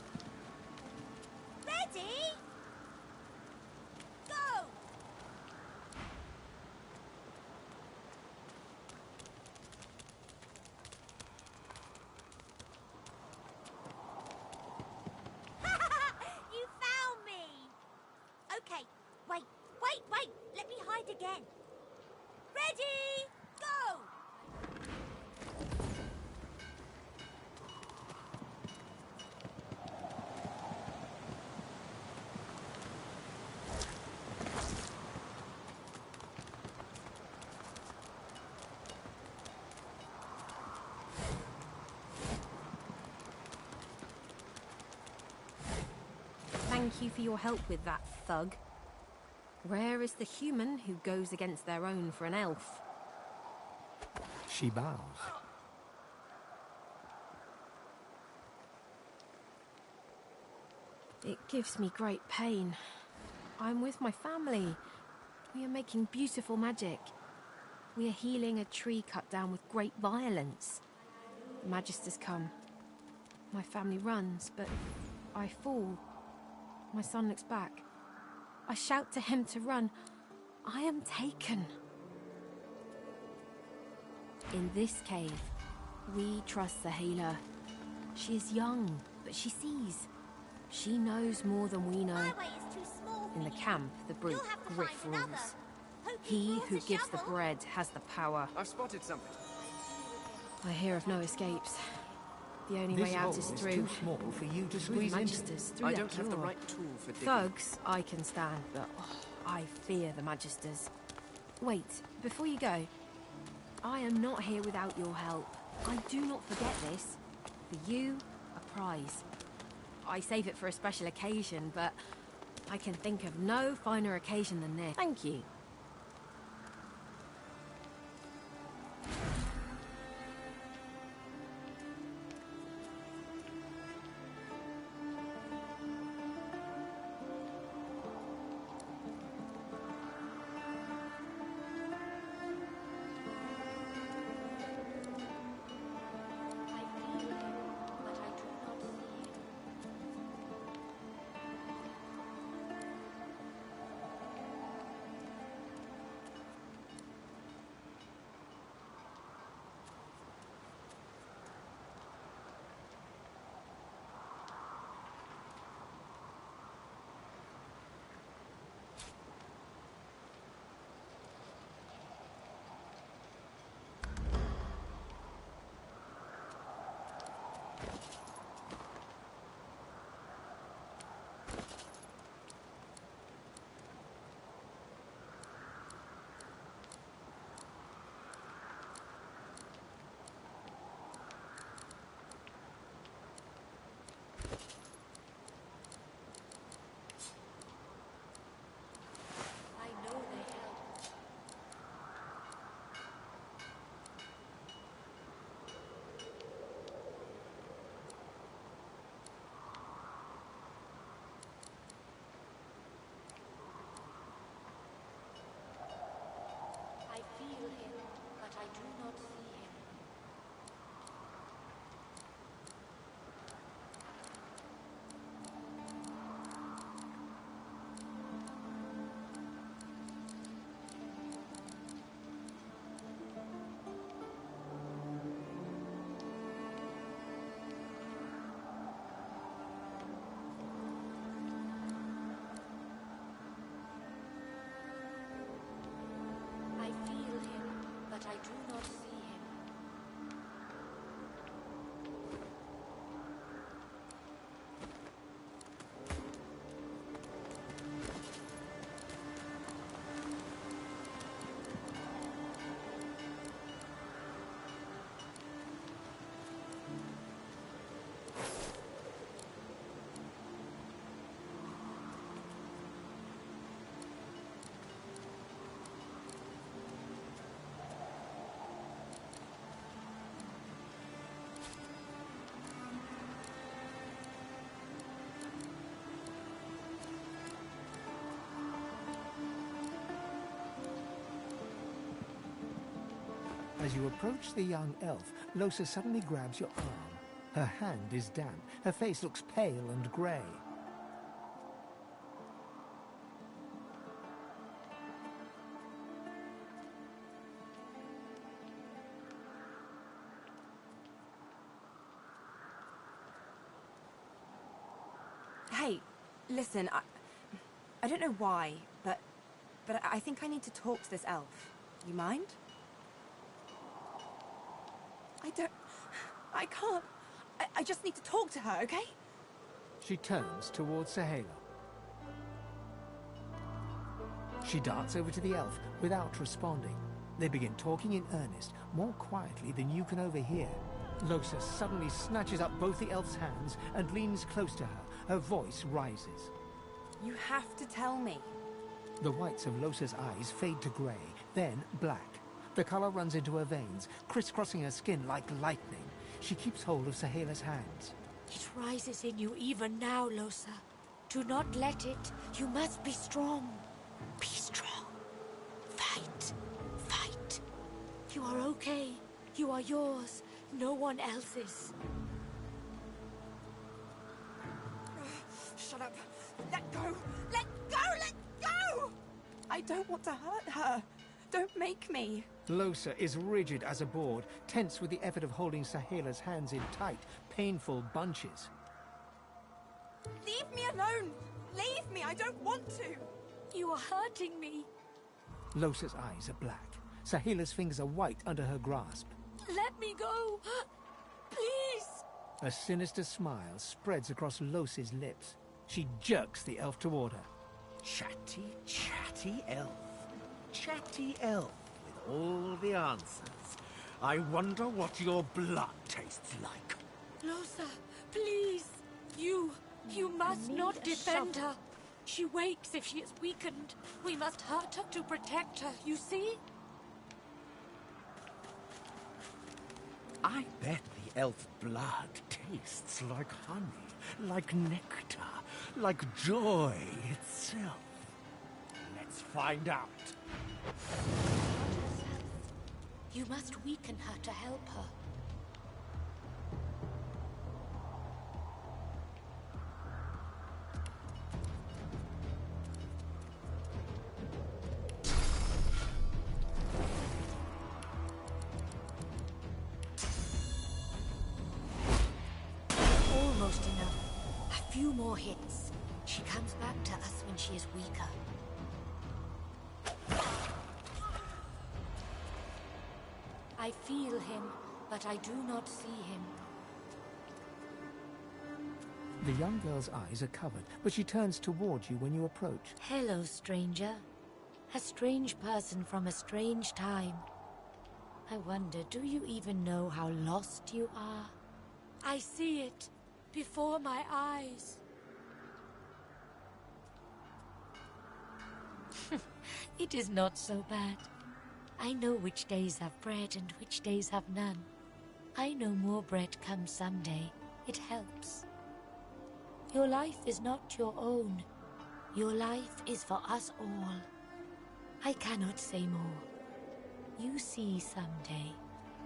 Speaker 8: Ready? Go! You found me! Okay, wait. Let me hide again. Ready? Go!
Speaker 14: Thank you for your help with that, thug. Rare is the human who goes against their own for an elf.
Speaker 4: She bows.
Speaker 14: It gives me great pain. I'm with my family. We are making beautiful magic. We are healing a tree cut down with great violence. The Magisters come. My family runs, but I fall. My son looks back. I shout to him to run. I am taken. In this cave, we trust the healer. She is young, but she sees. She knows more than we know.
Speaker 8: My way is too small.
Speaker 14: In the camp, the brute
Speaker 8: You'll have to
Speaker 14: Griff
Speaker 8: find another.
Speaker 14: rules.
Speaker 8: Hope
Speaker 14: He
Speaker 8: pulls
Speaker 14: who
Speaker 8: a
Speaker 14: gives the
Speaker 8: shovel.
Speaker 14: bread has the power.
Speaker 9: I've spotted something.
Speaker 14: I hear of no escapes. The only
Speaker 4: This
Speaker 14: way
Speaker 4: hole
Speaker 14: out is
Speaker 4: is
Speaker 14: through.
Speaker 4: too small for you to
Speaker 14: Through the
Speaker 4: squeeze into.
Speaker 14: Magisters, through
Speaker 9: I
Speaker 14: that
Speaker 9: don't have the
Speaker 14: door.
Speaker 9: right tool for digging.
Speaker 14: Thugs, I can stand, but I fear the Magisters. Wait, before you go, I am not here without your help. I do not forget this. For you, a prize. I save it for a special occasion, but I can think of no finer occasion than this. Thank you.
Speaker 4: As you approach the young elf, Losa suddenly grabs your arm. Her hand is damp. Her face looks pale and grey.
Speaker 14: Hey, listen, I don't know why, but I think I need to talk to this elf. You mind? I can't. I just need to talk to her, okay?
Speaker 4: She turns towards Sahela. She darts over to the elf without responding. They begin talking in earnest, more quietly than you can overhear. Losa suddenly snatches up both the elf's hands and leans close to her. Her voice rises.
Speaker 14: You have to tell me.
Speaker 4: The whites of Losa's eyes fade to grey, then black. The colour runs into her veins, crisscrossing her skin like lightning. She keeps hold of Sahela's hands.
Speaker 8: It rises in you even now, Losa. Do not let it. You must be strong. Be strong. Fight. Fight. You are okay. You are yours. No one else's.
Speaker 14: Shut up. Let go. Let go. Let go. I don't want to hurt her. Don't make me.
Speaker 4: Losa is rigid as a board, tense with the effort of holding Sahela's hands in tight, painful bunches.
Speaker 14: Leave me alone. Leave me. I don't want to.
Speaker 8: You are hurting me.
Speaker 4: Losa's eyes are black. Sahela's fingers are white under her grasp.
Speaker 8: Let me go. Please.
Speaker 4: A sinister smile spreads across Losa's lips. She jerks the elf toward her.
Speaker 12: Chatty, chatty elf. Chatty elf with all the answers. I wonder what your blood tastes like.
Speaker 8: Losa, please. You must not defend her. She wakes if she is weakened. We must hurt her to protect her, you see?
Speaker 12: I bet the elf blood tastes like honey, like nectar, like joy itself. Let's find out.
Speaker 8: You must weaken her to help her. Almost enough. A few more hits. She comes back to us when she is weaker. I feel him, but I do not see him.
Speaker 4: The young girl's eyes are covered, but she turns towards you when you approach.
Speaker 8: Hello, stranger. A strange person from a strange time. I wonder, do you even know how lost you are? I see it before my eyes. It is not so bad. I know which days have bread and which days have none. I know more bread comes someday. It helps. Your life is not your own. Your life is for us all. I cannot say more. You see someday.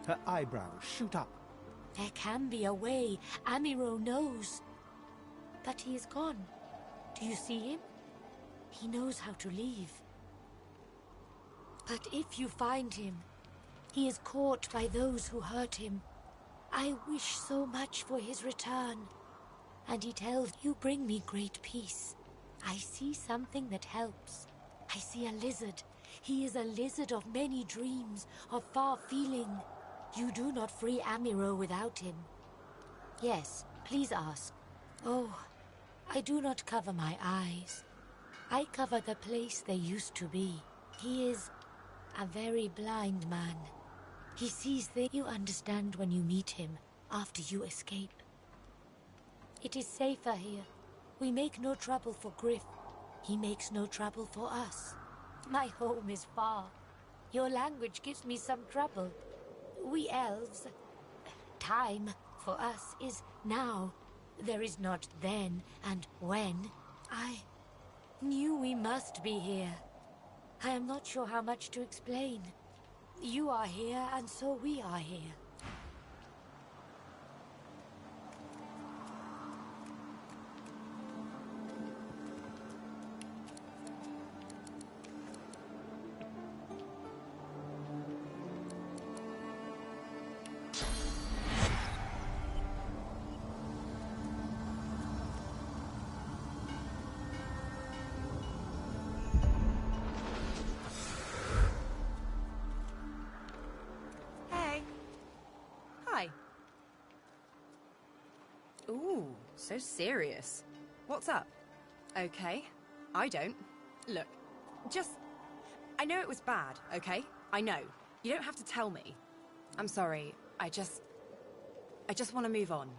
Speaker 4: Her eyebrows shoot up.
Speaker 8: There can be a way. Amiro knows. But he is gone. Do you see him? He knows how to leave. But if you find him, he is caught by those who hurt him. I wish so much for his return. And he tells you bring me great peace. I see something that helps. I see a lizard. He is a lizard of many dreams, of far feeling. You do not free Amiro without him. Yes, please ask. Oh, I do not cover my eyes. I cover the place they used to be. He is a very blind man. He sees things you understand when you meet him, after you escape. It is safer here. We make no trouble for Griff. He makes no trouble for us. My home is far. Your language gives me some trouble. We elves... Time, for us, is now. There is not then and when. I knew we must be here. I am not sure how much to explain. You are here, and so we are here.
Speaker 14: Ooh, so serious. What's up? Okay, I don't. Look, just... I know it was bad, okay? I know. You don't have to tell me. I'm sorry, I just want to move on.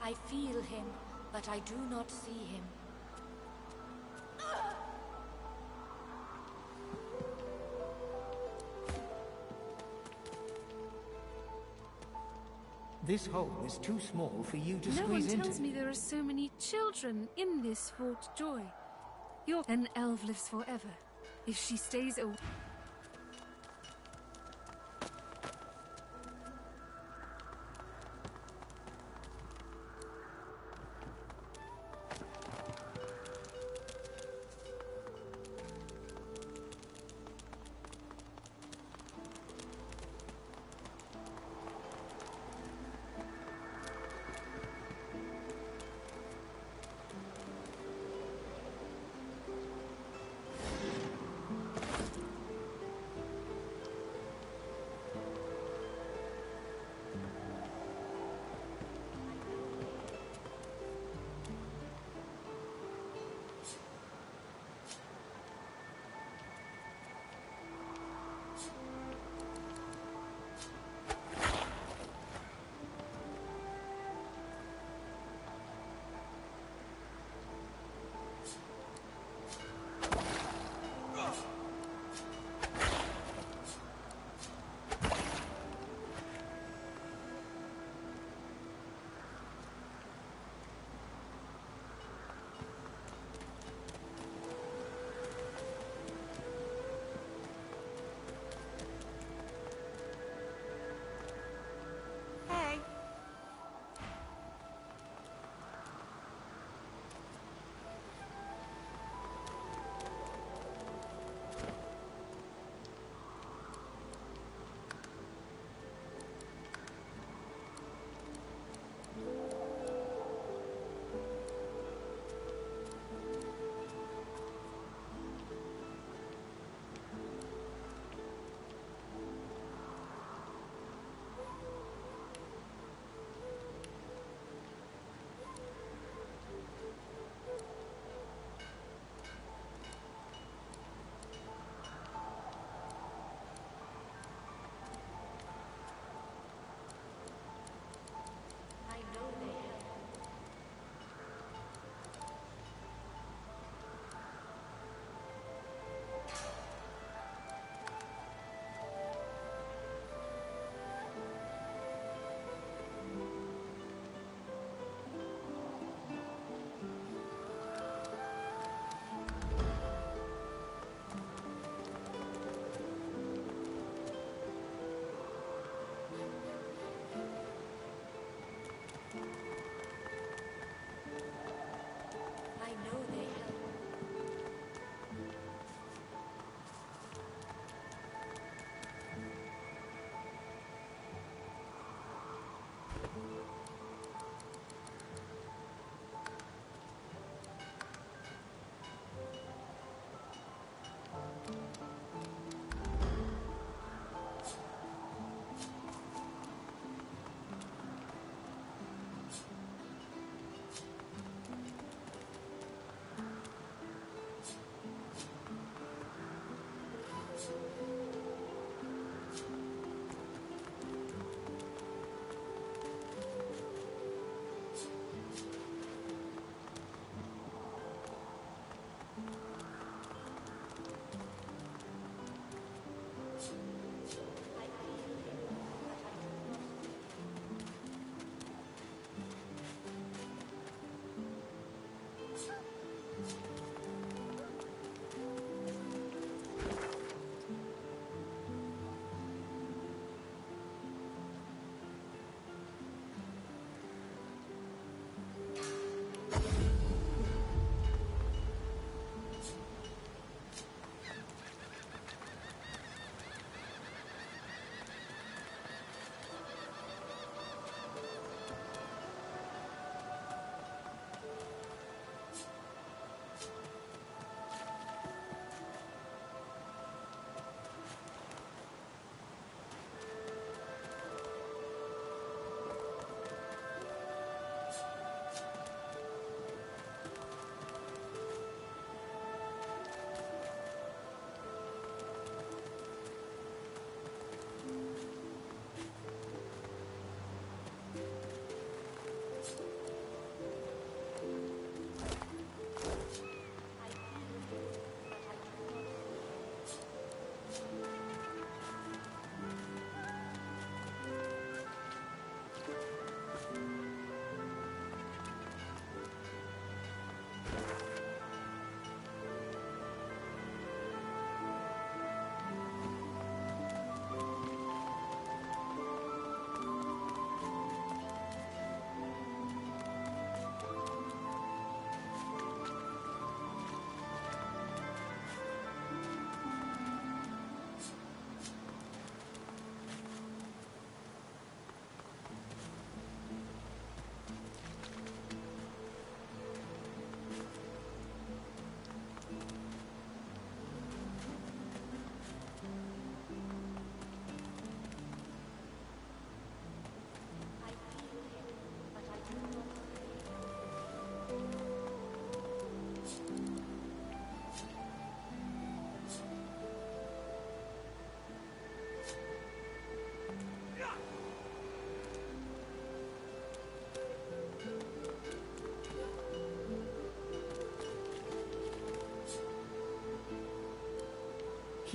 Speaker 8: I feel him, but I do not see him.
Speaker 4: This hole is too small for you to
Speaker 24: No one
Speaker 4: squeeze into.
Speaker 24: tells me there are so many children in this Fort Joy. An elf lives forever. If she stays away...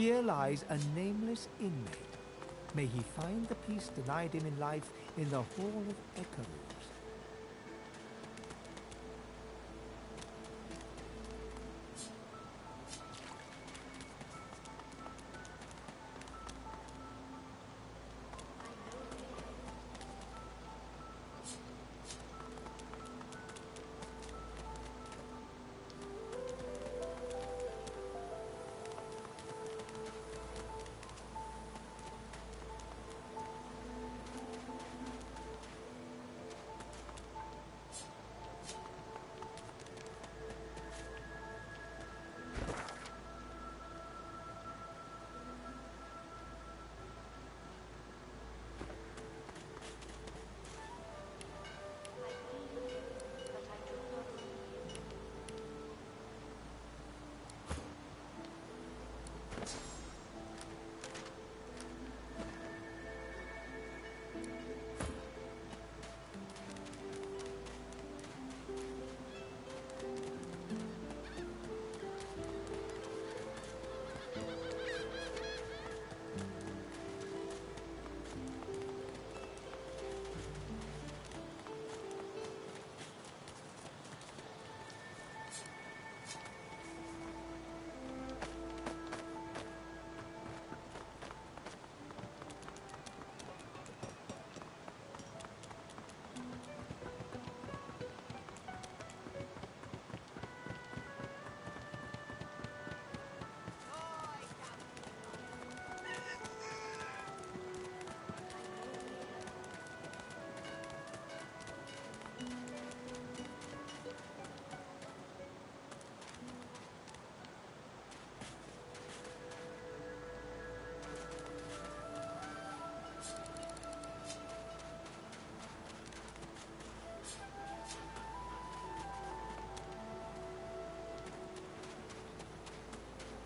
Speaker 4: Here lies a nameless inmate. May he find the peace denied him in life in the Hall of Echoes.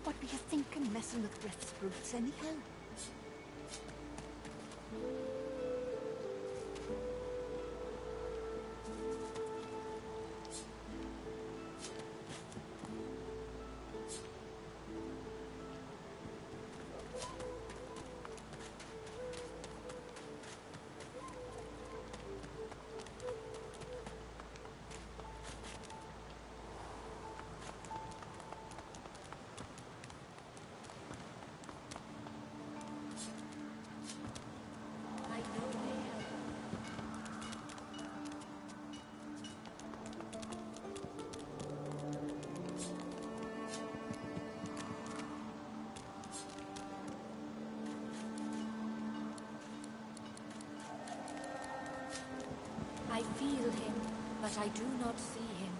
Speaker 22: What were you thinking, messing with Griff's roots anyhow?
Speaker 8: I feel him, but I do not see him.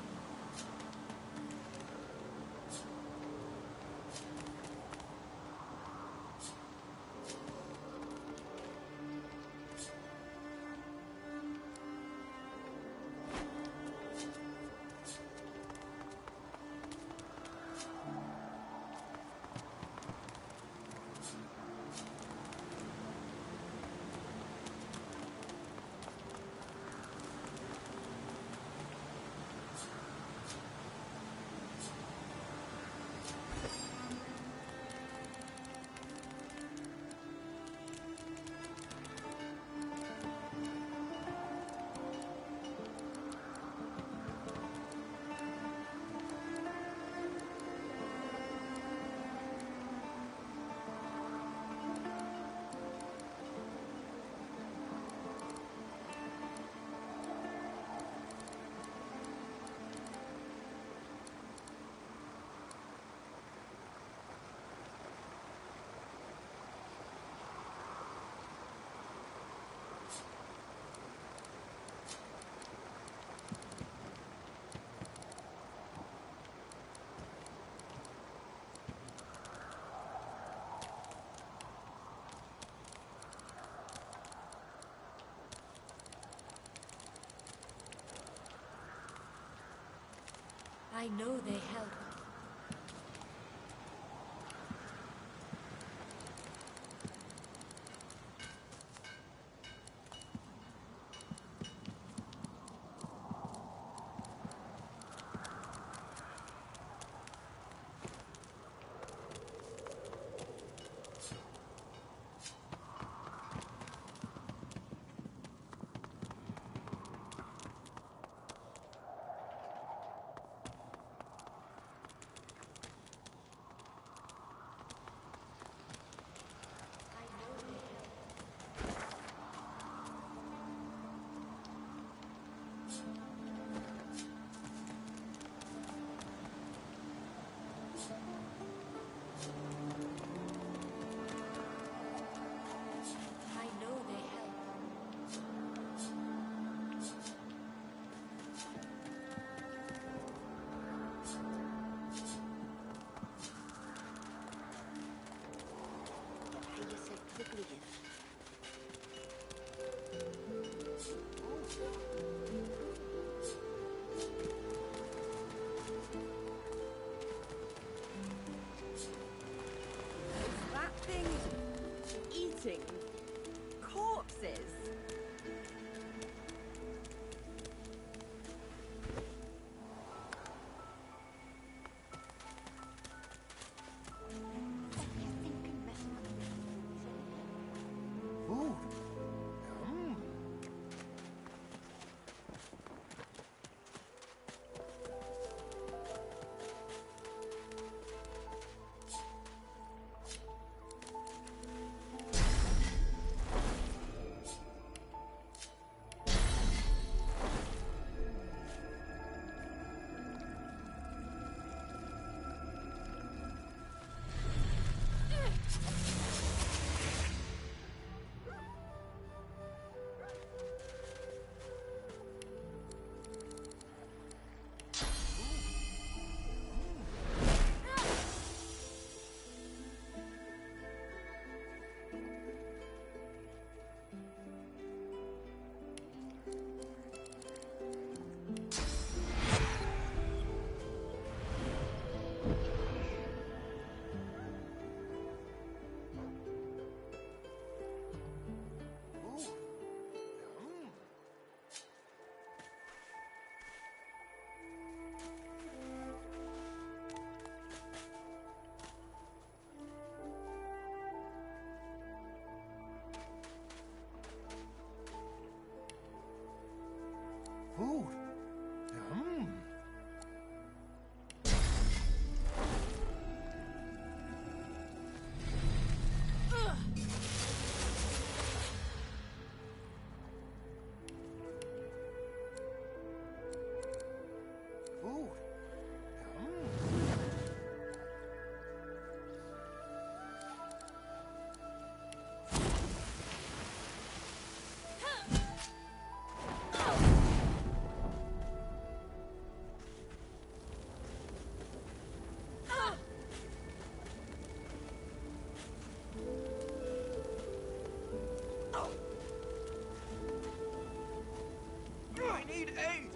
Speaker 8: I know they help.
Speaker 12: Food. Food.
Speaker 9: I need aid!